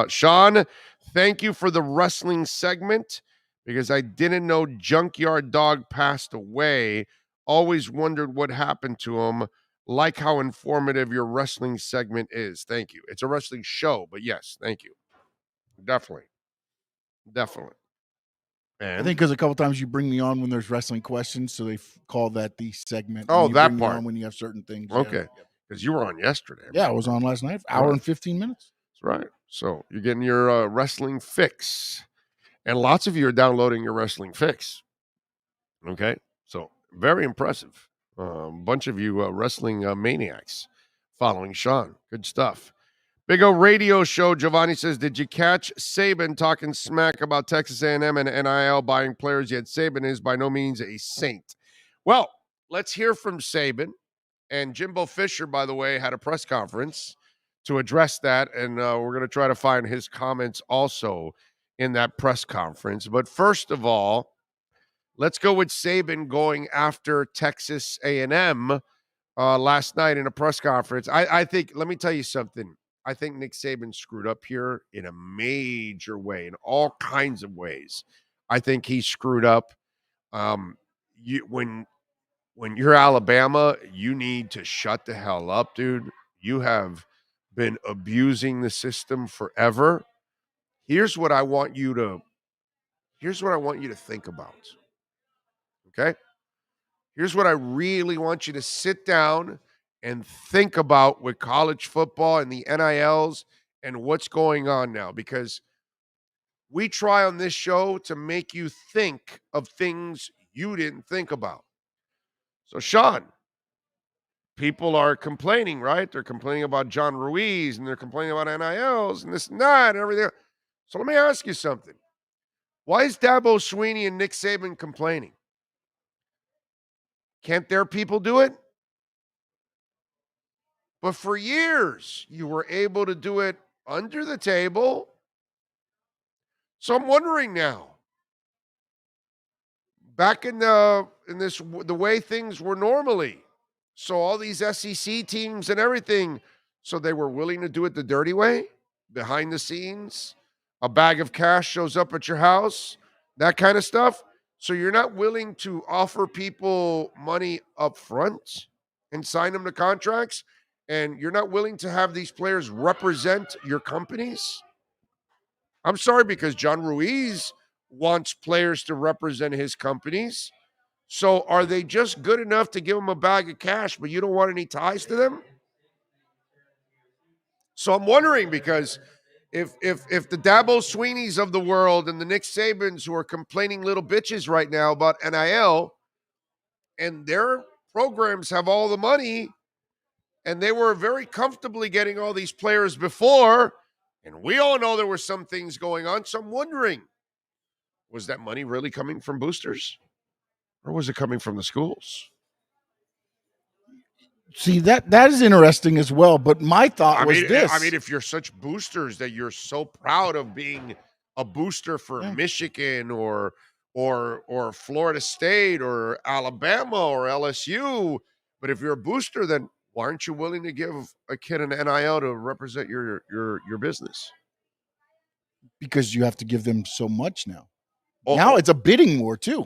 Sean, thank you for the wrestling segment, because I didn't know Junkyard Dog passed away. Always wondered what happened to him. Like how informative your wrestling segment is. Thank you. It's a wrestling show, but yes, thank you. Definitely. And I think because a couple times you bring me on when there's wrestling questions, so they call that the segment. Oh, that bring part. Me on when you have certain things. Okay, because you were on yesterday. Yeah, I was on last night. Hour and 15 minutes. That's right. So you're getting your wrestling fix, and lots of you are downloading your wrestling fix. Okay, so very impressive. A bunch of you wrestling maniacs following Sean. Good stuff. Big O Radio Show. Giovanni says, did you catch Saban talking smack about Texas A&M and NIL buying players? Yet Saban is by no means a saint. Well, let's hear from Saban. And Jimbo Fisher, by the way, had a press conference to address that. And we're going to try to find his comments also in that press conference. But first of all, let's go with Saban going after Texas A&M last night in a press conference. I think, let me tell you something. I think Nick Saban screwed up here in a major way, in all kinds of ways. I think he screwed up. When you're Alabama, you need to shut the hell up, dude. You have been abusing the system forever. Here's what I want you to think about. Okay? Here's what I really want you to sit down and think about with college football and the NILs and what's going on now, because we try on this show to make you think of things you didn't think about. So, Sean, people are complaining, right? They're complaining about John Ruiz, and they're complaining about NILs and this and that and everything. So let me ask you something. Why is Dabo Swinney and Nick Saban complaining? Can't their people do it? But for years, you were able to do it under the table. So I'm wondering now, back in the way things were normally, so all these SEC teams and everything, so they were willing to do it the dirty way, behind the scenes, a bag of cash shows up at your house, that kind of stuff. So you're not willing to offer people money up front and sign them to contracts, and you're not willing to have these players represent your companies? I'm sorry, because John Ruiz wants players to represent his companies. So are they just good enough to give them a bag of cash, but you don't want any ties to them? So I'm wondering, because if the Dabo Sweeneys of the world and the Nick Sabans, who are complaining little bitches right now about NIL, and their programs have all the money, and they were very comfortably getting all these players before, and we all know there were some things going on. So I'm wondering, was that money really coming from boosters, or was it coming from the schools? See, that is interesting as well. But my thought was this. I mean, if you're such boosters that you're so proud of being a booster for Michigan or Florida State or Alabama or LSU, but if you're a booster, then why aren't you willing to give a kid an NIL to represent your business? Because you have to give them so much now. Oh, now it's a bidding war too.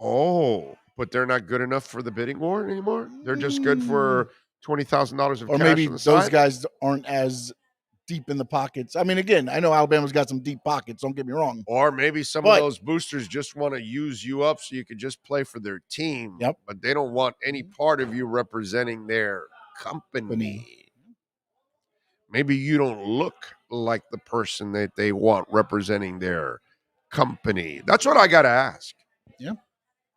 Oh, but they're not good enough for the bidding war anymore? They're just good for $20,000 of or cash maybe on the those side? guys aren't as deep in the pockets. I mean, again, I know Alabama's got some deep pockets. Don't get me wrong. Or maybe some of those boosters just want to use you up so you could just play for their team. Yep. But they don't want any part of you representing their company. Maybe you don't look like the person that they want representing their company. That's what I got to ask. Yeah.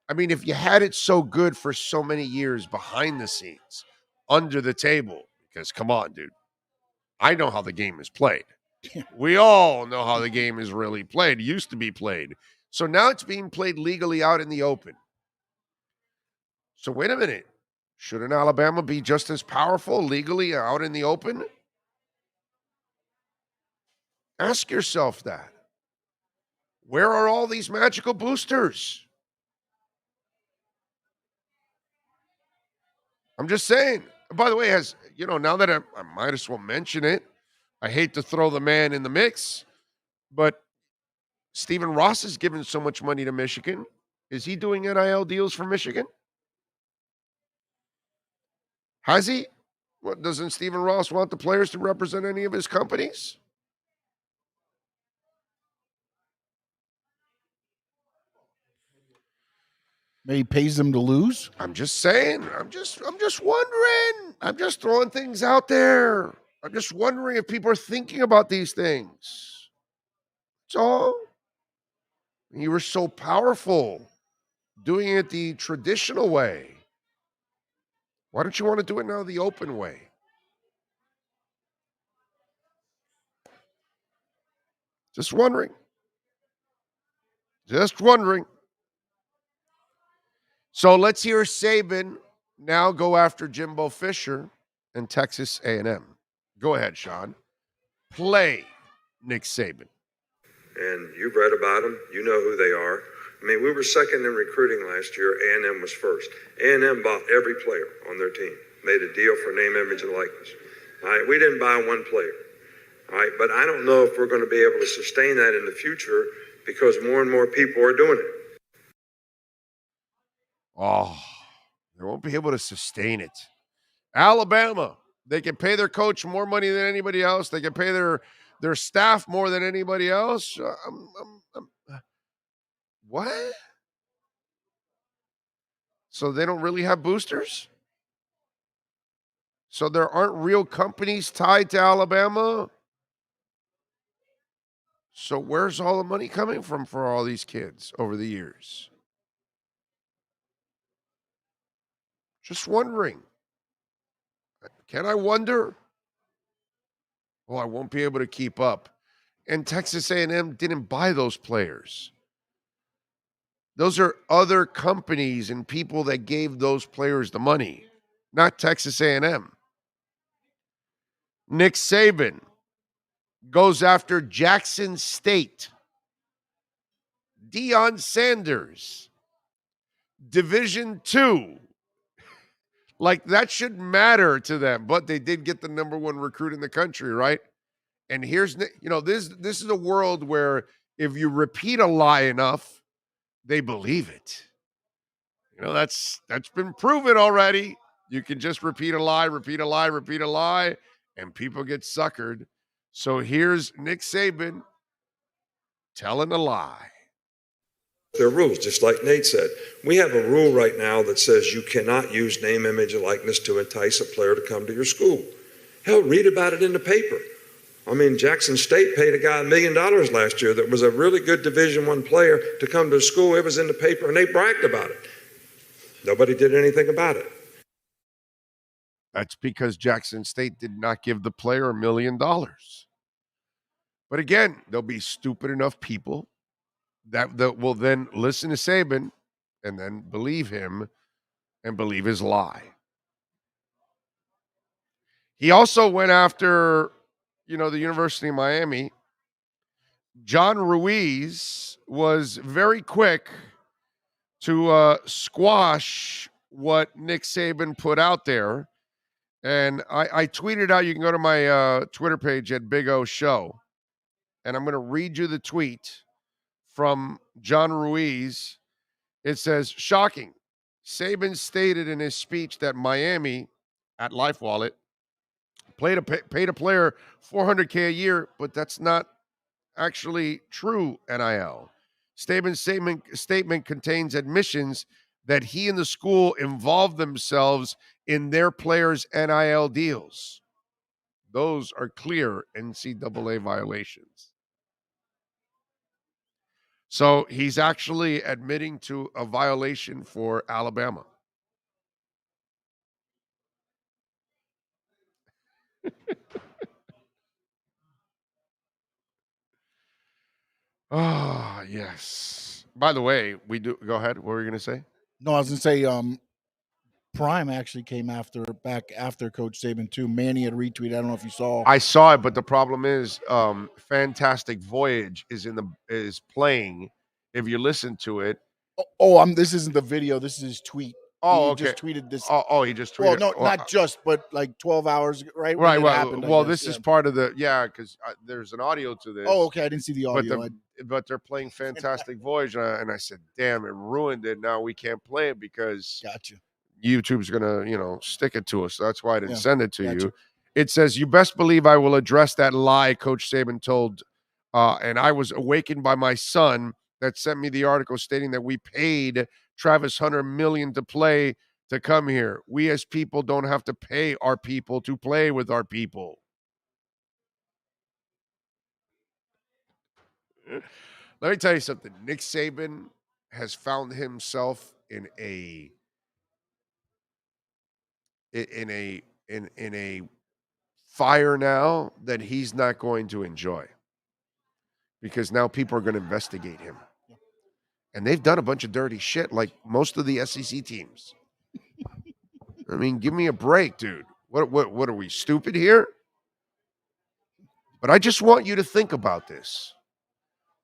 I mean, if you had it so good for so many years behind the scenes, under the table, because come on, dude, I know how the game is played. We all know how the game is really played, used to be played. So now it's being played legally out in the open. So wait a minute. Shouldn't Alabama be just as powerful legally out in the open? Ask yourself that. Where are all these magical boosters? I'm just saying. By the way, now that I might as well mention it, I hate to throw the man in the mix, but Stephen Ross has given so much money to Michigan. Is he doing NIL deals for Michigan? Has he? What, doesn't Stephen Ross want the players to represent any of his companies? Maybe pays them to lose. I'm just saying. I'm just wondering. I'm just throwing things out there. I'm just wondering if people are thinking about these things. That's all. You were so powerful doing it the traditional way. Why don't you want to do it now the open way? Just wondering. Just wondering. So let's hear Saban now go after Jimbo Fisher and Texas A&M. Go ahead, Sean. Play Nick Saban. And you've read about them. You know who they are. I mean, we were second in recruiting last year. A&M was first. A&M bought every player on their team, made a deal for name, image, and likeness. All right, we didn't buy one player. All right, but I don't know if we're going to be able to sustain that in the future because more and more people are doing it. Oh, they won't be able to sustain it. Alabama, they can pay their coach more money than anybody else. They can pay their staff more than anybody else. What? So they don't really have boosters? So there aren't real companies tied to Alabama? So where's all the money coming from for all these kids over the years? Just wondering. Can I wonder? Well, I won't be able to keep up. And Texas A&M didn't buy those players. Those are other companies and people that gave those players the money, not Texas A&M. Nick Saban goes after Jackson State. Deion Sanders, Division II. Like, that should matter to them, but they did get the number one recruit in the country, right? And here's, this is a world where if you repeat a lie enough, they believe it. That's been proven already. You can just repeat a lie, and people get suckered. So here's Nick Saban telling a lie. There are rules, just like Nate said. We have a rule right now that says you cannot use name, image, and likeness to entice a player to come to your school. Hell, read about it in the paper. I mean, Jackson State paid a guy $1 million last year that was a really good Division I player to come to school. It was in the paper, and they bragged about it. Nobody did anything about it. That's because Jackson State did not give the player $1 million. But again, there'll be stupid enough people that will then listen to Saban and then believe him and believe his lie. He also went after, the University of Miami. John Ruiz was very quick to squash what Nick Saban put out there. And I tweeted out, you can go to my Twitter page at Big O Show. And I'm going to read you the tweet from John Ruiz. It says, shocking. Saban stated in his speech that Miami, at LifeWallet, paid a player $400K a year, but that's not actually true, NIL. Saban's statement contains admissions that he and the school involved themselves in their players' NIL deals. Those are clear NCAA violations. So he's actually admitting to a violation for Alabama. Oh, yes. By the way, we do. Go ahead. What were you going to say? No, I was going to say Prime actually came back after Coach Saban too. Manny had retweeted. I don't know if you saw. I saw it, but the problem is Fantastic Voyage is playing. If you listen to it. This isn't the video. This is his tweet. Oh, he okay. Just tweeted this. He just tweeted. Well, no, not just, but like 12 hours, right? Right. Well, this is part of the because there's an audio to this. Oh, okay. I didn't see the audio. But they're playing Fantastic Voyage, and I said, "Damn, it ruined it. Now we can't play it because YouTube's gonna stick it to us." So that's why I didn't send it to you. It says, "You best believe I will address that lie Coach Saban told, and I was awakened by my son that sent me the article stating that we paid Travis Hunter $1 million to come here. We as people don't have to pay our people to play with our people." Let me tell you something. Nick Saban has found himself in a fire now that he's not going to enjoy, because now people are going to investigate him. And they've done a bunch of dirty shit like most of the SEC teams. I mean, give me a break, dude. What are we, stupid here? But I just want you to think about this.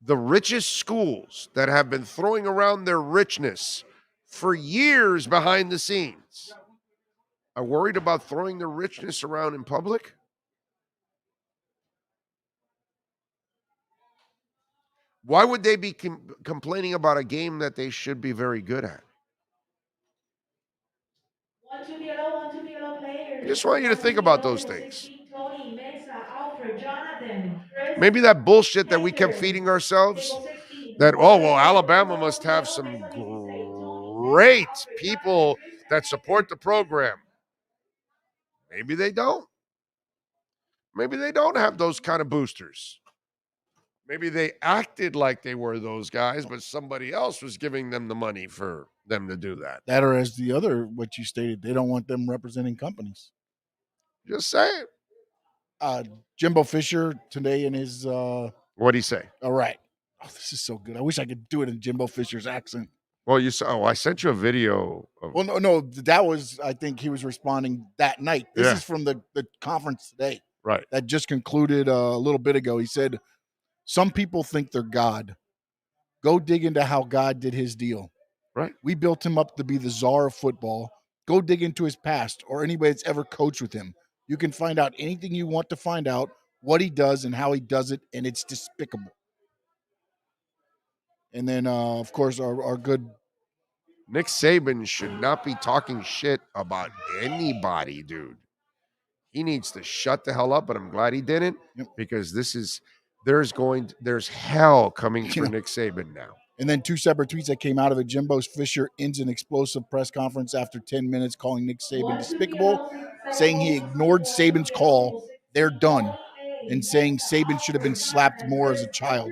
The richest schools that have been throwing around their richness for years behind the scenes are worried about throwing their richness around in public? Why would they be complaining about a game that they should be very good at? I just want you to think about those things. Maybe that bullshit that we kept feeding ourselves, that, Alabama must have some great people that support the program. Maybe they don't. Maybe they don't have those kind of boosters. Maybe they acted like they were those guys, but somebody else was giving them the money for them to do that. That, or as the other, what you stated, they don't want them representing companies. Just saying. Jimbo Fisher today in his What'd he say? All right. Oh, this is so good. I wish I could do it in Jimbo Fisher's accent. Well, you saw. Oh, I sent you a video. Well, no, that was. I think he was responding that night. This is from the conference today, right? That just concluded a little bit ago. He said, "Some people think they're God. Go dig into how God did his deal. Right? We built him up to be the czar of football. Go dig into his past or anybody that's ever coached with him. You can find out anything you want to find out, what he does and how he does it, and it's despicable." And then, of course, our good Nick Saban should not be talking shit about anybody, dude. He needs to shut the hell up, but I'm glad he didn't because there's hell coming for Nick Saban now. And then 2 separate tweets that came out of it. Jimbo Fisher ends an explosive press conference after 10 minutes, calling Nick Saban despicable, saying he ignored Saban's call. They're done. And saying Saban should have been slapped more as a child.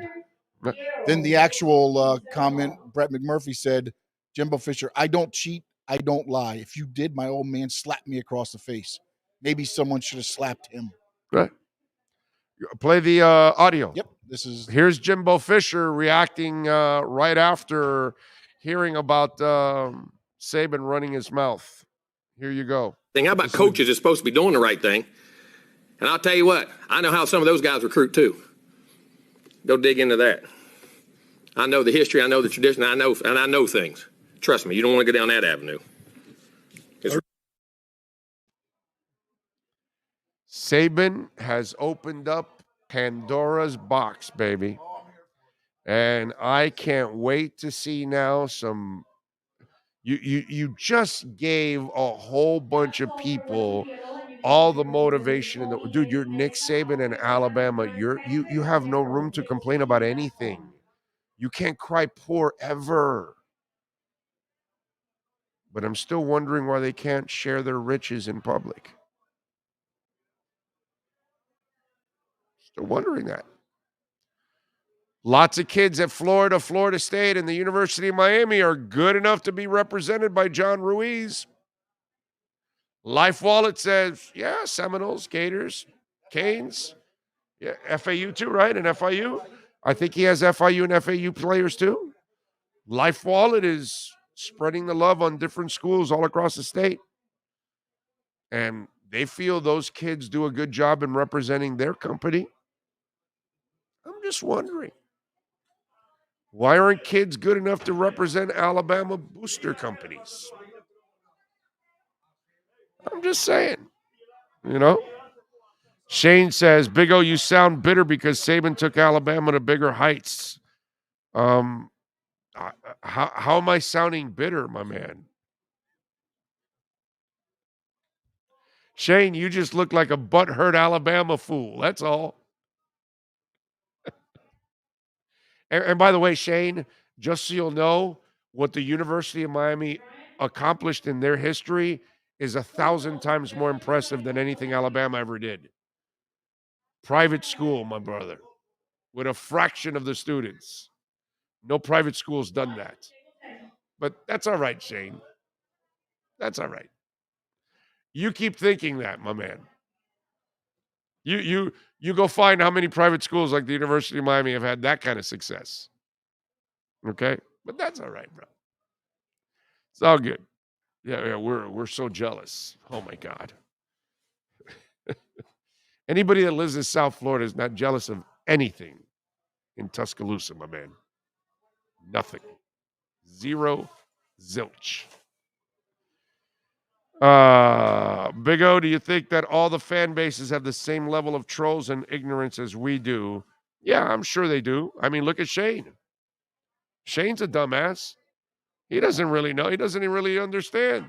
Then the actual comment, Brett McMurphy said, Jimbo Fisher, I don't cheat. I don't lie. If you did, my old man slapped me across the face. Maybe someone should have slapped him. Right. Play the audio. Yep. Here's Jimbo Fisher reacting right after hearing about Saban running his mouth. Here you go. How about coaches are supposed to be doing the right thing? And I'll tell you what, I know how some of those guys recruit too. Go dig into that. I know the history, I know the tradition, I know things. Trust me, you don't want to go down that avenue. Saban has opened up Pandora's box, baby. And I can't wait to see now some. You just gave a whole bunch of people all the motivation in the dude. You're Nick Saban in Alabama. You have no room to complain about anything. You can't cry poor ever. But I'm still wondering why they can't share their riches in public. Still wondering that. Lots of kids at Florida, Florida State, and the University of Miami are good enough to be represented by John Ruiz. Life Wallet says, yeah, Seminoles, Gators, Canes. Yeah, FAU too, right? And FIU. I think he has FIU and FAU players too. Life Wallet is spreading the love on different schools all across the state. And they feel those kids do a good job in representing their company. I'm just wondering, why aren't kids good enough to represent Alabama booster companies? I'm just saying, Shane says, Big O, you sound bitter because Saban took Alabama to bigger heights. How am I sounding bitter, my man? Shane, you just look like a butthurt Alabama fool. That's all. And by the way, Shane, just so you'll know, what the University of Miami accomplished in their history is 1,000 times more impressive than anything Alabama ever did. Private school, my brother, with a fraction of the students. No private school's done that. But that's all right, Shane. That's all right. You keep thinking that, my man. You go find how many private schools like the University of Miami have had that kind of success. Okay? But that's all right, bro. It's all good. Yeah, we're so jealous. Oh my God. Anybody that lives in South Florida is not jealous of anything in Tuscaloosa, my man. Nothing. Zero zilch. Big O, do you think that all the fan bases have the same level of trolls and ignorance as we do? Yeah, I'm sure they do. I mean, look at Shane. Shane's a dumbass. He doesn't really know. He doesn't even really understand.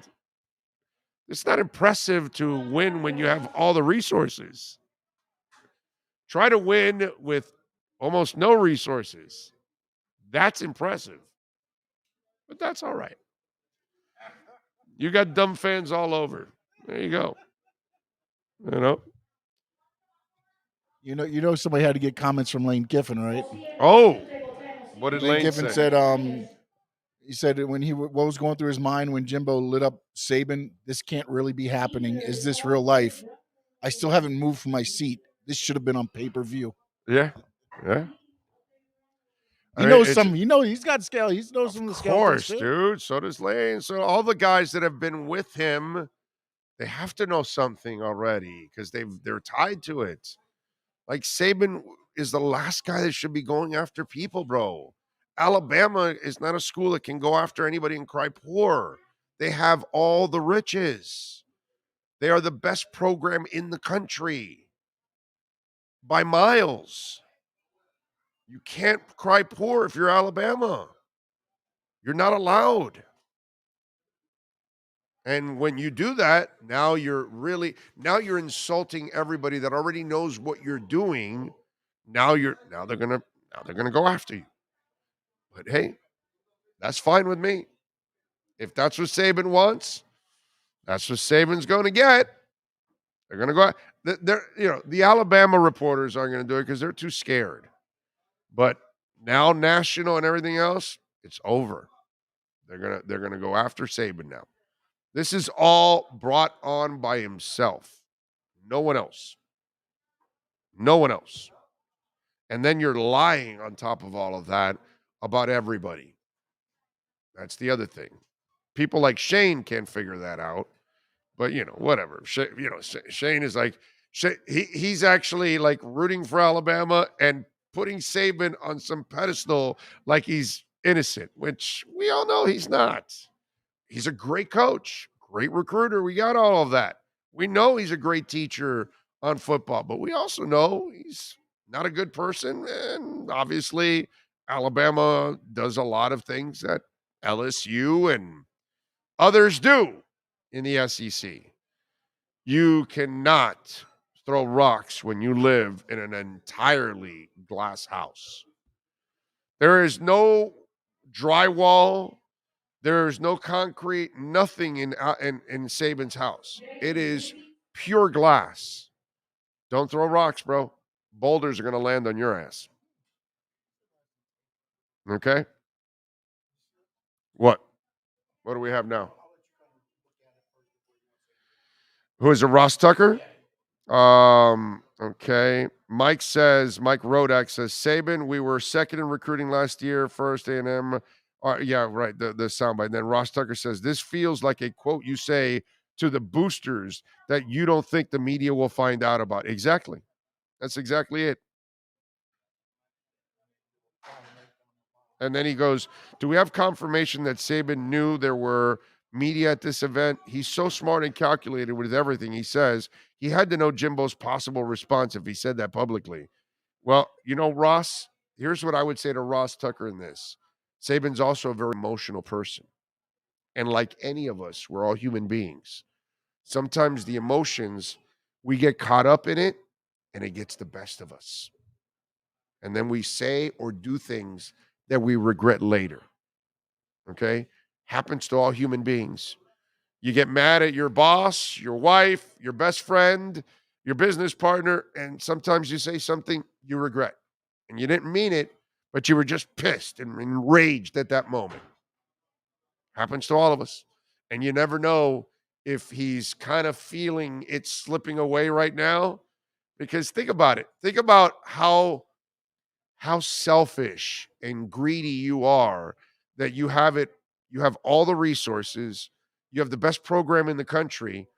It's not impressive to win when you have all the resources. Try to win with almost no resources. That's impressive. But that's all right. You got dumb fans all over. There you go. You know, somebody had to get comments from Lane Kiffin, right? Oh, what did Lane Kiffin say? said? He said when what was going through his mind when Jimbo lit up Saban. This can't really be happening. Is this real life? I still haven't moved from my seat. This should have been on pay-per-view. Yeah. He knows some. He's got scale. He knows some of the scale. Of course, dude. So does Lane. So all the guys that have been with him, they have to know something already because they're tied to it. Like Saban is the last guy that should be going after people, bro. Alabama is not a school that can go after anybody and cry poor. They have all the riches. They are the best program in the country by miles. You can't cry poor if you're Alabama. You're not allowed. And when you do that, now you're insulting everybody that already knows what you're doing. Now they're gonna go after you. But hey, that's fine with me. If that's what Saban wants, that's what Saban's going to get. They're going to go. The Alabama reporters aren't going to do it because they're too scared. But now national and everything else, it's over. They're gonna go after Saban now. This is all brought on by himself. No one else. No one else. And then you're lying on top of all of that about everybody. That's the other thing. People like Shane can't figure that out. But, whatever. Shane is like, he's actually like rooting for Alabama and putting Saban on some pedestal like he's innocent, which we all know he's not. He's a great coach, great recruiter. We got all of that. We know he's a great teacher on football, but we also know he's not a good person. And obviously, Alabama does a lot of things that LSU and others do in the SEC. You cannot throw rocks when you live in an entirely glass house. There is no drywall. There's no concrete, nothing in Saban's house. It is pure glass. Don't throw rocks, bro. Boulders are going to land on your ass. Okay? What? What do we have now? Who is it, Ross Tucker? Okay. Mike Rodak says, Saban, we were second in recruiting last year, first A&M. Yeah, right, the soundbite. And then Ross Tucker says, this feels like a quote you say to the boosters that you don't think the media will find out about. Exactly. That's exactly it. And then he goes, do we have confirmation that Saban knew there were media at this event? He's so smart and calculated with everything he says. He had to know Jimbo's possible response if he said that publicly. Well, Ross, here's what I would say to Ross Tucker in this. Saban's also a very emotional person. And like any of us, we're all human beings. Sometimes the emotions, we get caught up in it, and it gets the best of us. And then we say or do things that we regret later. Okay? Happens to all human beings. You get mad at your boss, your wife, your best friend, your business partner, and sometimes you say something you regret. And you didn't mean it, but you were just pissed and enraged at that moment. Happens to all of us. And you never know if he's kind of feeling it slipping away right now. Because think about it. Think about how selfish and greedy you are that you have all the resources, you have the best program in the country,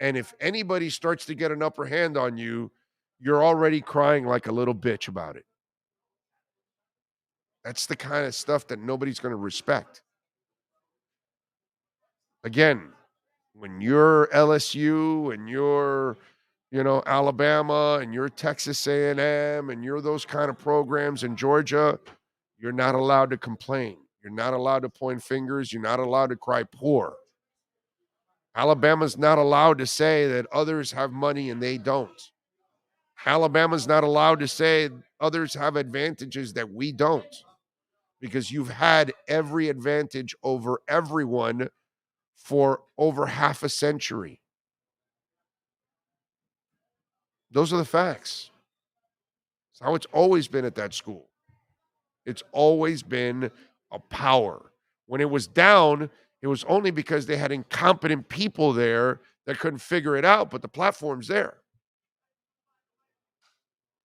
and if anybody starts to get an upper hand on you, you're already crying like a little bitch about it. That's the kind of stuff that nobody's going to respect. Again, when you're LSU and you're, Alabama and you're Texas A&M and you're those kind of programs in Georgia, you're not allowed to complain. You're not allowed to point fingers. You're not allowed to cry poor. Alabama's not allowed to say that others have money and they don't. Alabama's not allowed to say others have advantages that we don't, because you've had every advantage over everyone for over half a century. Those are the facts. It's how it's always been at that school. It's always been a power. When it was down, it was only because they had incompetent people there that couldn't figure it out, but the platform's there.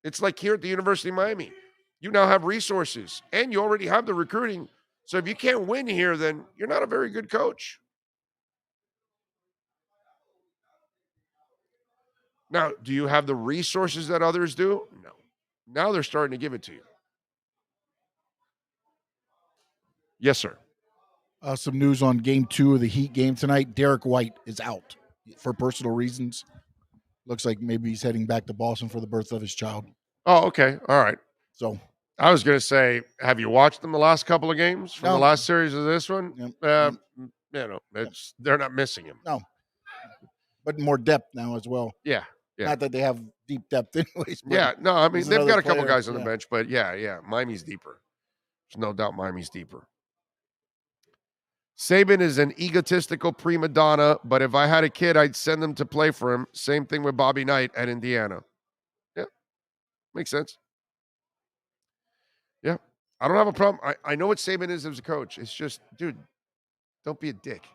It's like here at the University of Miami. You now have resources, and you already have the recruiting. So if you can't win here, then you're not a very good coach. Now, do you have the resources that others do? No. Now they're starting to give it to you. Yes, sir. Some news on game 2 of the Heat game tonight. Derek White is out for personal reasons. Looks like maybe he's heading back to Boston for the birth of his child. Oh, okay. All right. So I was going to say, have you watched them the last couple of games from the last series of this one? They're not missing him. No. But more depth now as well. Yeah. Not that they have deep depth anyways. Yeah. No, I mean, they've got a couple guys on the bench, but yeah. Miami's deeper. There's no doubt Miami's deeper. Saban is an egotistical prima donna, but if I had a kid, I'd send them to play for him. Same thing with Bobby Knight at Indiana. Yeah, makes sense. Yeah, I don't have a problem. I know what Saban is as a coach. It's just, dude, don't be a dick.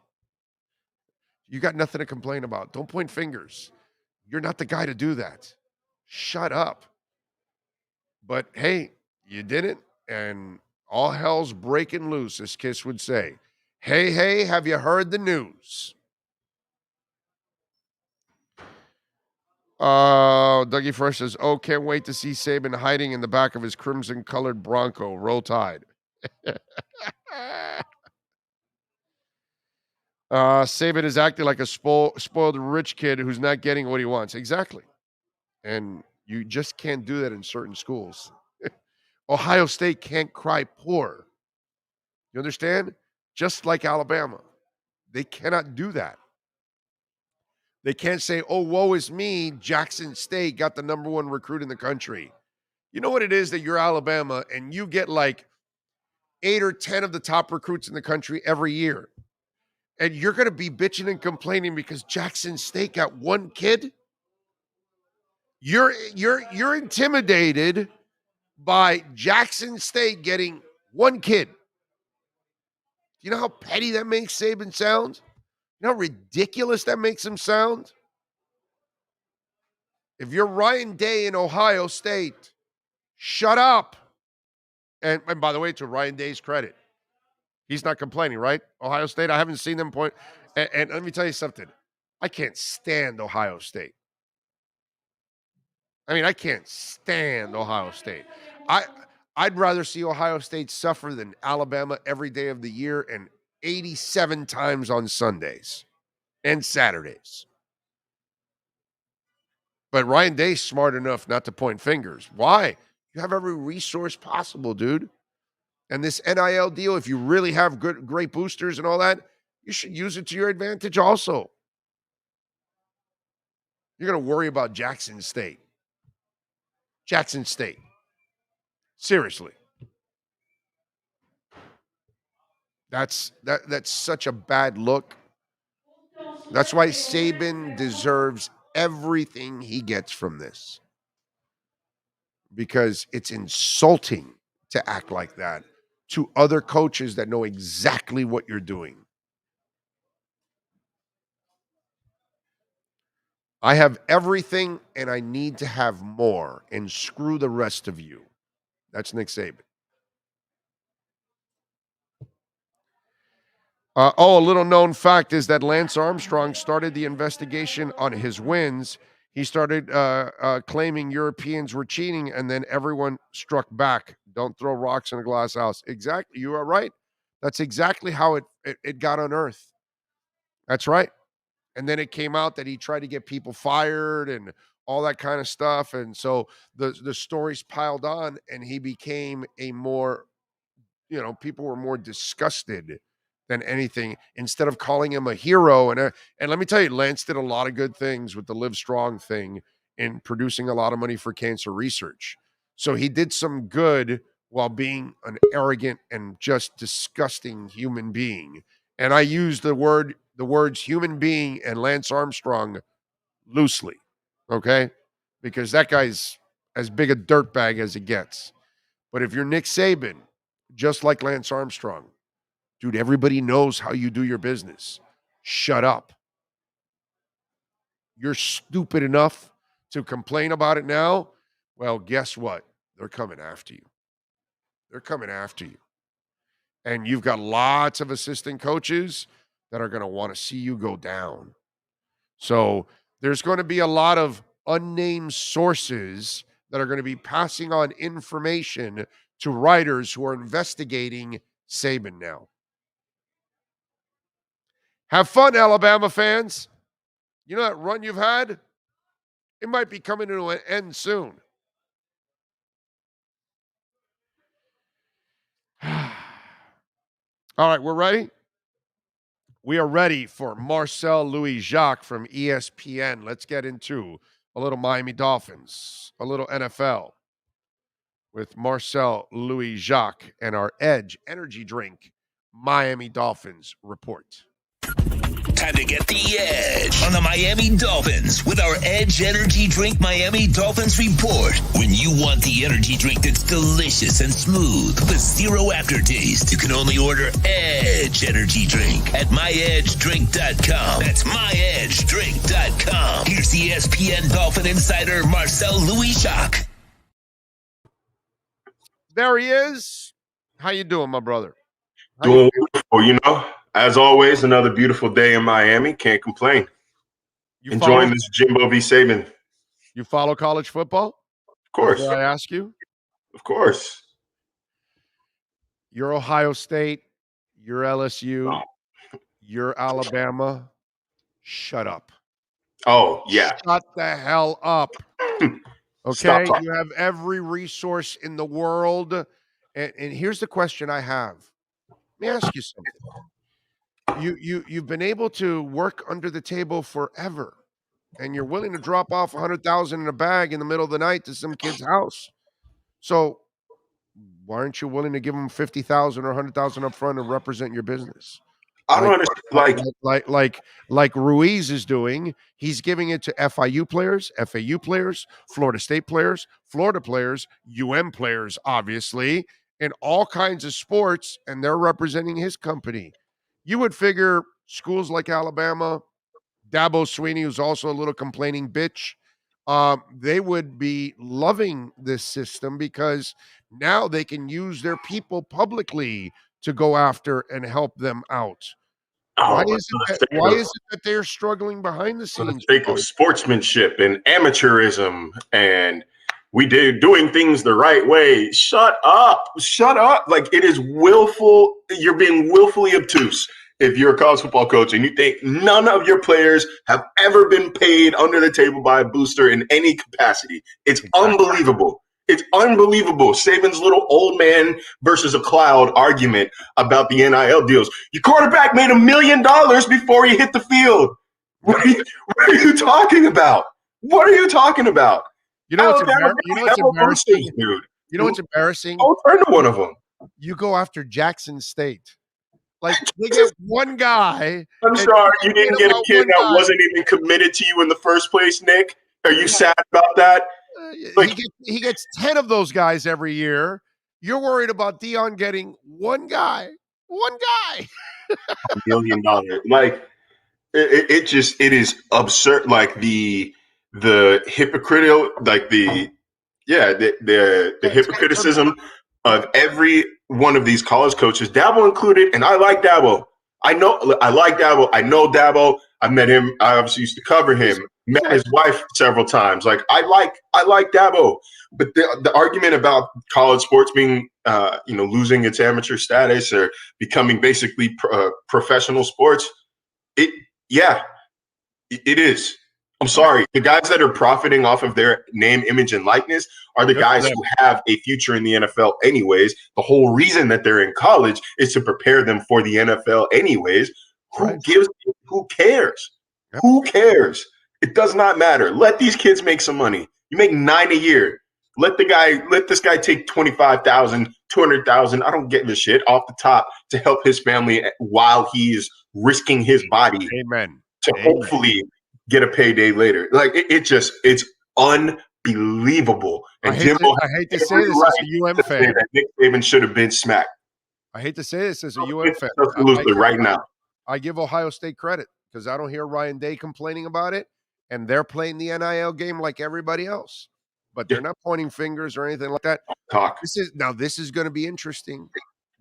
You got nothing to complain about. Don't point fingers. You're not the guy to do that. Shut up. But hey, you did it, and all hell's breaking loose, as Kiss would say. Hey, have you heard the news? Dougie Fresh says, can't wait to see Saban hiding in the back of his crimson-colored Bronco. Roll Tide. Saban is acting like a spoiled rich kid who's not getting what he wants. Exactly. And you just can't do that in certain schools. Ohio State can't cry poor. You understand? Just like Alabama. They cannot do that. They can't say, woe is me, Jackson State got the number 1 recruit in the country. You know what it is that you're Alabama and you get like 8 or 10 of the top recruits in the country every year. And you're going to be bitching and complaining because Jackson State got 1 kid? You're intimidated by Jackson State getting 1 kid. You know how petty that makes Saban sound? You know how ridiculous that makes him sound? If you're Ryan Day in Ohio State, shut up. And by the way, to Ryan Day's credit, he's not complaining, right? Ohio State, I haven't seen them point. And let me tell you something. I can't stand Ohio State. I can't stand Ohio State. I'd rather see Ohio State suffer than Alabama every day of the year and 87 times on Sundays and Saturdays. But Ryan Day's smart enough not to point fingers. Why? You have every resource possible, dude. And this NIL deal, if you really have great boosters and all that, you should use it to your advantage also. You're going to worry about Jackson State. Jackson State. Seriously. That's such a bad look. That's why Saban deserves everything he gets from this. Because it's insulting to act like that to other coaches that know exactly what you're doing. I have everything and I need to have more, and screw the rest of you. That's Nick Saban. A little known fact is that Lance Armstrong started the investigation on his wins. He started claiming Europeans were cheating, and then everyone struck back. Don't throw rocks in a glass house. Exactly. You are right. That's exactly how it got unearthed. That's right. And then it came out that he tried to get people fired and all that kind of stuff. And so the stories piled on, and he became a more, people were more disgusted than anything, instead of calling him a hero. And let me tell you, Lance did a lot of good things with the Live Strong thing in producing a lot of money for cancer research. So he did some good while being an arrogant and just disgusting human being. And I use the words human being and Lance Armstrong loosely, okay? Because that guy's as big a dirtbag as it gets. But if you're Nick Saban, just like Lance Armstrong, dude, everybody knows how you do your business. Shut up. You're stupid enough to complain about it now. Well, guess what? They're coming after you. They're coming after you. And you've got lots of assistant coaches that are going to want to see you go down. So there's going to be a lot of unnamed sources that are going to be passing on information to writers who are investigating Saban now. Have fun, Alabama fans. You know that run you've had? It might be coming to an end soon. All right, we're ready? We are ready for Marcel Louis-Jacques from ESPN. Let's get into a little Miami Dolphins, a little NFL with Marcel Louis-Jacques and our Edge Energy Drink Miami Dolphins report. Time to get the edge on the Miami Dolphins with our Edge Energy Drink Miami Dolphins report. When you want the energy drink that's delicious and smooth with zero aftertaste, you can only order Edge Energy Drink at myedgedrink.com. That's myedgedrink.com. Here's the ESPN Dolphin insider Marcel Louis-Jacques. There he is. How you doing, my brother? Doing wonderful, you know. As always, another beautiful day in Miami. Can't complain. Enjoying this Jimbo v. Saban. You follow college football? Of course. Before I ask you? Of course. You're Ohio State. You're LSU. You're Alabama. Shut up. Oh, yeah. Shut the hell up. Okay? You have every resource in the world. And here's the question I have. Let me ask you something. You've been able to work under the table forever, and you're willing to drop off $100,000 in a bag in the middle of the night to some kid's house. So why aren't you willing to give them $50,000 or $100,000 up front and represent your business? I don't understand. Like Ruiz is doing. He's giving it to FIU players, FAU players, Florida State players, Florida players, UM players, obviously, in all kinds of sports, and they're representing his company. You would figure schools like Alabama, Dabo Swinney, who's also a little complaining bitch, they would be loving this system because now they can use their people publicly to go after and help them out. Why is it that they're struggling behind the scenes? For the sake of sportsmanship and amateurism and doing things the right way. Shut up. Shut up. Like, it is willful. You're being willfully obtuse if you're a college football coach and you think none of your players have ever been paid under the table by a booster in any capacity. It's unbelievable. It's unbelievable. Saban's little old man versus a cloud argument about the NIL deals. Your quarterback made $1 million before he hit the field. What are you talking about? What are you talking about? You know what's embarrassing, dude? You know what's embarrassing? I'll turn to one of them. You go after Jackson State. Like, they get one guy. I'm sorry, you didn't get a kid that wasn't even committed to you in the first place, Nick. Are you sad about that? He gets 10 of those guys every year. You're worried about Dion getting one guy. One guy. $1 million. Like, it is absurd. Like, the hypocritical, like the hypocriticism of every one of these college coaches, Dabo included, and I like Dabo. I like Dabo. I know Dabo. I met him. I obviously used to cover him. Met his wife several times. Like, I like Dabo. But the argument about college sports being, losing its amateur status or becoming basically professional sports, it is. I'm sorry. The guys that are profiting off of their name, image, and likeness are the guys who have a future in the NFL anyways. The whole reason that they're in college is to prepare them for the NFL anyways. Who cares? Yep. Who cares? It does not matter. Let these kids make some money. You make $9 million a year. Let this guy take $25,000, $200,000. I don't give a shit off the top to help his family while he's risking his body. Amen. To hopefully get a payday later. Like, it's unbelievable. And I hate to say this as a UM fan. That Nick Saban should have been smacked. I hate to say this as a UM fan. Right now. I give Ohio State credit because I don't hear Ryan Day complaining about it, and they're playing the NIL game like everybody else. But they're not pointing fingers or anything like that. This is going to be interesting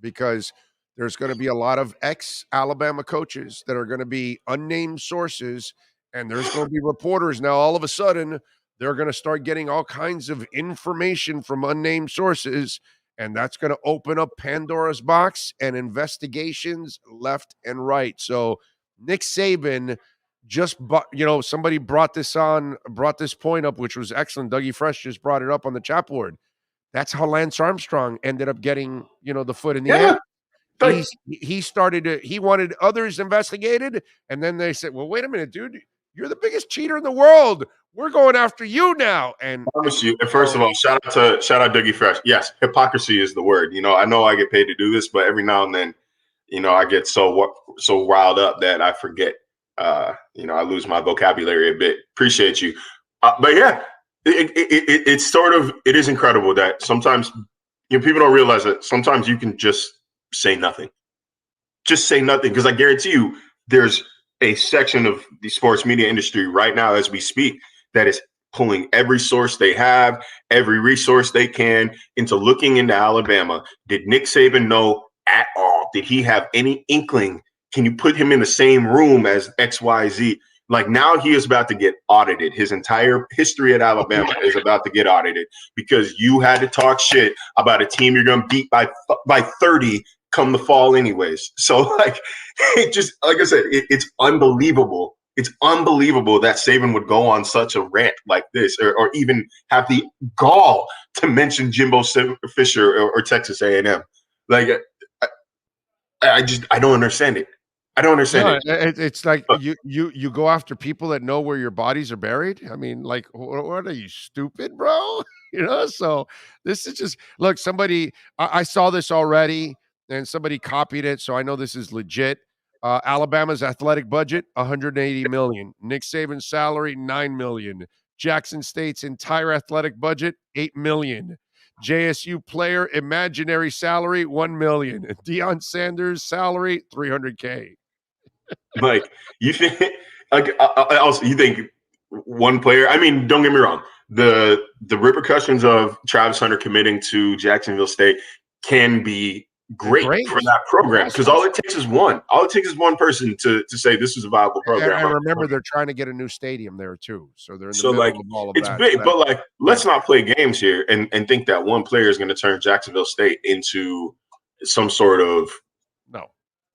because there's going to be a lot of ex-Alabama coaches that are going to be unnamed sources, and there's going to be reporters now. All of a sudden, they're going to start getting all kinds of information from unnamed sources, and that's going to open up Pandora's box and investigations left and right. So Nick Saban somebody brought this point up, which was excellent. Dougie Fresh just brought it up on the chat board. That's how Lance Armstrong ended up getting, the foot in the air. He wanted others investigated, and then they said, well, wait a minute, dude, you're the biggest cheater in the world. We're going after you now. And I promise you. And first of all, shout out Dougie Fresh. Yes, hypocrisy is the word. I know I get paid to do this, but every now and then, I get so riled up that I forget. I lose my vocabulary a bit. Appreciate you. But yeah, it is incredible that sometimes people don't realize that sometimes you can just say nothing. Just say nothing, because I guarantee you there's a section of the sports media industry right now as we speak that is pulling every source they have, every resource they can into looking into Alabama. Did Nick Saban know at all? Did he have any inkling? Can you put him in the same room as XYZ? Like, now he is about to get audited. His entire history at Alabama is about to get audited because you had to talk shit about a team you're going to beat by 30 come the fall anyways. So, it just, like I said, it's unbelievable. It's unbelievable that Saban would go on such a rant like this or even have the gall to mention Jimbo Fisher or Texas A&M. Like, I don't understand it. I don't understand it. It's like you go after people that know where your bodies are buried. I mean, like, what are you, stupid, bro? So this is just, look, I saw this already and somebody copied it. So I know this is legit. Alabama's athletic budget, $180 million. Nick Saban's salary, $9 million. Jackson State's entire athletic budget, $8 million. JSU player imaginary salary, $1 million. Deion Sanders salary, $300K. Like, you think, also you think one player? I mean, don't get me wrong. The repercussions of Travis Hunter committing to Jacksonville State can be great for that program, because all it takes is one. All it takes is one person to say this is a viable program. And remember, they're trying to get a new stadium there too, so they're in the middle of all of it's that. Big, but let's not play games here and think that one player is going to turn Jacksonville State into some sort of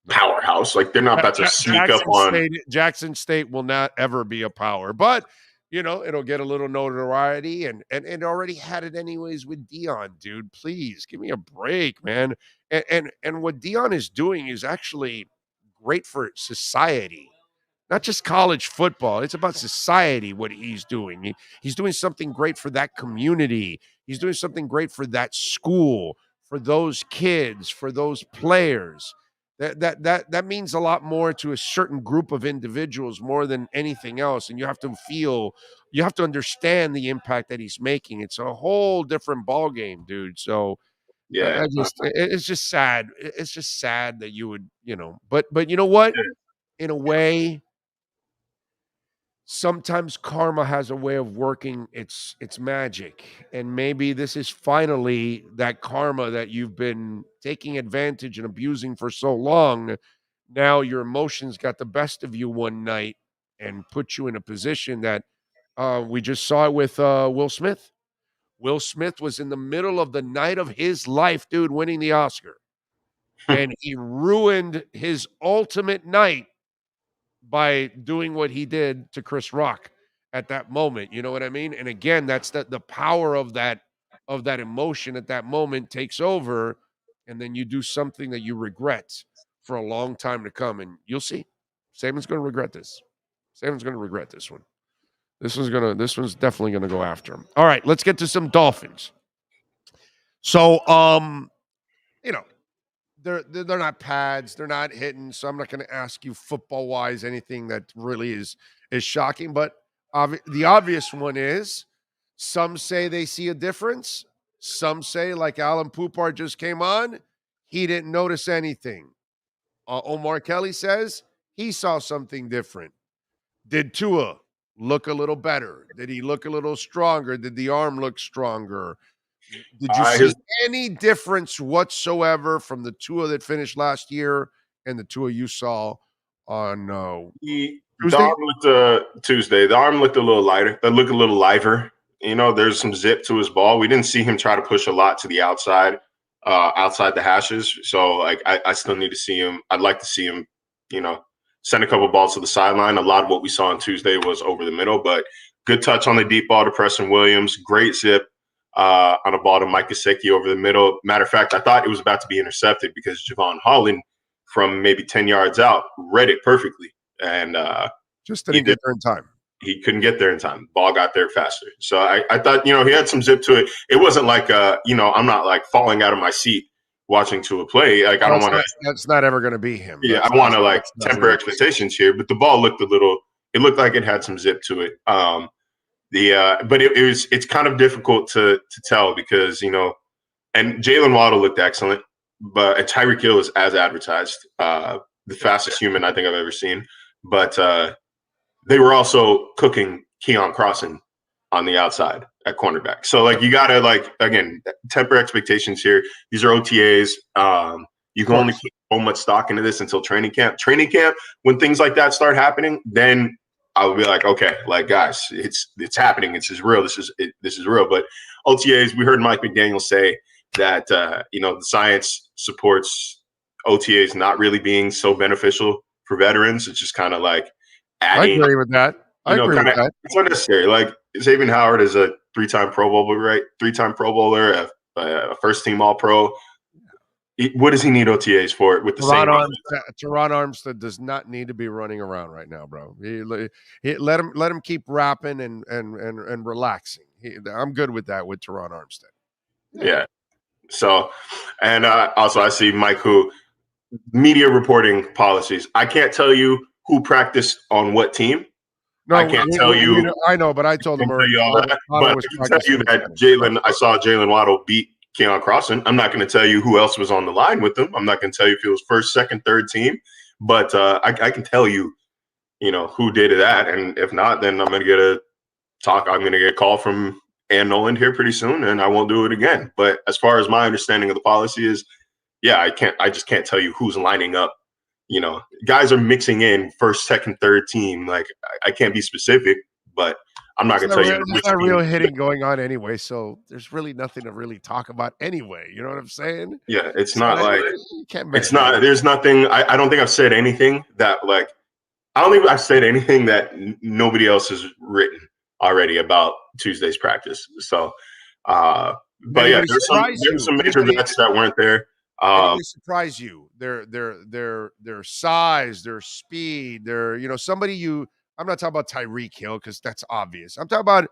powerhouse. Like, they're not about to sneak up on Jackson State. Will not ever be a power, but it'll get a little notoriety, and it already had it anyways with Deion, dude. Please give me a break, man. And what Deion is doing is actually great for society, not just college football. It's about society, what he's doing. He's doing something great for that community. He's doing something great for that school, for those kids, for those players. That means a lot more to a certain group of individuals more than anything else. And you have to understand the impact that he's making. It's a whole different ball game, dude. So yeah, it's just sad. It's just sad that you would, but you know what? In a way, sometimes karma has a way of working its magic. And maybe this is finally that karma that you've been taking advantage and abusing for so long. Now your emotions got the best of you one night and put you in a position that we just saw it with Will Smith. Will Smith was in the middle of the night of his life, dude, winning the Oscar. And he ruined his ultimate night by doing what he did to Chris Rock at that moment. You know what I mean? And again, that's the power of that emotion at that moment takes over, and then you do something that you regret for a long time to come. And you'll see, Saban's going to regret this. Saban's going to regret this one. This one's definitely going to go after him. All right, let's get to some Dolphins. So, they're not pads, they're not hitting, so I'm not going to ask you football-wise anything that really is shocking, but the obvious one is Some say they see a difference. Some say, like Alan Poupart just came on, he didn't notice anything. Omar Kelly says he saw something different. Did Tua look a little better? Did he look a little stronger? Did the arm look stronger? Did you see any difference whatsoever from the Tua that finished last year and the Tua you saw on The Tuesday? arm looked Tuesday. The arm looked a little lighter. That looked a little liver. You know, there's some zip to his ball. We didn't see him try to push a lot to the outside the hashes. So, like, I still need to see him. I'd like to see him, you know, send a couple balls to the sideline. A lot of what we saw on Tuesday was over the middle, but good touch on the deep ball to Preston Williams. Great zip on a ball to Mike Gesicki over the middle. Matter of fact, I thought it was about to be intercepted because Javon Holland from maybe 10 yards out read it perfectly. And just didn't get there in time. He couldn't get there in time. Ball got there faster. So I thought, you know, he had some zip to it. It wasn't like, you know, I'm not like falling out of my seat watching Tua play. Like, I don't want to. That's not ever going to be him. Yeah, I want to like temper expectations here. But the ball looked it looked like it had some zip to it. But it's kind of difficult to tell because, you know, and Jalen Waddle looked excellent, but Tyreek Hill is as advertised, the fastest human I think I've ever seen. But they were also cooking Keon Crossan on the outside at cornerback. So, like, you got to, like, again, temper expectations here. These are OTAs. You can only put so much stock into this until training camp. Training camp, when things like that start happening, then I'll be like, okay, like, guys, it's happening. This is real. This is real. But OTAs, we heard Mike McDaniel say that, you know, the science supports OTAs not really being so beneficial for veterans. It's just kind of like adding. I agree with that. It's unnecessary. Like, Xavier Howard is a 3-time Pro Bowler, right? 3-time Pro Bowler, a first-team All-Pro. What does he need OTAs for? With the Teron Armstead does not need to be running around right now, bro. Let him keep rapping and relaxing. I'm good with that with Teron Armstead. Yeah. So, and also I see Mike who media reporting policies. I can't tell you who practiced on what team. No, I can't tell you. I know, but I told him. But I can tell you that I saw Jalen Waddle beat Keon Crossan. I'm not going to tell you who else was on the line with him. I'm not going to tell you if it was first, second, third team. But I can tell you, you know, who did that. And if not, then I'm going to get a call from Ann Noland here pretty soon, and I won't do it again. But as far as my understanding of the policy is, yeah, I just can't tell you who's lining up. You know, guys are mixing in first, second, third team. Like, I can't be specific, but I'm not going to tell you. There's not real hitting going on anyway, so there's really nothing to really talk about anyway. You know what I'm saying? Yeah, it's not like it's not. There's nothing. I don't think I've said anything that, like, I don't think I've said anything that nobody else has written already about Tuesday's practice. So, but yeah, there's some major vets that weren't there. They surprise you. Their size, their speed, their somebody I'm not talking about Tyreek Hill because that's obvious. I'm talking about,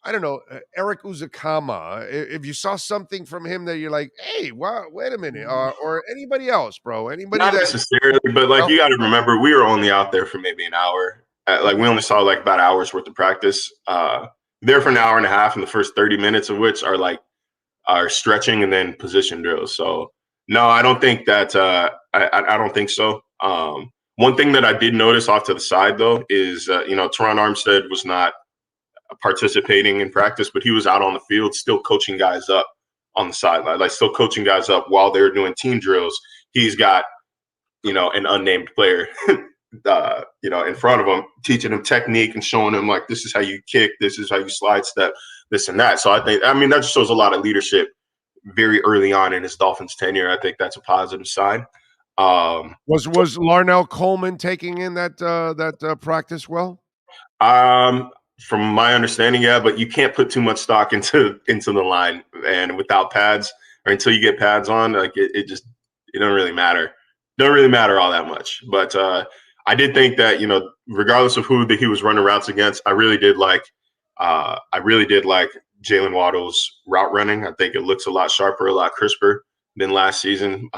I don't know, Eric Uzakama. If you saw something from him that you're like, hey, wow, wait a minute, or anybody else, bro, anybody not necessarily, but like, you got to remember, we were only out there for maybe an hour. Like, we only saw like about an hour's worth of practice. There for an hour and a half, and the first 30 minutes of which are stretching and then position drills. So. No, I don't think that. I don't think so. One thing that I did notice off to the side, though, is Teron Armstead was not participating in practice, but he was out on the field, still coaching guys up on the sideline, like still coaching guys up while they're doing team drills. He's got, an unnamed player, in front of him, teaching him technique and showing him, like, this is how you kick, this is how you slide step, this and that. So that just shows a lot of leadership very early on in his Dolphins tenure. I think that's a positive sign. Was Larnell Coleman taking in that practice well? From my understanding, yeah, but you can't put too much stock into the line, and without pads, or until you get pads on, like it don't really matter. Don't really matter all that much. But I did think that, regardless of who he was running routes against, I really did like Jalen Waddle's route running. I think it looks a lot sharper, a lot crisper than last season.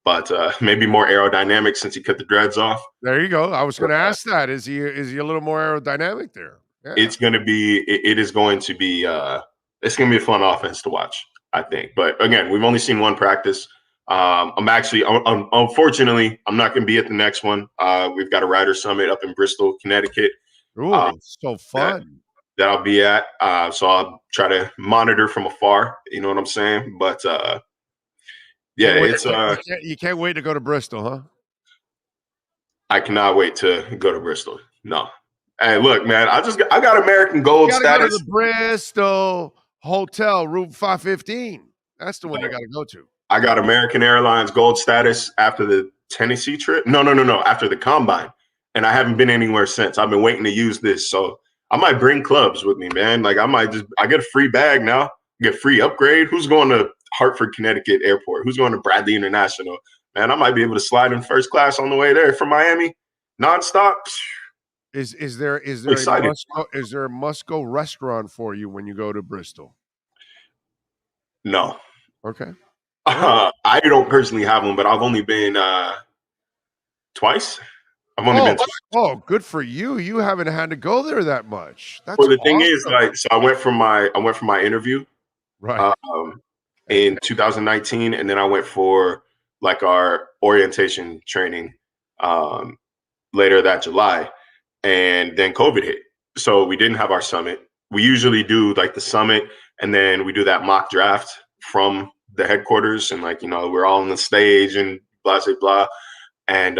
But maybe more aerodynamic since he cut the dreads off. There you go. I was going to ask that. Is he a little more aerodynamic there? it's going to be it is going to be it's going to be a fun offense to watch, I think. But again, we've only seen one practice. Unfortunately, I'm not going to be at the next one. We've got a Rider Summit up in Bristol, Connecticut. Ooh, so fun. That I'll be at. So I'll try to monitor from afar. You know what I'm saying? But it's you can't wait to go to Bristol, huh? I cannot wait to go to Bristol. No. Hey, look, man, I got American Gold status. Go to the Bristol Hotel, room 515. That's the one you got to go to. I got American Airlines Gold status after the Tennessee trip. No, after the Combine. And I haven't been anywhere since. I've been waiting to use this. So I might bring clubs with me, man. Like I get a free bag now, get free upgrade. Who's going to Hartford, Connecticut Airport? Who's going to Bradley International? Man, I might be able to slide in first class on the way there from Miami, nonstop. Is there a must-go restaurant for you when you go to Bristol? No. Okay. I don't personally have one, but I've only been twice. I've only been twice. Oh, good for you. You haven't had to go there that much. That's the thing is, so I went for my interview, right, in 2019, and then I went for like our orientation training later that July, and then COVID hit. So we didn't have our summit. We usually do like the summit, and then we do that mock draft from the headquarters, and we're all on the stage and blah, blah, blah. And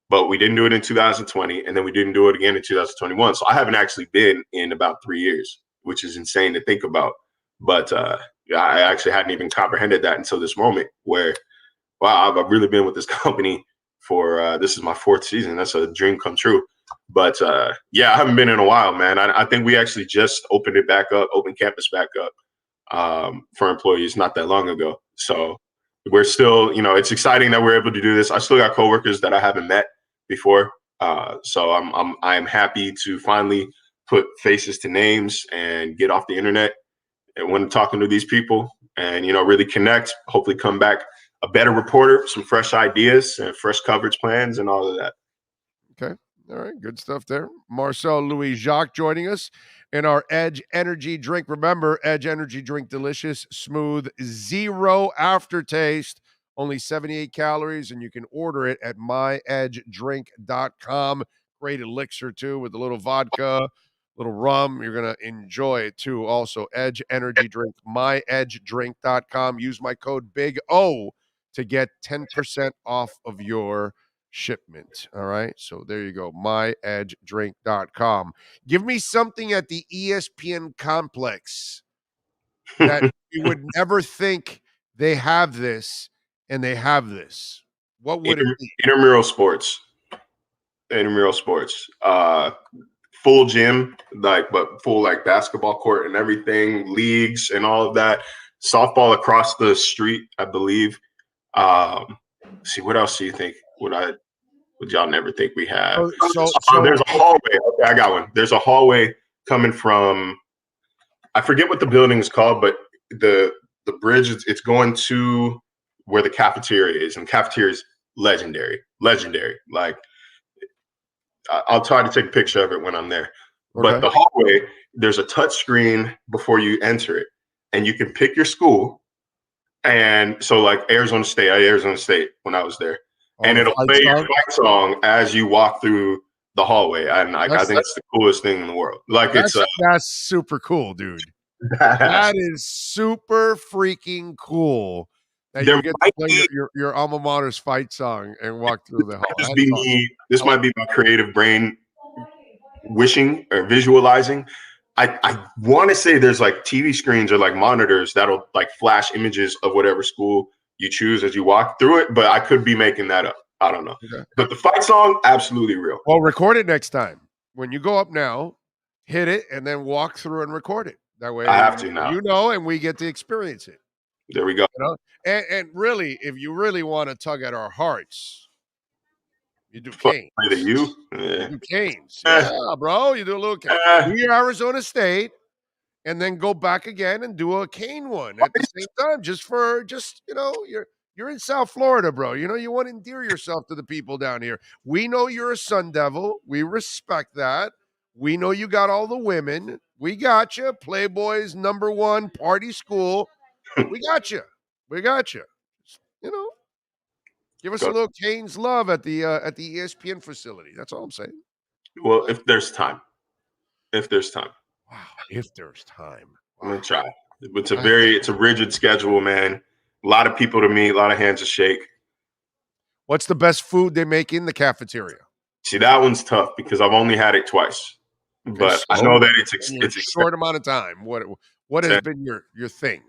but we didn't do it in 2020, and then we didn't do it again in 2021. So I haven't actually been in about 3 years, which is insane to think about. But I actually hadn't even comprehended that until this moment where, wow, I've really been with this company for this is my 4th season. That's a dream come true. But I haven't been in a while, man. I think we actually just opened campus back up for employees not that long ago. So we're still, it's exciting that we're able to do this. I still got coworkers that I haven't met before. So I'm happy to finally put faces to names and get off the internet and when talking to these people and, really connect, hopefully come back a better reporter, some fresh ideas and fresh coverage plans and all of that. Okay. All right. Good stuff there. Marcel Louis-Jacques joining us in our Edge Energy drink. Remember, Edge Energy drink, delicious, smooth, zero aftertaste, only 78 calories, and you can order it at myedgedrink.com. Great elixir, too, with a little vodka, little rum. You're going to enjoy it, too. Also, Edge Energy drink, myedgedrink.com. Use my code Big O to get 10% off of your shipment. All right. So there you go. myedgedrink.com. Give me something at the ESPN complex that you would never think they have this, and they have this. What would it be? Intramural sports. Full gym, but full basketball court and everything, leagues and all of that. Softball across the street, I believe. See, what else do you think would y'all never think we have? So there's a hallway. Okay, I got one. There's a hallway coming from, I forget what the building is called, but the bridge, it's going to where the cafeteria is, and the cafeteria is legendary. Like, I'll try to take a picture of it when I'm there. Okay. But the hallway, there's a touch screen before you enter it, and you can pick your school. And so, like Arizona State when I was there. And it'll play your fight song as you walk through the hallway. And I think it's the coolest thing in the world. That's super cool, dude. That is super freaking cool. That you get to play your alma mater's fight song and walk through the hall. This might be my creative brain wishing or visualizing. I want to say there's like TV screens or like monitors that'll like flash images of whatever school you choose as you walk through it, but I could be making that up. I don't know. Okay. But the fight song, absolutely real. Well, record it next time. When you go up now, hit it and then walk through and record it. That way I have to now. And we get to experience it. There we go. And really, if you really want to tug at our hearts, you do Canes. You do Canes. Yeah, bro. You do a little Canes. Do Arizona State. And then go back again and do a Cane one at the same time, you're in South Florida, bro. You want to endear yourself to the people down here. We know you're a Sun Devil. We respect that. We know you got all the women. We got you. Playboy's #1 party school. We got you. We got you. You know, give us a little Cane's love at the ESPN facility. That's all I'm saying. Well, if there's time. If there's time. Wow. If there's time. I'm gonna try. It's a rigid schedule, man. A lot of people to meet, a lot of hands to shake. What's the best food they make in the cafeteria? See, that one's tough because I've only had it twice. But I know that it's a short amount of time. What has been your thing?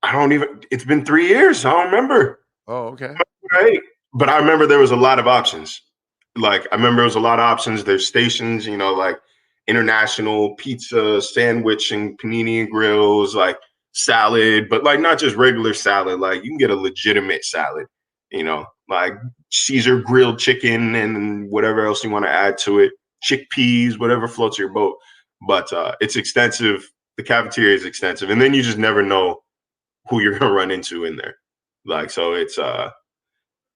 It's been 3 years. I don't remember. Oh, okay. Right. But I remember there was a lot of options. There's stations, like international pizza, sandwich, and panini and grills, like salad, but like not just regular salad. Like you can get a legitimate salad, like Caesar grilled chicken and whatever else you want to add to it, chickpeas, whatever floats your boat. But it's extensive. The cafeteria is extensive. And then you just never know who you're going to run into in there. Like, so it's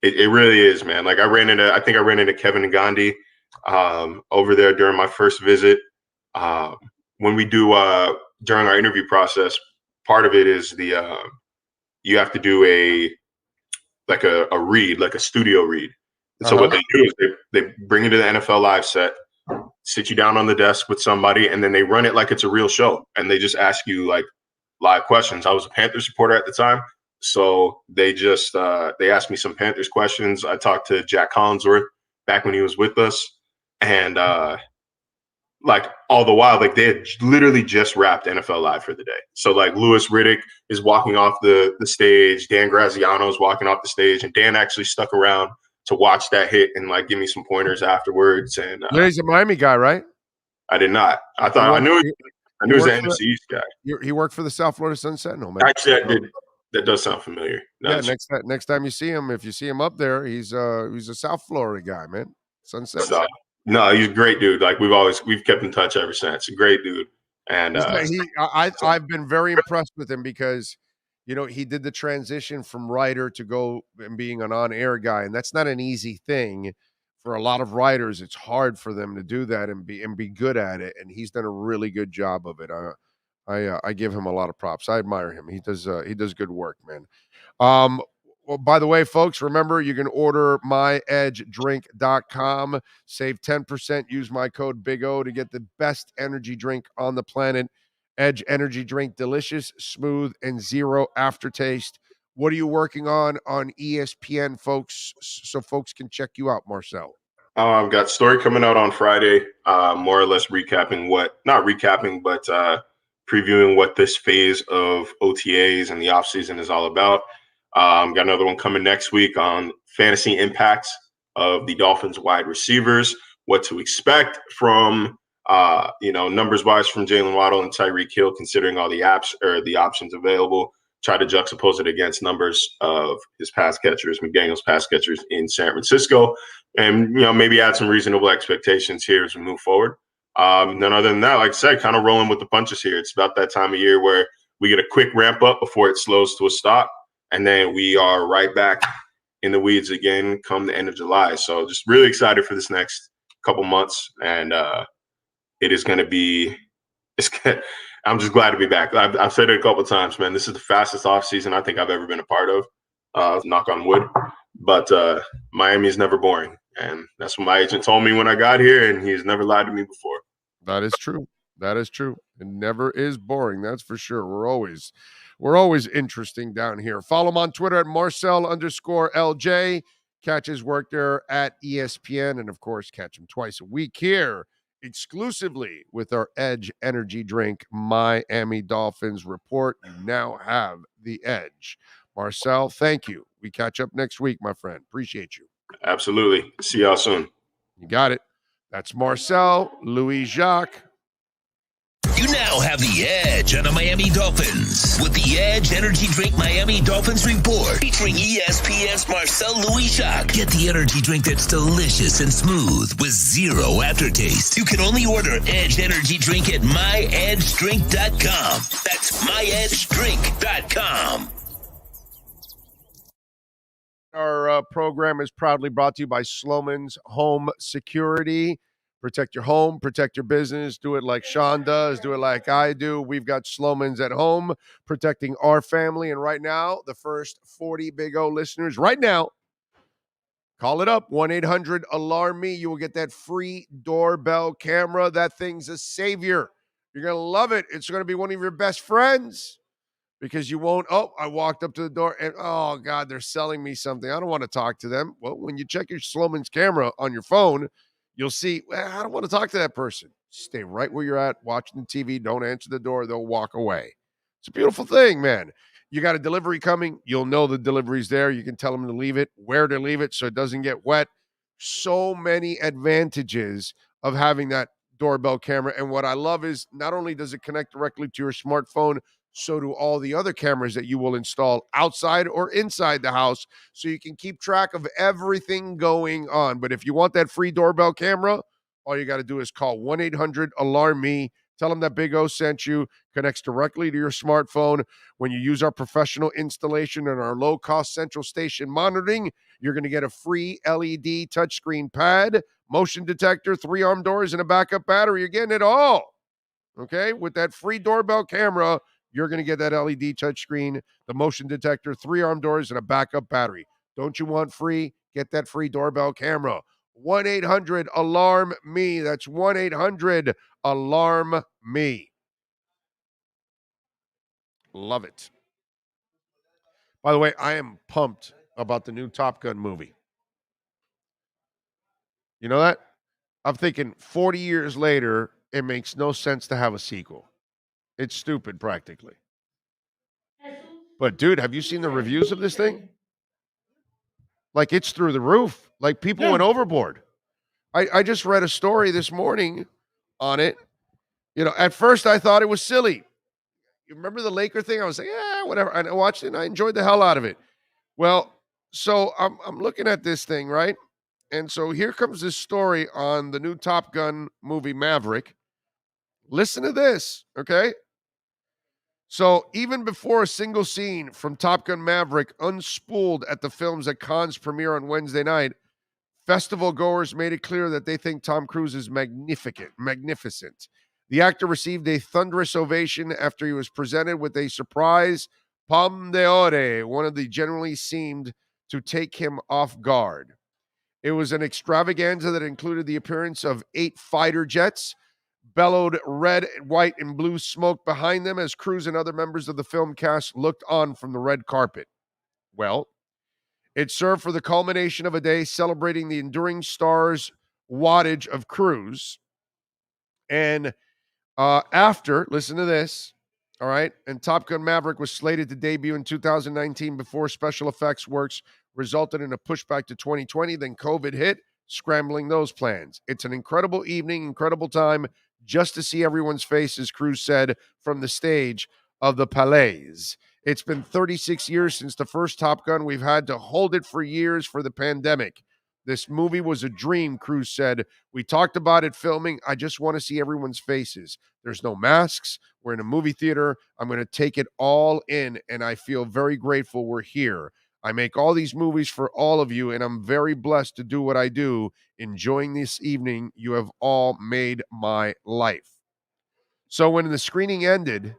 it really is, man. Like I think I ran into Kevin and Gandhi over there during my first visit. When we do during our interview process, part of it is you have to do a read, like a studio read. So what they do is they bring you to the NFL Live set, sit you down on the desk with somebody, and then they run it like it's a real show. And they just ask you like live questions. I was a Panthers supporter at the time. So they just they asked me some Panthers questions. I talked to Jack Collinsworth back when he was with us. And like all the while, like they had literally just wrapped NFL Live for the day. So like Louis Riddick is walking off the stage, Dan Graziano is walking off the stage, and Dan actually stuck around to watch that hit and like give me some pointers afterwards. And he's a Miami guy, right? I did not. I knew he was an NFC East guy. He worked for the South Florida Sun Sentinel, man. Actually, I did. That does sound familiar. Next time you see him, if you see him up there, he's a South Florida guy, man. Sunset. So, no, he's a great dude. Like we've kept in touch ever since. A great dude. And I've been very impressed with him because he did the transition from writer to go and being an on-air guy, and that's not an easy thing for a lot of writers. It's hard for them to do that and be good at it, and he's done a really good job of it. I give him a lot of props. I admire him. He does good work, man. Well, by the way, folks, remember you can order myedgedrink.com, save 10%, use my code Big O to get the best energy drink on the planet. Edge energy drink, delicious, smooth, and zero aftertaste. What are you working on ESPN, folks, so folks can check you out, Marcel? I've got a story coming out on Friday, more or less previewing what this phase of OTAs and the offseason is all about. Got another one coming next week on fantasy impacts of the Dolphins wide receivers, what to expect from, numbers wise from Jalen Waddle and Tyreek Hill, considering all the options available. Try to juxtapose it against numbers of his pass catchers, McDaniel's pass catchers in San Francisco, and maybe add some reasonable expectations here as we move forward. Then other than that, like I said, kind of rolling with the punches here. It's about that time of year where we get a quick ramp up before it slows to a stop, and then we are right back in the weeds again come the end of July. So just really excited for this next couple months, and it is going to be. I'm just glad to be back. I've said it a couple of times, man. This is the fastest off season I think I've ever been a part of. Knock on wood, but Miami is never boring, and that's what my agent told me when I got here, and he's never lied to me before. That is true. It never is boring. That's for sure. We're always interesting down here. Follow him on Twitter at Marcel_LJ. Catch his work there at ESPN, and of course, catch him twice a week here exclusively with our Edge Energy Drink Miami Dolphins report. You now have the edge. Marcel, thank you. We catch up next week, my friend. Appreciate you. Absolutely. See y'all soon. You got it. That's Marcel Louis-Jacques. You now have the edge on the Miami Dolphins with the Edge Energy Drink Miami Dolphins report featuring ESPN's Marcel Louis-Jacques. Get the energy drink that's delicious and smooth with zero aftertaste. You can only order Edge Energy Drink at myedgedrink.com. That's myedgedrink.com. Our program is proudly brought to you by Sloman's Home Security. Protect your home, protect your business. Do it like Sean does. Do it like I do. We've got Slomans at home protecting our family. And right now, the first 40 Big O listeners right now, call it up, 1-800-ALARM-ME. You will get that free doorbell camera. That thing's a savior. You're going to love it. It's going to be one of your best friends because you won't, I walked up to the door and, oh, God, they're selling me something. I don't want to talk to them. Well, when you check your Sloman's camera on your phone, you'll see, I don't want to talk to that person. Stay right where you're at, watching the TV. Don't answer the door. They'll walk away. It's a beautiful thing, man. You got a delivery coming. You'll know the delivery's there. You can tell them to leave it, where to leave it so it doesn't get wet. So many advantages of having that doorbell camera. And what I love is not only does it connect directly to your smartphone, so do all the other cameras that you will install outside or inside the house so you can keep track of everything going on. But if you want that free doorbell camera, all you got to do is call 1-800-ALARM-ME. Tell them that Big O sent you. Connects directly to your smartphone. When you use our professional installation and our low-cost central station monitoring, you're going to get a free LED touchscreen pad, motion detector, 3-arm doors, and a backup battery. You're getting it all, okay? With that free doorbell camera, you're going to get that LED touchscreen, the motion detector, 3-arm doors, and a backup battery. Don't you want free? Get that free doorbell camera. 1-800-ALARM-ME. That's 1-800-ALARM-ME. Love it. By the way, I am pumped about the new Top Gun movie. You know that? I'm thinking 40 years later, it makes no sense to have a sequel. It's stupid, practically. But, dude, have you seen the reviews of this thing? Like, it's through the roof. Like, people went overboard. I just read a story this morning on it. You know, at first I thought it was silly. You remember the Laker thing? I was like, whatever. And I watched it and I enjoyed the hell out of it. Well, so I'm looking at this thing, right? And so here comes this story on the new Top Gun movie Maverick. Listen to this, okay? So even before a single scene from Top Gun Maverick unspooled at the film's at Cannes premiere on Wednesday night, festival goers made it clear that they think Tom Cruise is magnificent. The actor received a thunderous ovation after he was presented with a surprise Palme d'Or, one of the generally seemed to take him off guard. It was an extravaganza that included the appearance of 8 fighter jets, bellowed red, white, and blue smoke behind them as Cruise and other members of the film cast looked on from the red carpet. Well, it served for the culmination of a day celebrating the enduring star's wattage of Cruise. And after, listen to this, all right, and Top Gun Maverick was slated to debut in 2019 before special effects works resulted in a pushback to 2020. Then COVID hit, scrambling those plans. It's an incredible evening, incredible time just to see everyone's faces, Cruise said from the stage of the Palais. It's been 36 years since the first Top Gun. We've had to hold it for years for the pandemic. This movie was a dream, Cruise said. We talked about it filming. I just want to see everyone's faces. There's no masks. We're in a movie theater. I'm going to take it all in, and I feel very grateful we're here. I make all these movies for all of you, and I'm very blessed to do what I do. Enjoying this evening. You have all made my life. So when the screening ended,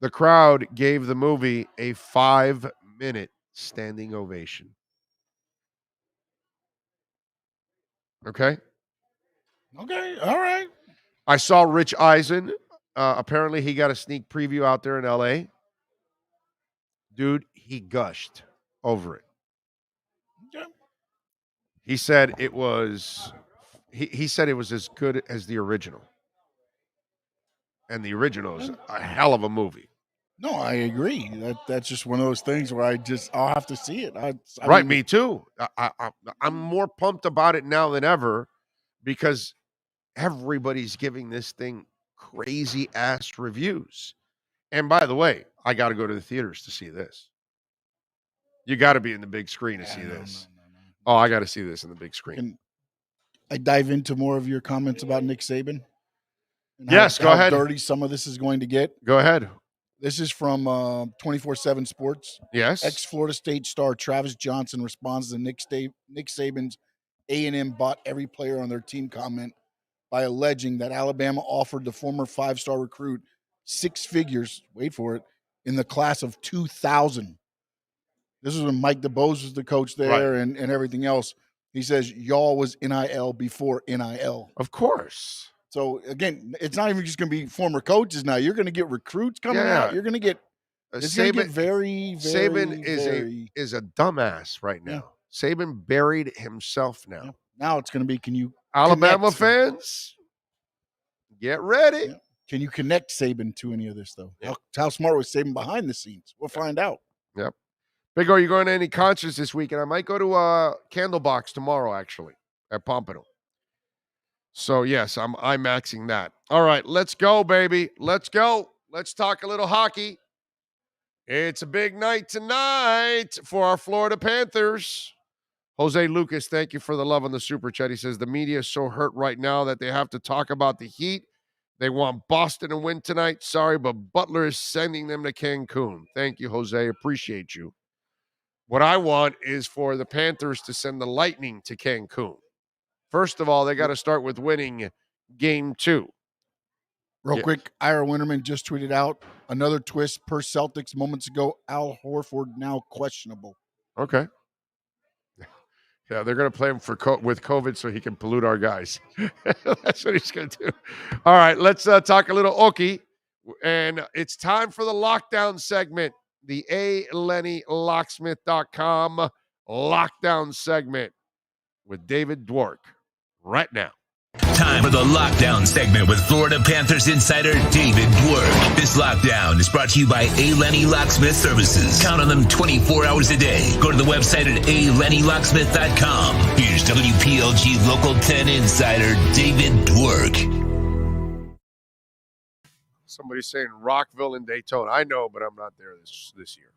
the crowd gave the movie a 5-minute standing ovation. Okay? Okay, all right. I saw Rich Eisen. Apparently, he got a sneak preview out there in L.A. Dude, he gushed over it. Okay. He said it was. He said it was as good as the original, and the original is a hell of a movie. No, I agree. That's just one of those things where I'll have to see it. Right, me too. I'm more pumped about it now than ever because everybody's giving this thing crazy ass reviews. And by the way, I got to go to the theaters to see this. You got to be in the big screen to see this. No. Oh, I got to see this in the big screen. Can I dive into more of your comments about Nick Saban? Yes, go ahead. How dirty some of this is going to get. Go ahead. This is from 24/7 Sports. Yes. Ex-Florida State star Travis Johnson responds to Nick Saban's A&M bought every player on their team comment by alleging that Alabama offered the former 5-star recruit 6 figures, wait for it, in the class of 2000. This is when Mike DeBose was the coach there, Right. and everything else. He says y'all was NIL before NIL. Of course. So, again, it's not even just going to be former coaches now. You're going to get recruits coming out. You're going to get it's going to get very, very, Saban is a dumbass right now. Yeah. Saban buried himself now. Yeah. Now it's going to be, can you Alabama connect? Fans, get ready. Yeah. Can you connect Saban to any of this, though? How smart was Saban behind the scenes? We'll find out. Yep. Big O, you going to any concerts this weekend? I might go to Candlebox tomorrow, actually, at Pompano. So, yes, I'm IMAXing that. All right, let's go, baby. Let's go. Let's talk a little hockey. It's a big night tonight for our Florida Panthers. Jose Lucas, thank you for the love on the Super Chat. He says, the media is so hurt right now that they have to talk about the Heat. They want Boston to win tonight. Sorry, but Butler is sending them to Cancun. Thank you, Jose. Appreciate you. What I want is for the Panthers to send the Lightning to Cancun. First of all, they got to start with winning game 2. Real quick, Ira Winterman just tweeted out another twist per Celtics moments ago. Al Horford now questionable. Okay. Yeah, they're going to play him with COVID so he can pollute our guys. That's what he's going to do. All right, let's talk a little Okie. And it's time for the lockdown segment. The ALennyLocksmith.com lockdown segment with David Dwork right now. Time for the lockdown segment with Florida Panthers insider David Dwork. This lockdown is brought to you by A. Lenny Locksmith Services. Count on them 24 hours a day. Go to the website at ALennyLocksmith.com. Here's WPLG Local 10 insider David Dwork. Somebody's saying Rockville and Daytona. I know, but I'm not there this year.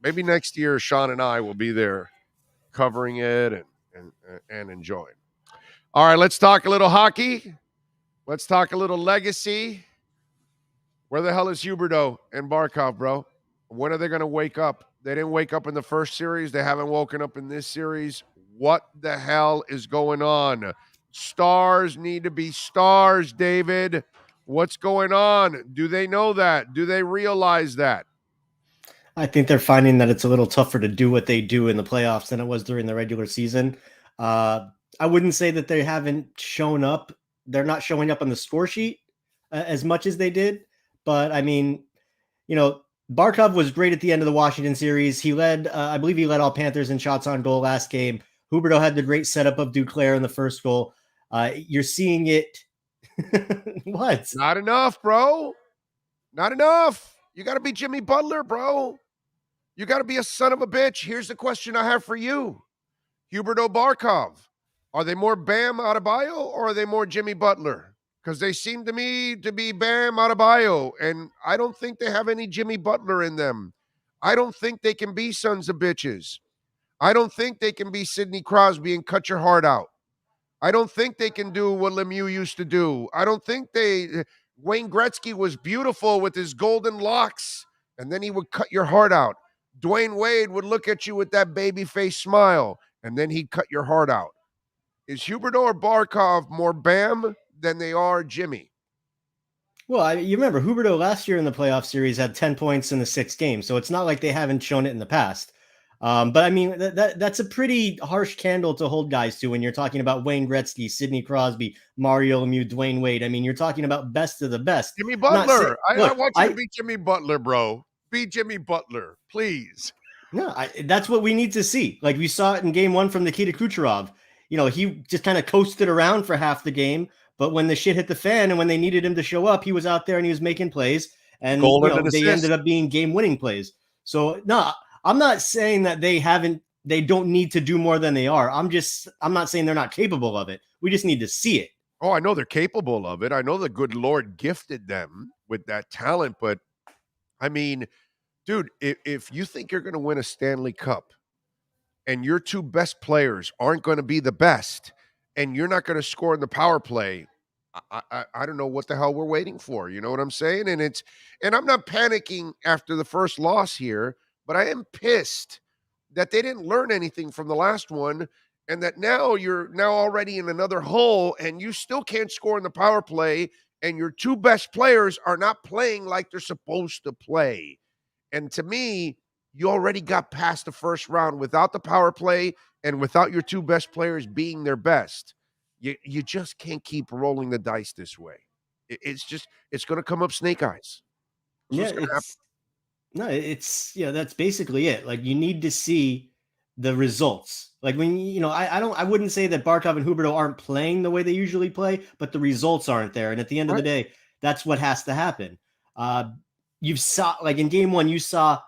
Maybe next year, Sean and I will be there covering it and enjoying. All right, let's talk a little hockey. Let's talk a little legacy. Where the hell is Huberdeau and Barkov, bro? When are they going to wake up? They didn't wake up in the first series. They haven't woken up in this series. What the hell is going on? Stars need to be stars, David. What's going on? Do they know that? Do they realize that? I think they're finding that it's a little tougher to do what they do in the playoffs than it was during the regular season. I wouldn't say that they haven't shown up. They're not showing up on the score sheet as much as they did. But, I mean, you know, Barkov was great at the end of the Washington series. He led, I believe he led all Panthers in shots on goal last game. Huberdeau had the great setup of Duclair in the first goal. You're seeing it. What? Not enough, bro. Not enough. You got to be Jimmy Butler, bro. You got to be a son of a bitch. Here's the question I have for you. Huberdeau, Barkov. Are they more Bam Adebayo or are they more Jimmy Butler? Because they seem to me to be Bam Adebayo, and I don't think they have any Jimmy Butler in them. I don't think they can be sons of bitches. I don't think they can be Sidney Crosby and cut your heart out. I don't think they can do what Lemieux used to do. I don't think Wayne Gretzky was beautiful with his golden locks, and then he would cut your heart out. Dwayne Wade would look at you with that baby face smile, and then he'd cut your heart out. Is Huberdeau or Barkov more Bam than they are Jimmy? Well, you remember Huberdeau last year in the playoff series had 10 points in the 6 games, so it's not like they haven't shown it in the past. But I mean, that's a pretty harsh candle to hold guys to when you're talking about Wayne Gretzky, Sidney Crosby, Mario Lemieux, Dwayne Wade. I mean, you're talking about best of the best. Jimmy Butler. I want you to be Jimmy Butler, bro. Be Jimmy Butler, please. No, that's what we need to see. Like we saw it in game 1 from Nikita Kucherov. You know, he just kind of coasted around for half the game, but when the shit hit the fan and when they needed him to show up, he was out there and he was making plays, and they ended up being game-winning plays. So, no, I'm not saying that they don't need to do more than they are. I'm not saying they're not capable of it. We just need to see it. Oh, I know they're capable of it. I know the good Lord gifted them with that talent, but I mean, dude, if you think you're going to win a Stanley Cup, and your 2 best players aren't going to be the best, and you're not going to score in the power play, I don't know what the hell we're waiting for. You know what I'm saying? And I'm not panicking after the first loss here, but I am pissed that they didn't learn anything from the last one and that now you're already in another hole and you still can't score in the power play, and your two best players are not playing like they're supposed to play. And to me, you already got past the first round without the power play and without your two best players being their best. You just can't keep rolling the dice this way. It's going to come up snake eyes. That's basically it. Like, you need to see the results. Like, when, I wouldn't say that Barkov and Huberdeau aren't playing the way they usually play, but the results aren't there. And at the end of the day, that's what has to happen. You saw, like, in game one, you saw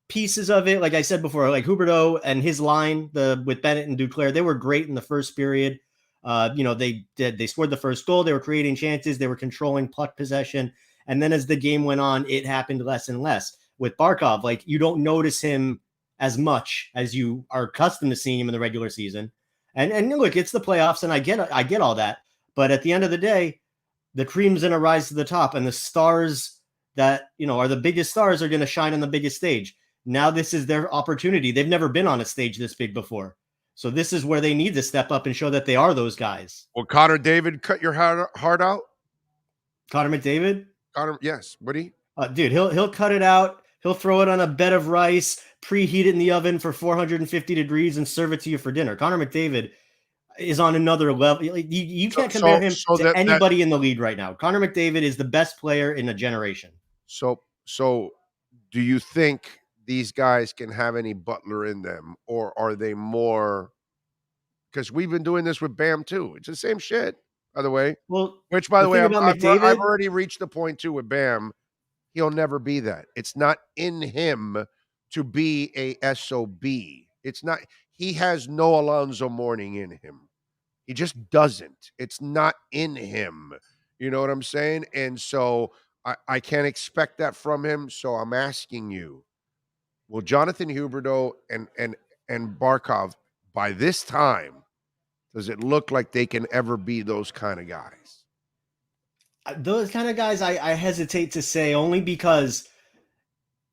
pieces of it. Like I said before, like Huberdeau and his line, with Bennett and Duclair, they were great in the first period. They scored the first goal. They were creating chances. They were controlling puck possession. And then as the game went on, it happened less and less. With Barkov, like, you don't notice him as much as you are accustomed to seeing him in the regular season. And look, it's the playoffs, and I get all that. But at the end of the day, the cream's going to rise to the top, and the stars that, are the biggest stars are going to shine on the biggest stage. Now this is their opportunity. They've never been on a stage this big before. So this is where they need to step up and show that they are those guys. Will Connor David cut your heart out? Connor McDavid? Yes. Would he? Dude, he'll cut it out. He'll throw it on a bed of rice, preheat it in the oven for 450 degrees, and serve it to you for dinner. Connor McDavid is on another level. You can't compare him to anybody in the league right now. Connor McDavid is the best player in a generation. So do you think these guys can have any Butler in them, or are they more? Because we've been doing this with Bam too. It's the same shit, by the way. Well, which, by the way, I've already reached the point too with Bam. He'll never be that. It's not in him to be a SOB. It's not. He has no Alonzo Mourning in him. He just doesn't. It's not in him. You know what I'm saying? And so I can't expect that from him. So I'm asking you, will Jonathan Huberdeau and Barkov, by this time, does it look like they can ever be those kind of guys? Those kind of guys, I hesitate to say, only because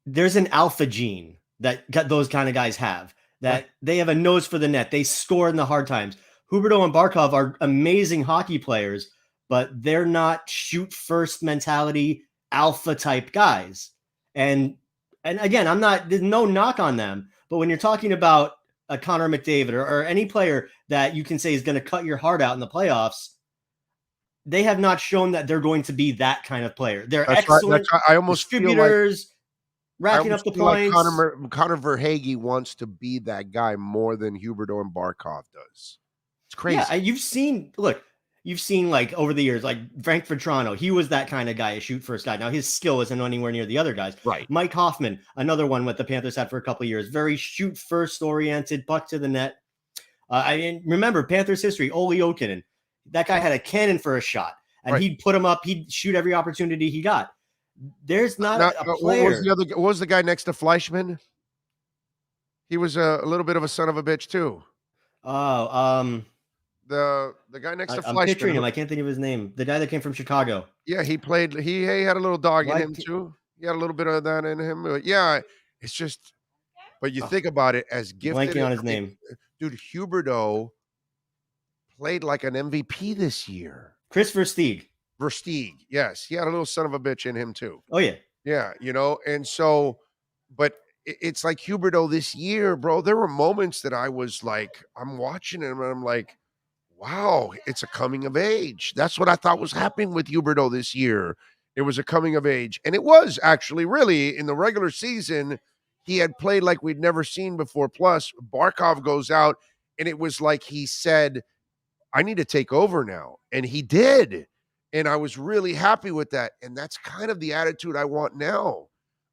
there's an alpha gene that those kind of guys have, that they have a nose for the net. They score in the hard times. Huberdeau and Barkov are amazing hockey players, but they're not shoot first mentality alpha type guys. And again, there's no knock on them, but when you're talking about a Connor McDavid or any player that you can say is going to cut your heart out in the playoffs, they have not shown that they're going to be that kind of player. They're excellent I almost distributors, racking up the points. Like Connor Verhaeghe wants to be that guy more than Huberdeau and Barkov does. It's crazy. Yeah, you've seen like over the years, like Frank Vetrano, he was that kind of guy, a shoot first guy. Now his skill isn't anywhere near the other guys. Right. Mike Hoffman, another one what the Panthers had for a couple of years, very shoot first oriented, puck to the net. Remember Panthers history, Olli Jokinen. That guy had a cannon for a shot, and he'd put him up. He'd shoot every opportunity he got. There's not a player. What was the guy next to Fleischman? He was a little bit of a son of a bitch too. Oh, the guy next to Fleischman. I'm picturing him. I can't think of his name. The guy that came from Chicago. Yeah, he played. He had a little dog in him too. He had a little bit of that in him. But yeah, it's just. But you think about it as gifted. Blanking on his name, dude. Huberdeau played like an MVP this year. Chris Versteeg, yes. He had a little son of a bitch in him too. Oh, yeah. Yeah, and so, but it's like Huberdeau this year, bro. There were moments that I was like, I'm watching him and I'm like, wow, it's a coming of age. That's what I thought was happening with Huberdeau this year. It was a coming of age. And it was actually really in the regular season, he had played like we'd never seen before. Plus, Barkov goes out and it was like he said, I need to take over now. And he did. And I was really happy with that. And that's kind of the attitude I want now.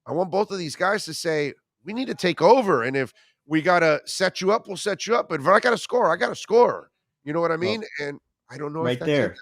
I want both of these guys to say, we need to take over. And if we got to set you up, we'll set you up. But if I got to score, I got to score. You know what I mean? Well, and I don't know. Right there.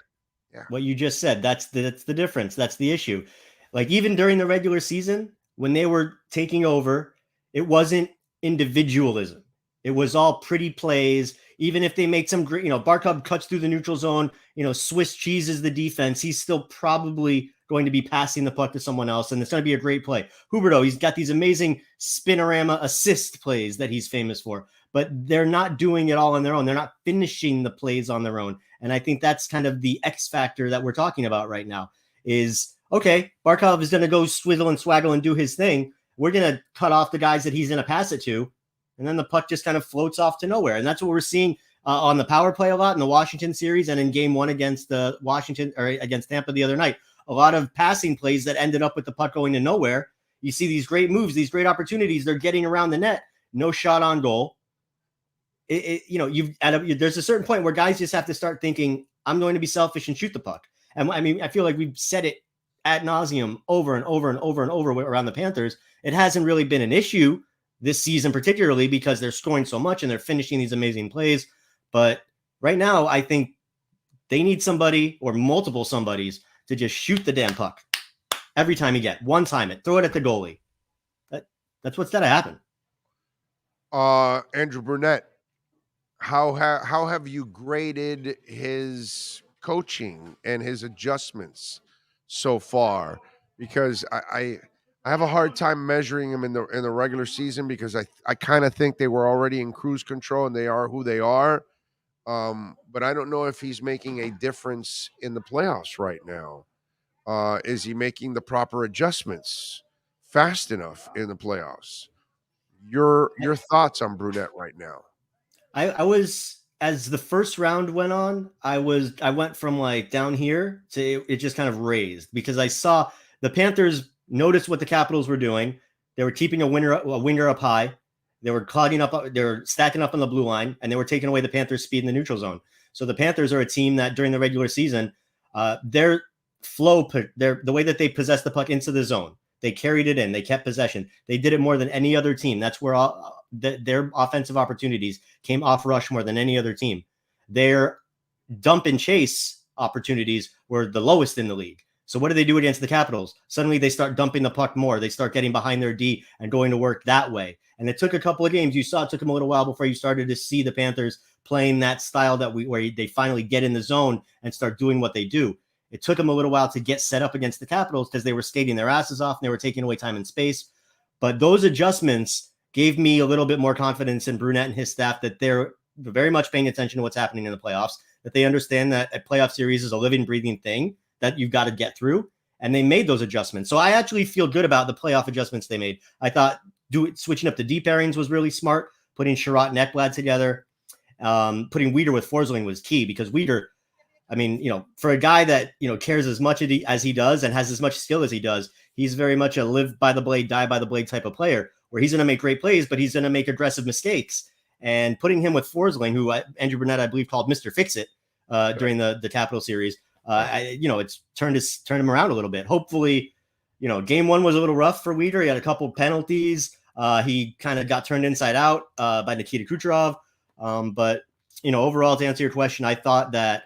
Yeah. What you just said, that's the difference. That's the issue. Like even during the regular season, when they were taking over, it wasn't individualism. It was all pretty plays. Even if they make some great, Barkov cuts through the neutral zone, Swiss cheeses the defense, he's still probably going to be passing the puck to someone else, and it's going to be a great play. Huberdeau, he's got these amazing spinorama assist plays that he's famous for. but they're not doing it all on their own. They're not finishing the plays on their own. And I think that's kind of the X factor that we're talking about right now is, okay, Barkov is going to go swizzle and swaggle and do his thing. We're going to cut off the guys that he's going to pass it to. And then the puck just kind of floats off to nowhere. And that's what we're seeing on the power play a lot in the Washington series and in game 1 against the Washington or against Tampa the other night. A lot of passing plays that ended up with the puck going to nowhere. You see these great moves, these great opportunities. They're getting around the net. No shot on goal. There's a certain point where guys just have to start thinking, I'm going to be selfish and shoot the puck. And I mean, I feel like we've said it ad nauseum over and over and over and over around the Panthers. It hasn't really been an issue this season, particularly because they're scoring so much and they're finishing these amazing plays. But right now, I think they need somebody or multiple somebodies to just shoot the damn puck every time you get one time it, throw it at the goalie. That's what's got to happen. Andrew Brunette, how have you graded his coaching and his adjustments so far? Because I have a hard time measuring him in the regular season because I kind of think they were already in cruise control and they are who they are. But I don't know if he's making a difference in the playoffs right now. Is he making the proper adjustments fast enough in the playoffs? Your thoughts on Brunette right now? I was, as the first round went on, I went from like down here to it just kind of raised because I saw the Panthers noticed what the Capitals were doing. They were keeping a winger up high. They were clogging up. They were stacking up on the blue line, and they were taking away the Panthers' speed in the neutral zone. So the Panthers are a team that during the regular season, their flow, the way that they possessed the puck into the zone, they carried it in. They kept possession. They did it more than any other team. That's where their offensive opportunities came off rush more than any other team. Their dump and chase opportunities were the lowest in the league. So what do they do against the Capitals? Suddenly they start dumping the puck more. They start getting behind their D and going to work that way. And it took a couple of games. You saw it took them a little while before you started to see the Panthers playing that style where they finally get in the zone and start doing what they do. It took them a little while to get set up against the Capitals because they were skating their asses off and they were taking away time and space. But those adjustments gave me a little bit more confidence in Brunette and his staff that they're very much paying attention to what's happening in the playoffs, that they understand that a playoff series is a living, breathing thing that you've got to get through. And they made those adjustments. So I actually feel good about the playoff adjustments they made. I thought switching up the D pairings was really smart. Putting Sherratt and Ekblad together, putting Weeder with Forsling was key because Weeder, I mean, for a guy that, cares as much as he does and has as much skill as he does, he's very much a live by the blade, die by the blade type of player where he's going to make great plays, but he's going to make aggressive mistakes. And putting him with Forsling, who Andrew Brunette, I believe, called Mr. Fix-It during the Capital series, it's turned him around a little bit. Hopefully, game 1 was a little rough for Weeder. He had a couple penalties. He kind of got turned inside out by Nikita Kucherov. But overall, to answer your question, I thought that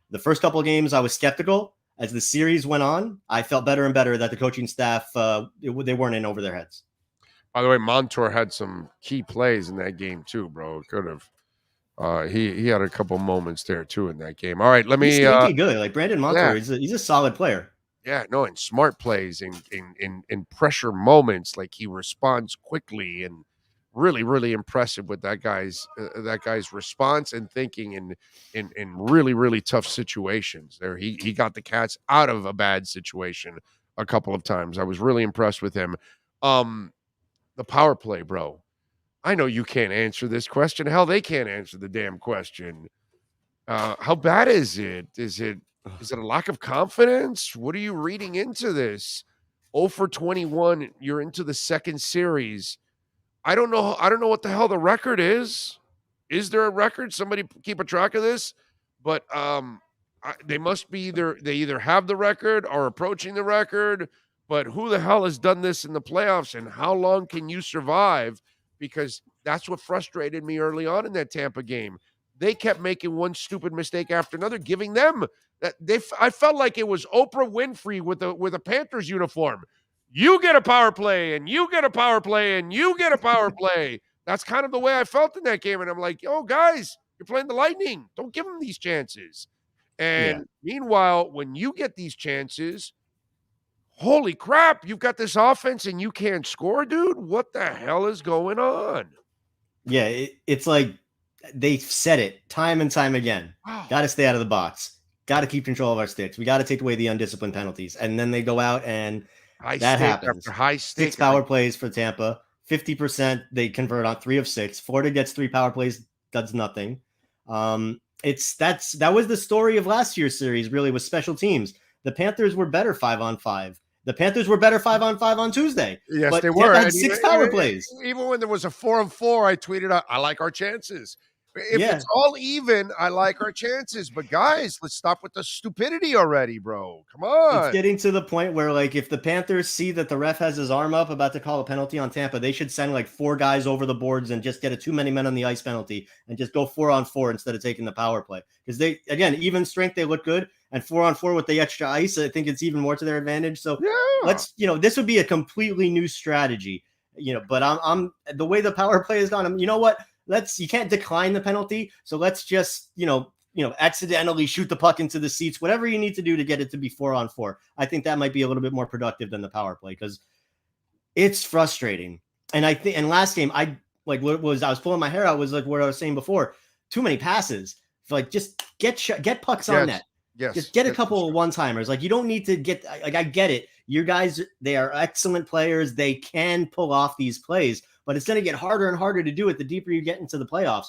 the first couple of games I was skeptical. As the series went on, I felt better and better that the coaching staff, they weren't in over their heads. By the way, Montour had some key plays in that game too, bro. Could have. He had a couple moments there too in that game. All right, let me. He's sneaky good. Like Brandon Montour, yeah. he's a solid player. Yeah, no, and smart plays in pressure moments. Like he responds quickly and really, really impressive with that guy's response and thinking in really, really tough situations. There, he got the Cats out of a bad situation a couple of times. I was really impressed with him. The power play, bro. I know you can't answer this question. Hell, they can't answer the damn question. How bad is it? Is it a lack of confidence? What are you reading into this? 0 for 21. You're into the second series. I don't know what the hell the record is. Is there a record? Somebody keep a track of this. But they must be they either have the record or approaching the record. But who the hell has done this in the playoffs, and how long can you survive? Because that's what frustrated me early on in that Tampa game. They kept making one stupid mistake after another, giving them that I felt like it was Oprah Winfrey with a Panthers uniform. You get a power play, and you get a power play, and you get a power play. That's kind of the way I felt in that game. And I'm like, yo, guys, you're playing the Lightning. Don't give them these chances. And meanwhile, when you get these chances, holy crap, you've got this offense and you can't score, dude. What the hell is going on? Yeah, it's like they've said it time and time again. Got to stay out of the box. Got to keep control of our sticks. We got to take away the undisciplined penalties. And then they go out and that happens. High stick. 6 power plays for Tampa. 50% they convert on 3 of 6. Florida gets 3 power plays, does nothing. That was the story of last year's series, really, with special teams. The Panthers were better 5-on-5. The Panthers were better 5-on-5 on Tuesday. Yes, but they were. Tampa had 6 power plays. Even when there was a 4-on-4, I tweeted out, I like our chances. If it's all even, I like our chances. But guys, let's stop with the stupidity already, bro. Come on. It's getting to the point where, like, if the Panthers see that the ref has his arm up about to call a penalty on Tampa, they should send like 4 guys over the boards and just get a too many men on the ice penalty and just go 4-on-4 instead of taking the power play. Because they, again, even strength, they look good. And 4-on-4 with the extra ice, I think it's even more to their advantage. So let's, this would be a completely new strategy, but I'm the way the power play has gone. You know what? You can't decline the penalty. So let's just, accidentally shoot the puck into the seats, whatever you need to do to get it to be 4-on-4. I think that might be a little bit more productive than the power play because it's frustrating. And I think, and last game, I was pulling my hair out was like what I was saying before, too many passes. Like just get pucks on net. Yes. Just get a couple of one-timers. Like you don't need to get, like, I get it. You guys, they are excellent players. They can pull off these plays, but it's going to get harder and harder to do it the deeper you get into the playoffs.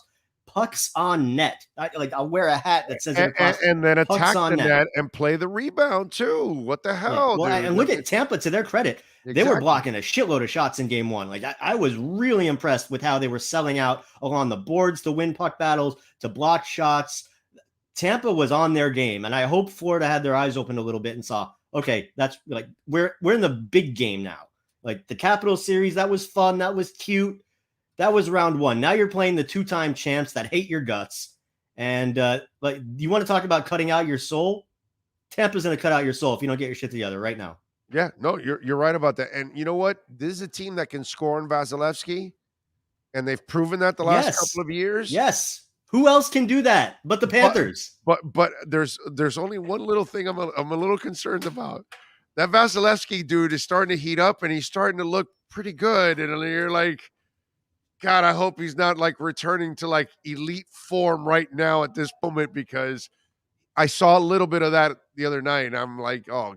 Pucks on net. I'll wear a hat that says it and then attack the net and play the rebound too. What the hell? Yeah. Well, and look at Tampa, to their credit. Exactly. They were blocking a shitload of shots in game 1. Like I was really impressed with how they were selling out along the boards to win puck battles, to block shots. Tampa was on their game, and I hope Florida had their eyes open a little bit and saw, okay, that's like we're in the big game now. Like the Capitals series, that was fun, that was cute, that was round 1. Now you're playing the 2-time champs that hate your guts, and like you want to talk about cutting out your soul? Tampa's going to cut out your soul if you don't get your shit together right now. Yeah, no, you're right about that. And you know what? This is a team that can score on Vasilevsky, and they've proven that the last couple of years. Yes. Who else can do that but the Panthers? But there's only one little thing I'm a little concerned about. That Vasilevsky dude is starting to heat up, and he's starting to look pretty good. And you're like, God, I hope he's not like returning to like elite form right now at this moment, because I saw a little bit of that the other night, and I'm like, oh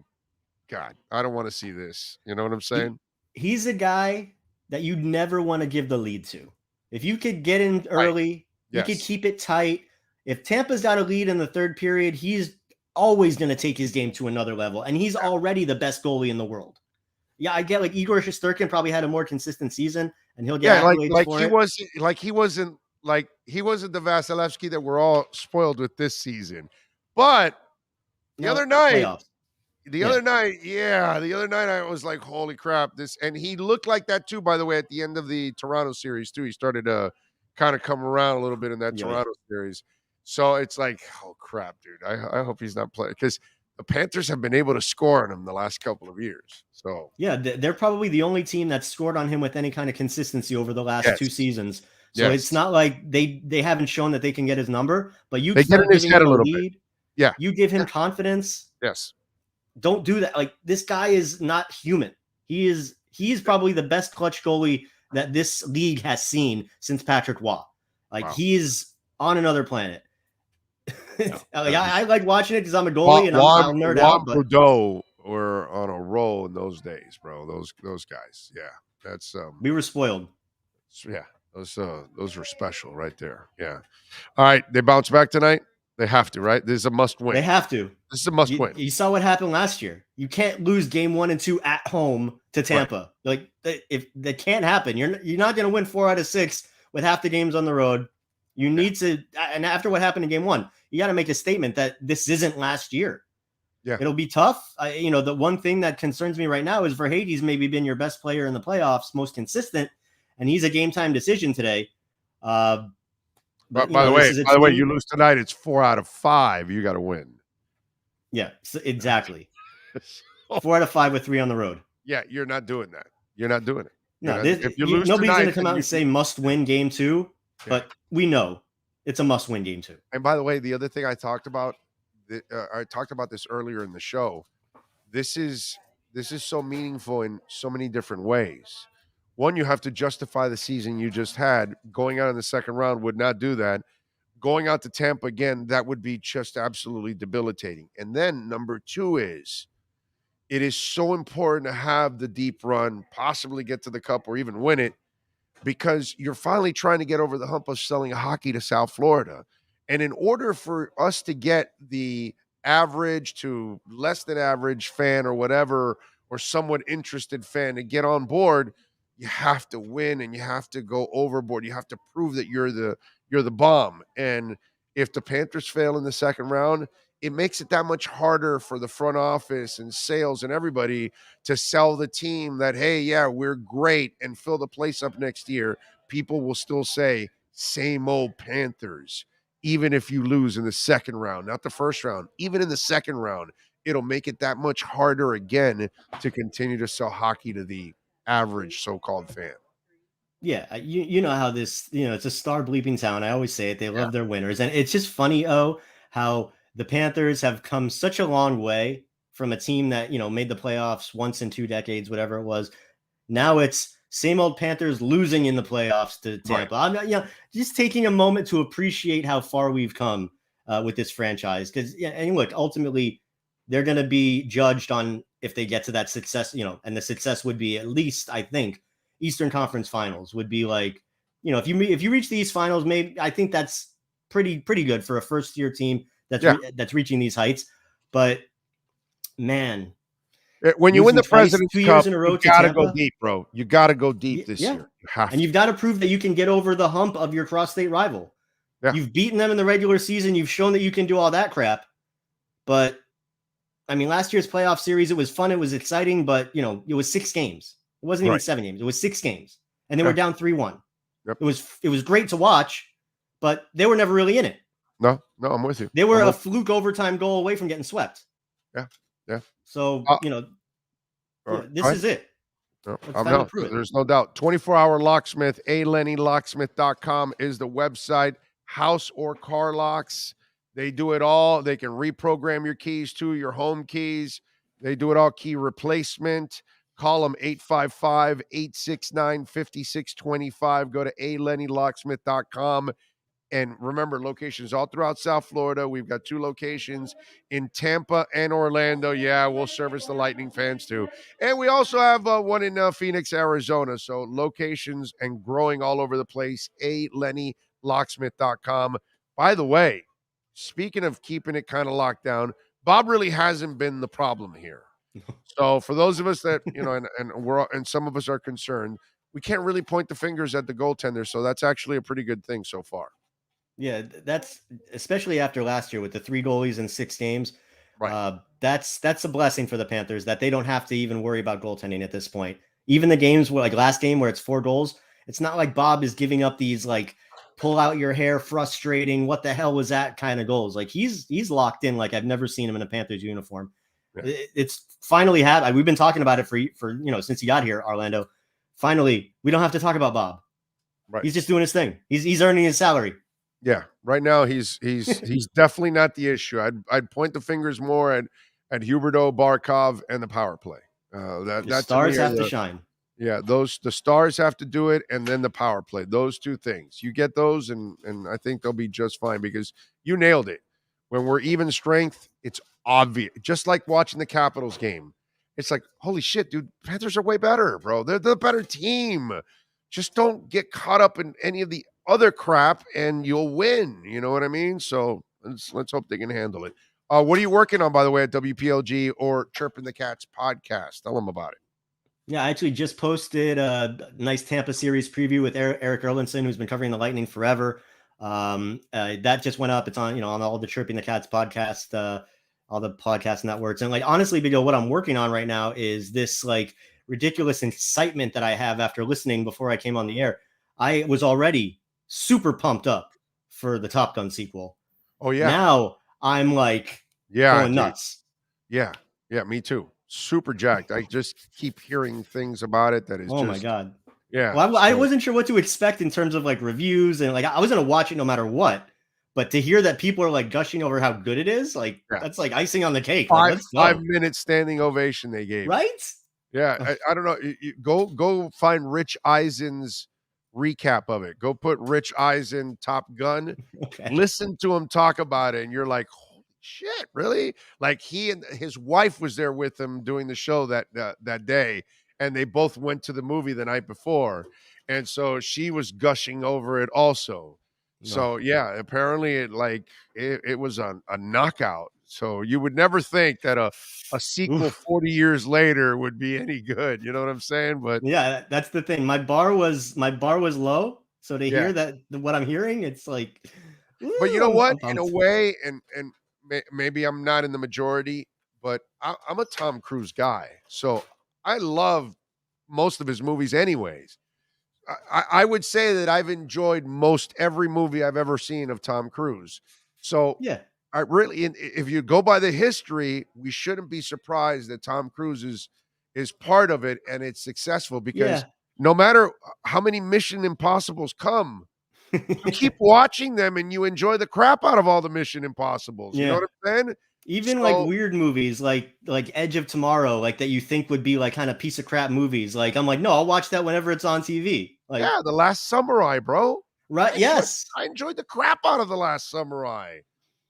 God, I don't want to see this. You know what I'm saying? He's a guy that you never want to give the lead to. If you could get in early. Right. You could keep it tight. If Tampa's got a lead in the third period, he's always going to take his game to another level. And he's already the best goalie in the world. Yeah, I get like Igor Shesterkin probably had a more consistent season, and he'll get accolades for it. He wasn't the Vasilevsky that we're all spoiled with this season. But the other night I was like, holy crap, and he looked like that too, by the way, at the end of the Toronto series too. He started to kind of come around a little bit in that Toronto series. So it's like, oh crap, dude. I hope he's not playing, because the Panthers have been able to score on him the last couple of years. So yeah, they're probably the only team that's scored on him with any kind of consistency over the last 2 seasons. So it's not like they haven't shown that they can get his number, but you get in his head a little bit. Yeah. You give him confidence. Yes. Don't do that. Like, this guy is not human. He is probably the best clutch goalie that this league has seen since Patrick Waugh. Like, he is on another planet. I like watching it because I'm a goalie and I'll nerd out. But Bordeaux were on a roll in those days, bro. Those guys. Yeah. That's we were spoiled. Yeah. Those were special right there. Yeah. All right. They bounce back tonight. They have to, right? This is a must win. They have to. This is a must win. You saw what happened last year. You can't lose game 1 and 2 at home to Tampa. Right. Like, if that can't happen, you're not going to win 4 out of 6 with half the games on the road. You need to, and after what happened in game 1, you got to make a statement that this isn't last year. Yeah, it'll be tough. The one thing that concerns me right now is Verhaeghe's maybe been your best player in the playoffs, most consistent, and he's a game time decision today. But by the way, you lose tonight, it's 4 out of 5. You got to win. Yeah, exactly. 4 out of 5 with 3 on the road. Yeah, you're not doing that. You're not doing it. No, if you lose nobody's going to come out and say must win game 2, but we know it's a must win game 2. And by the way, the other thing I talked about this earlier in the show. This is so meaningful in so many different ways. One, you have to justify the season you just had. Going out in the second round would not do that. Going out to Tampa again, that would be just absolutely debilitating. And then number two is, it is so important to have the deep run, possibly get to the cup or even win it, because you're finally trying to get over the hump of selling hockey to South Florida. And in order for us to get the average to less than average fan or whatever, or somewhat interested fan to get on board, you have to win and you have to go overboard. You have to prove that you're the bomb. And if the Panthers fail in the second round, it makes it that much harder for the front office and sales and everybody to sell the team that, hey, yeah, we're great, and fill the place up next year. People will still say, same old Panthers, even if you lose in the second round, not the first round, even in the second round. It'll make it that much harder again to continue to sell hockey to the average so-called fan. Yeah, you know how this, it's a star bleeping town. I always say it. They love their winners. And it's just funny, how the Panthers have come such a long way from a team that, made the playoffs once in 2 decades, whatever it was. Now it's same old Panthers losing in the playoffs to Tampa. Right. I'm just taking a moment to appreciate how far we've come with this franchise. Because, and look, ultimately, they're going to be judged on if they get to that success, and the success would be, at least, I think, Eastern Conference Finals would be like, if you reach these finals, maybe I think that's pretty good for a first-year team that's reaching these heights. But man, when you win the President's Cup, in a row, you got to go deep, bro. You got to go deep this year. You've got to prove that you can get over the hump of your cross-state rival. Yeah. You've beaten them in the regular season. You've shown that you can do all that crap. But I mean, last year's playoff series, it was fun. It was exciting, but it was 6 games. It wasn't even 7 games. It was 6 games, and they were down 3-1. Yep. It was great to watch, but they were never really in it. No, I'm with you. They were a fluke overtime goal away from getting swept. Yeah. So this is it. There's no doubt. 24-hour locksmith, alennylocksmith.com is the website. House or car locks. They do it all. They can reprogram your keys to your home keys. They do it all. Key replacement. Call them 855-869-5625. Go to alennylocksmith.com. And remember, locations all throughout South Florida. We've got 2 locations in Tampa and Orlando. Yeah, we'll service the Lightning fans too. And we also have one in Phoenix, Arizona. So locations and growing all over the place. alennylocksmith.com. By the way, speaking of keeping it kind of locked down, Bob really hasn't been the problem here. So for those of us that, and some of us are concerned, we can't really point the fingers at the goaltender. So that's actually a pretty good thing so far. Yeah, that's especially after last year with the 3 goalies in 6 games. Right. That's a blessing for the Panthers that they don't have to even worry about goaltending at this point. Even the games where, like last game where it's 4 goals, it's not like Bob is giving up these like pull out your hair, frustrating, what the hell was that kind of goals. Like he's locked in like I've never seen him in a Panthers uniform. Yeah. It's finally happened. We've been talking about it for since he got here, Orlando. Finally, we don't have to talk about Bob. Right. He's just doing his thing. He's earning his salary. Yeah, right now he's definitely not the issue. I'd point the fingers more at Huberdeau, Barkov, and the power play. The stars have to shine. Yeah, the stars have to do it, and then the power play. Those 2 things. You get those, and I think they'll be just fine because you nailed it. When we're even strength, it's obvious. Just like watching the Capitals game. It's like, holy shit, dude, Panthers are way better, bro. They're the better team. Just don't get caught up in any of the other crap and you'll win. You know what I mean? So let's hope they can handle it. What are you working on, by the way, at WPLG or Chirping the Cats podcast? Tell them about it. Yeah, I actually just posted a nice Tampa series preview with Eric Erlinson, who's been covering the Lightning forever. That just went up. It's on, on all the Chirping the Cats podcast, all the podcast networks. And like, honestly, Bigo, what I'm working on right now is this like ridiculous excitement that I have after listening before I came on the air. I was already super pumped up for the Top Gun sequel. Oh yeah. Now I'm like going nuts. Yeah. Yeah. Me too. Super jacked. I just keep hearing things about it that is my God. Yeah. Well, I wasn't sure what to expect in terms of like reviews and like, I was going to watch it no matter what, but to hear that people are like gushing over how good it is, like that's like icing on the cake. 5 minute standing ovation they gave. Right? Yeah, I don't know. Go find Rich Eisen's recap of it. Go put Rich Eisen, Top Gun. Okay. Listen to him talk about it, and you're like, holy shit, really? Like he and his wife was there with him doing the show that day, and they both went to the movie the night before, and so she was gushing over it also. So yeah, apparently it was a knockout. So you would never think that a sequel 40 years later would be any good. You know what I'm saying? But yeah, that's the thing. My bar was low. So to hear that, what I'm hearing, it's like, but you know what? In a way, and maybe I'm not in the majority, but I'm a Tom Cruise guy. So I love most of his movies anyways. I would say that I've enjoyed most every movie I've ever seen of Tom Cruise. So yeah, I really, if you go by the history, we shouldn't be surprised that Tom Cruise is part of it and it's successful because no matter how many Mission Impossibles come, you keep watching them and you enjoy the crap out of all the Mission Impossibles. You know what I'm saying? Even like weird movies like Edge of Tomorrow, like that you think would be like kind of piece of crap movies. Like I'm like, no, I'll watch that whenever it's on TV. Like, yeah, The Last Samurai, bro. Right? Yes, I enjoyed the crap out of The Last Samurai.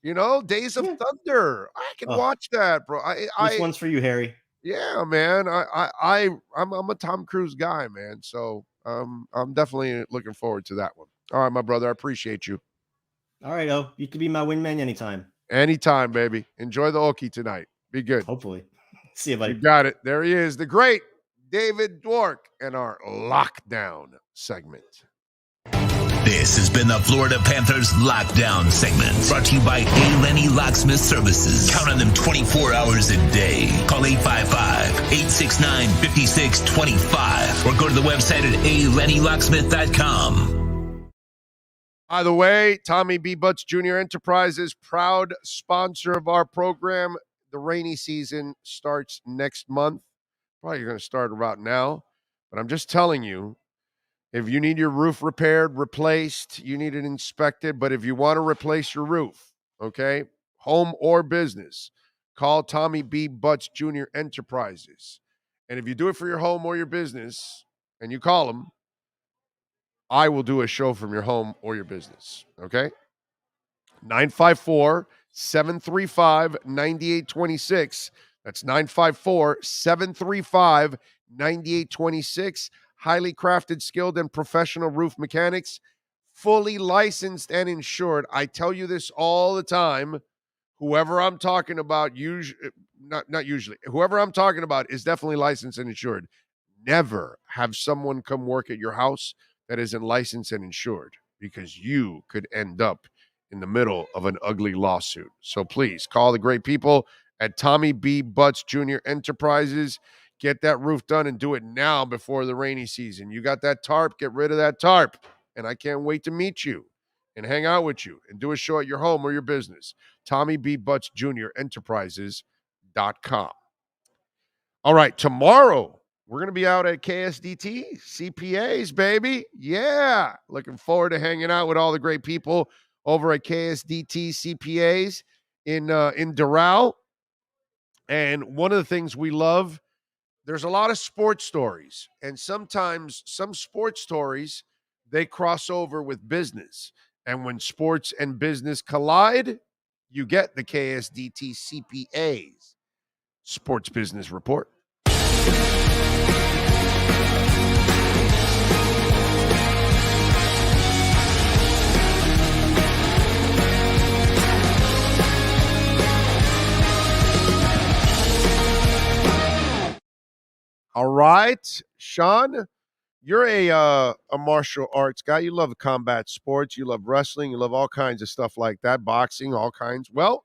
You know, Days of Thunder. I can watch that, bro. Which one's for you, Harry? Yeah, man. I'm a Tom Cruise guy, man. So I'm definitely looking forward to that one. All right, my brother. I appreciate you. All right, you can be my wingman anytime. Anytime, baby. Enjoy the Okie tonight. Be good. Hopefully. See you, buddy. You got it. There he is, the great David Dwork, and our lockdown segment. This has been the Florida Panthers Lockdown segment, brought to you by A. Lenny Locksmith Services. Count on them 24 hours a day. Call 855-869-5625 or go to the website at alennylocksmith.com. By the way, Tommy B. Butts Jr. Enterprises, proud sponsor of our program. The rainy season starts next month. Probably going to start about now, but I'm just telling you, if you need your roof repaired, replaced, you need it inspected, but if you want to replace your roof, okay, home or business, call Tommy B. Butts Jr. Enterprises. And if you do it for your home or your business and you call them, I will do a show from your home or your business, okay? 954-735-9826. That's 954-735-9826. Highly crafted, skilled, and professional roof mechanics, fully licensed and insured. I tell you this all the time. Whoever I'm talking about, not usually, whoever I'm talking about is definitely licensed and insured. Never have someone come work at your house that isn't licensed and insured, because you could end up in the middle of an ugly lawsuit. So please call the great people at Tommy B. Butts Jr. Enterprises. Get that roof done and do it now before the rainy season. You got that tarp, get rid of that tarp. And I can't wait to meet you and hang out with you and do a show at your home or your business. Tommy B. Butts Jr. Enterprises.com. All right, tomorrow we're going to be out at KSDT, CPAs, baby. Yeah. Looking forward to hanging out with all the great people over at KSDT CPAs in Doral. And one of the things we love, there's a lot of sports stories, and sometimes some sports stories, they cross over with business. And when sports and business collide, you get the KSDT CPAs Sports Business Report. All right, Sean, you're a martial arts guy. You love combat sports. You love wrestling. You love all kinds of stuff like that, boxing, all kinds. Well,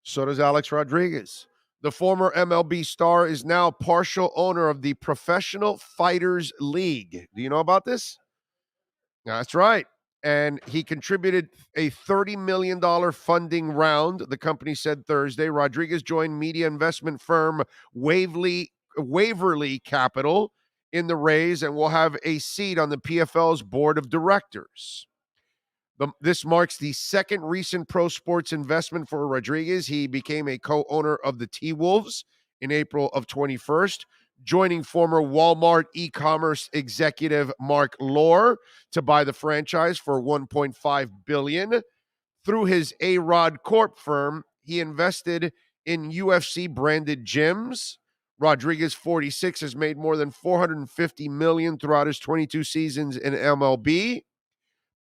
so does Alex Rodriguez. The former MLB star is now partial owner of the Professional Fighters League. Do you know about this? That's right. And he contributed a $30 million funding round, the company said Thursday. Rodriguez joined media investment firm Waverly Capital in the raise and will have a seat on the PFL's board of directors. This marks the second recent pro sports investment for Rodriguez. He became a co-owner of the T-Wolves in April of 2021, joining former Walmart e-commerce executive Mark Lowry to buy the franchise for $1.5 billion. Through his A-Rod Corp firm, he invested in UFC-branded gyms. Rodriguez, 46, has made more than $450 million throughout his 22 seasons in MLB.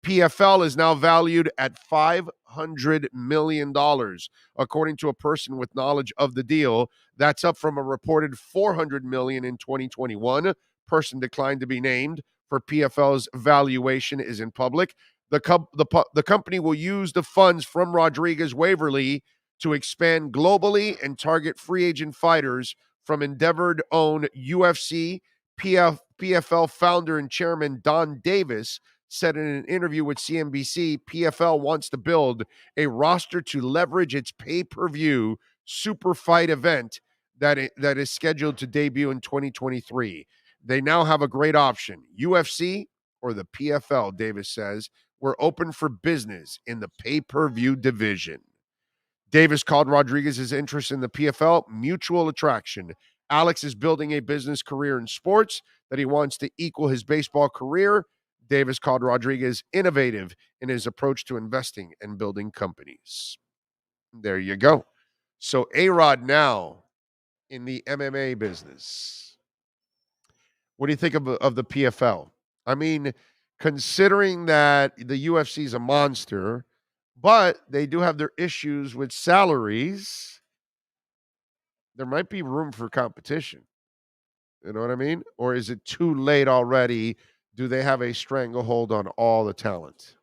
PFL is now valued at $500 million, according to a person with knowledge of the deal. That's up from a reported $400 million in 2021. Person declined to be named for PFL's valuation is in public. The company will use the funds from Rodriguez Waverly to expand globally and target free agent fighters from Endeavor-owned UFC. PFL founder and chairman Don Davis said in an interview with CNBC, PFL wants to build a roster to leverage its pay-per-view super fight event that is scheduled to debut in 2023. They now have a great option, UFC or the PFL, Davis says. We're open for business in the pay-per-view division. Davis called Rodriguez's interest in the PFL mutual attraction. Alex is building a business career in sports that he wants to equal his baseball career. Davis called Rodriguez innovative in his approach to investing and building companies. There you go. So A-Rod now in the MMA business. What do you think of the PFL? I mean, considering that the UFC is a monster, but they do have their issues with salaries, there might be room for competition. You know what I mean? Or is it too late already? Do they have a stranglehold on all the talent?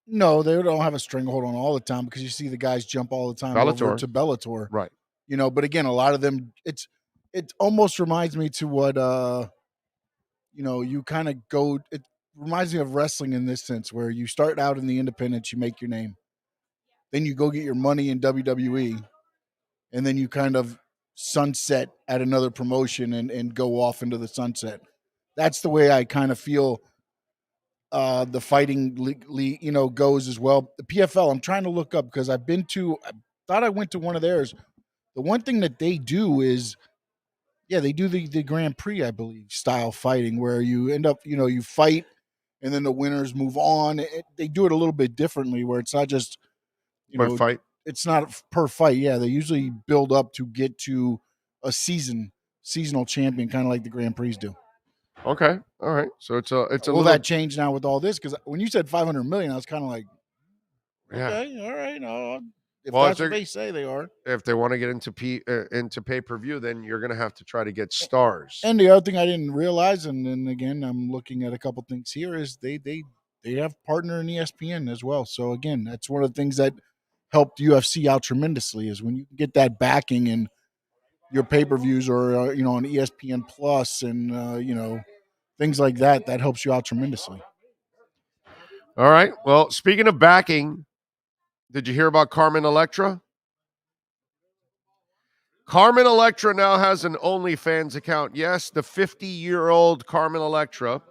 No, they don't have a stranglehold on all the time because you see the guys jump all the time over to Bellator. Right. You know, but again, a lot of them, it almost reminds me to what, you kind of go, it reminds me of wrestling in this sense where you start out in the independents, you make your name. Then you go get your money in WWE, and then you kind of sunset at another promotion and go off into the sunset. That's the way I kind of feel the fighting league, goes as well. The PFL, I'm trying to look up because I thought I went to one of theirs. The one thing that they do is, they do the Grand Prix, I believe, style fighting where you end up, you fight and then the winners move on. They do it a little bit differently where it's not just, fight. It's not per fight. Yeah, they usually build up to get to a seasonal champion, kind of like the Grand Prix do. Okay, all right. So it's a will that change now with all this? Because when you said 500 million, I was kind of like, okay, all right, no. If that's what they say they are. If they want to get into pay-per-view, then you're going to have to try to get stars. And the other thing I didn't realize, and then again, I'm looking at a couple things here, is they have partner in ESPN as well. So again, that's one of the things that helped UFC out tremendously is when you get that backing and your pay-per-views or on ESPN Plus and things like that helps you out tremendously. All right. Well, speaking of backing, did you hear about Carmen Electra? Carmen Electra now has an OnlyFans account. Yes, the 50-year-old Carmen Electra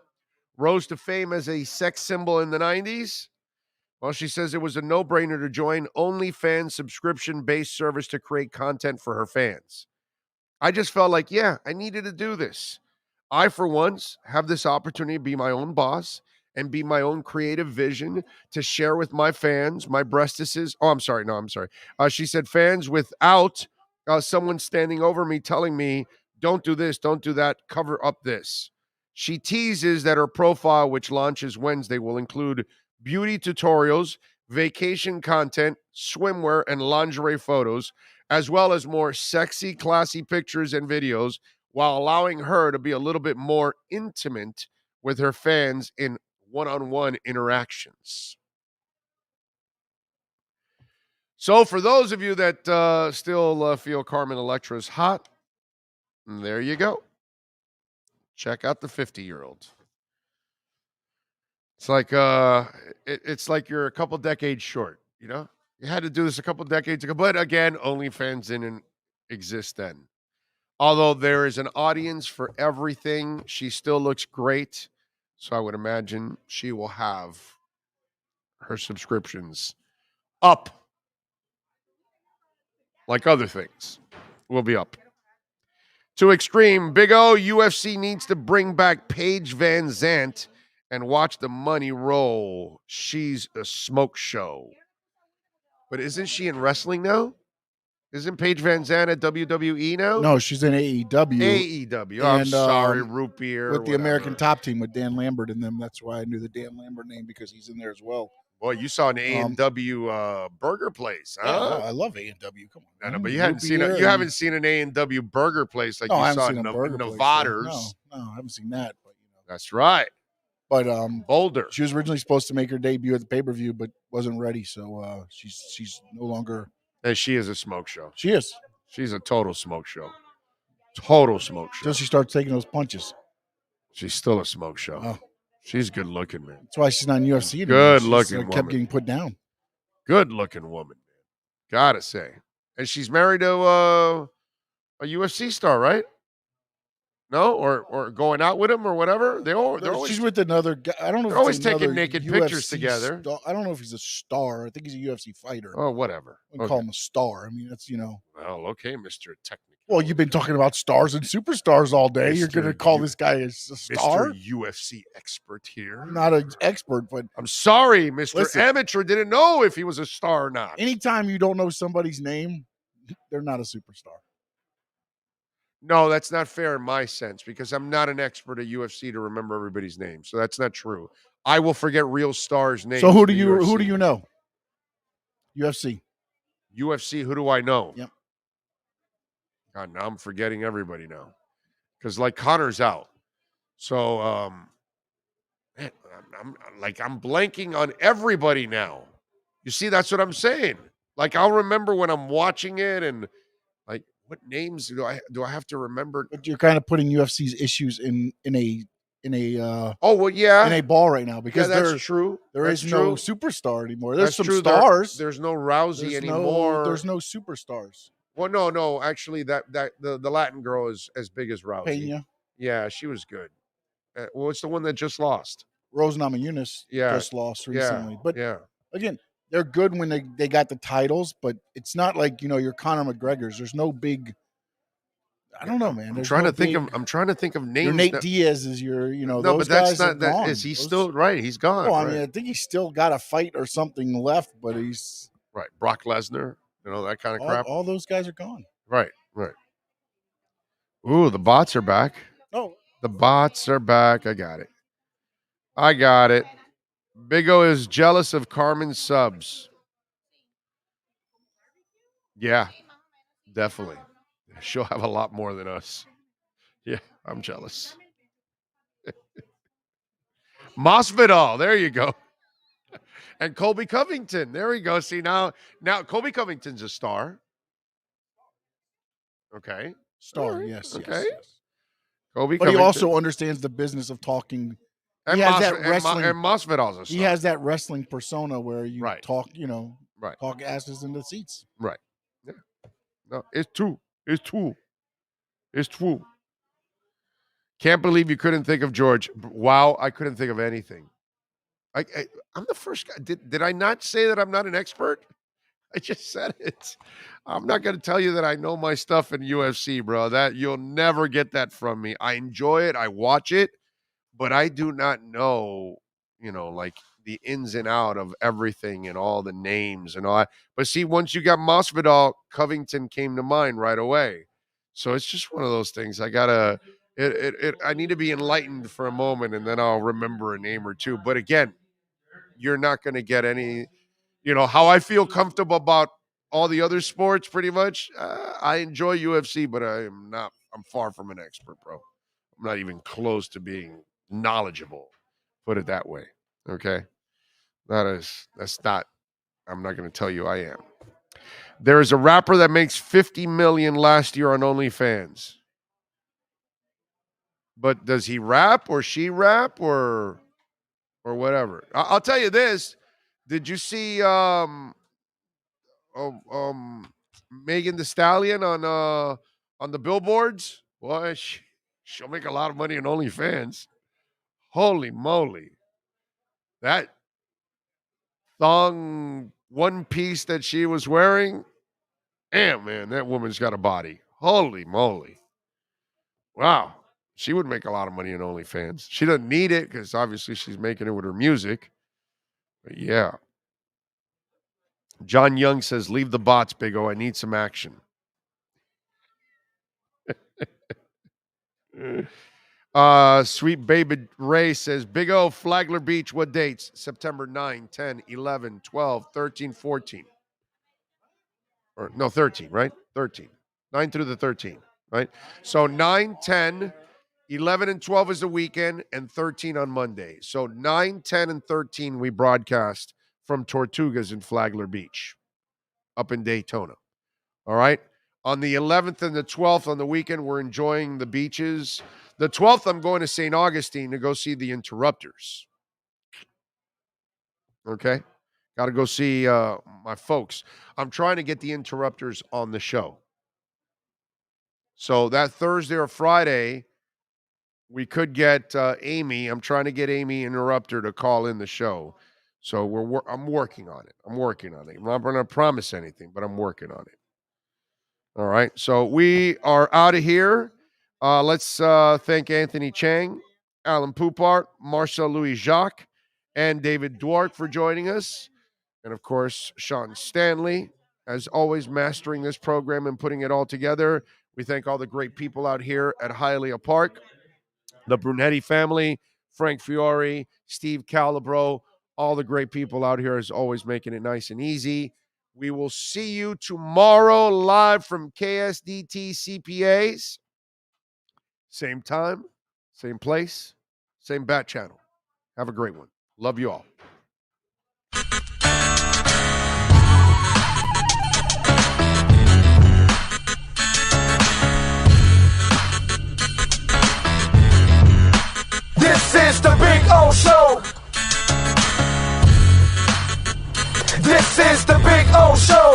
rose to fame as a sex symbol in the 90s. Well, she says it was a no-brainer to join OnlyFans subscription-based service to create content for her fans. I just felt like, I needed to do this. I, for once, have this opportunity to be my own boss and be my own creative vision to share with my fans, my breastises. Oh, I'm sorry. She said fans without someone standing over me telling me, don't do this, don't do that, cover up this. She teases that her profile, which launches Wednesday, will include beauty tutorials, vacation content, swimwear, and lingerie photos, as well as more sexy, classy pictures and videos, while allowing her to be a little bit more intimate with her fans in one-on-one interactions. So for those of you that still feel Carmen Electra is hot, there you go. Check out the 50-year-old. It's like it's like you're a couple decades short, You had to do this a couple decades ago, but again, OnlyFans didn't exist then. Although there is an audience for everything, she still looks great. So I would imagine she will have her subscriptions up. Like other things will be up. Too extreme. Big O, UFC needs to bring back Paige Van Zandt and watch the money roll. She's a smoke show. But isn't she in wrestling now? Isn't Paige Van Zandt at WWE now? No, she's in AEW. AEW. Oh, I'm sorry, Root Beer. With the American Top Team with Dan Lambert in them. That's why I knew the Dan Lambert name, because he's in there as well. Boy, you saw an A&W burger place, huh? Yeah, I love A&W. Come on. No, but you haven't seen an A&W burger place like you saw in Nevada's. No, I haven't seen that. But that's right. But Boulder. She was originally supposed to make her debut at the pay-per-view, but wasn't ready. So she's no longer. And she is a smoke show. She is. She's a total smoke show. Total smoke show. Until she starts taking those punches. She's still a smoke show. Oh. She's good looking, man. That's why she's not in UFC anymore. Good looking woman. Kept getting put down. Good looking woman, man. Gotta say. And she's married to a UFC star, right? No, or going out with him or whatever. They're always, she's with another guy. I don't know. They're if always it's taking another naked UFC pictures together. I don't know if he's a star. I think he's a UFC fighter. Oh, whatever. I call him a star. I mean, that's Well, okay, Mr. Technical. Well, you've been talking about stars and superstars all day. You're going to call this guy a star? Mr. UFC expert here. I'm not an expert, but I'm sorry, Mr. Listen, Amateur didn't know if he was a star or not. Anytime you don't know somebody's name, they're not a superstar. No, that's not fair in my sense, because I'm not an expert at UFC to remember everybody's name. So that's not true. I will forget real stars' names. So who do you know? UFC. UFC, who do I know? Yep. God, now I'm forgetting everybody now. Because like Connor's out. So man, I'm blanking on everybody now. You see, that's what I'm saying. Like I'll remember when I'm watching it, and like what names do I have to remember? But you're kind of putting UFC's issues in a in a ball right now, because that's true. There is no superstar anymore. There's some true. stars. There's no Rousey anymore. There's no superstars. Well, no. Actually, the Latin girl is as big as Rousey. Pena. Yeah, she was good. Well, it's the one that just lost. Rose Namajunas just lost recently. But again, they're good when they got the titles, but it's not like, your Conor McGregor's. There's no big. I don't know, man. I'm trying to think of names. Your Nate Diaz is your, No, those but that's guys not are that. gone. Is he still right? He's gone. Well, I right? mean, I think he's still got a fight or something left, but he's right. Brock Lesnar, that kind of crap. All those guys are gone. Right. Ooh, the bots are back. Oh, the bots are back. I got it. Big O is jealous of Carmen's subs. Yeah, definitely. She'll have a lot more than us. Yeah, I'm jealous. Masvidal, there you go. And Colby Covington, there we go. See, now Colby Covington's a star. Okay. Star, right. yes. Okay. Yes. Colby but Covington. He also understands the business of talking. And Masvidal's a star. He has that wrestling persona where you talk, right. talk asses into seats. Right. Yeah. No, it's true. Can't believe you couldn't think of George. Wow, I couldn't think of anything. I'm the first guy. Did I not say that I'm not an expert? I just said it. I'm not going to tell you that I know my stuff in UFC, bro. That you'll never get that from me. I enjoy it. I watch it, but I do not know, like the ins and out of everything and all the names and all that. But see, once you got Masvidal, Covington came to mind right away. So it's just one of those things. I need to be enlightened for a moment, and then I'll remember a name or two. But again, you're not going to get any, how I feel comfortable about all the other sports pretty much. I enjoy UFC, but I'm far from an expert, bro. I'm not even close to being knowledgeable. Put it that way. Okay. That's not, I'm not going to tell you I am. There is a rapper that makes $50 million last year on OnlyFans. But does he rap or she rap or whatever? I'll tell you this. Did you see Megan Thee Stallion on the billboards? Well, she'll make a lot of money on OnlyFans. Holy moly. That thong one piece that she was wearing, damn, man, that woman's got a body. Holy moly. Wow. She would make a lot of money in OnlyFans. She doesn't need it because obviously she's making it with her music. But yeah. John Young says, leave the bots, Big O. I need some action. Sweet Baby Ray says, Big O, Flagler Beach, what dates? September 9, 10, 11, 12, 13, 14. Or no, 13, right? 13. 9 through the 13, right? So 9, 10, 11, and 12 is the weekend, and 13 on Monday. So 9, 10, and 13 we broadcast from Tortugas in Flagler Beach up in Daytona. All right? On the 11th and the 12th on the weekend, we're enjoying the beaches. The 12th, I'm going to St. Augustine to go see the Interrupters. Okay? Got to go see my folks. I'm trying to get the Interrupters on the show. So that Thursday or Friday, we could get Amy. I'm trying to get Amy Interrupter to call in the show. So I'm working on it. I'm not going to promise anything, but I'm working on it. All right. So we are out of here. Let's thank Anthony Chang, Alan Poupart, Marcel Louis-Jacques, and David Dwork for joining us. And, of course, Sean Stanley, as always, mastering this program and putting it all together. We thank all the great people out here at Hialeah Park, the Brunetti family, Frank Fiore, Steve Calabro, all the great people out here, as always, making it nice and easy. We will see you tomorrow live from KSDT CPAs. Same time, same place, same bat channel. Have a great one. Love you all. This is the Big O Show. This is the Big O Show.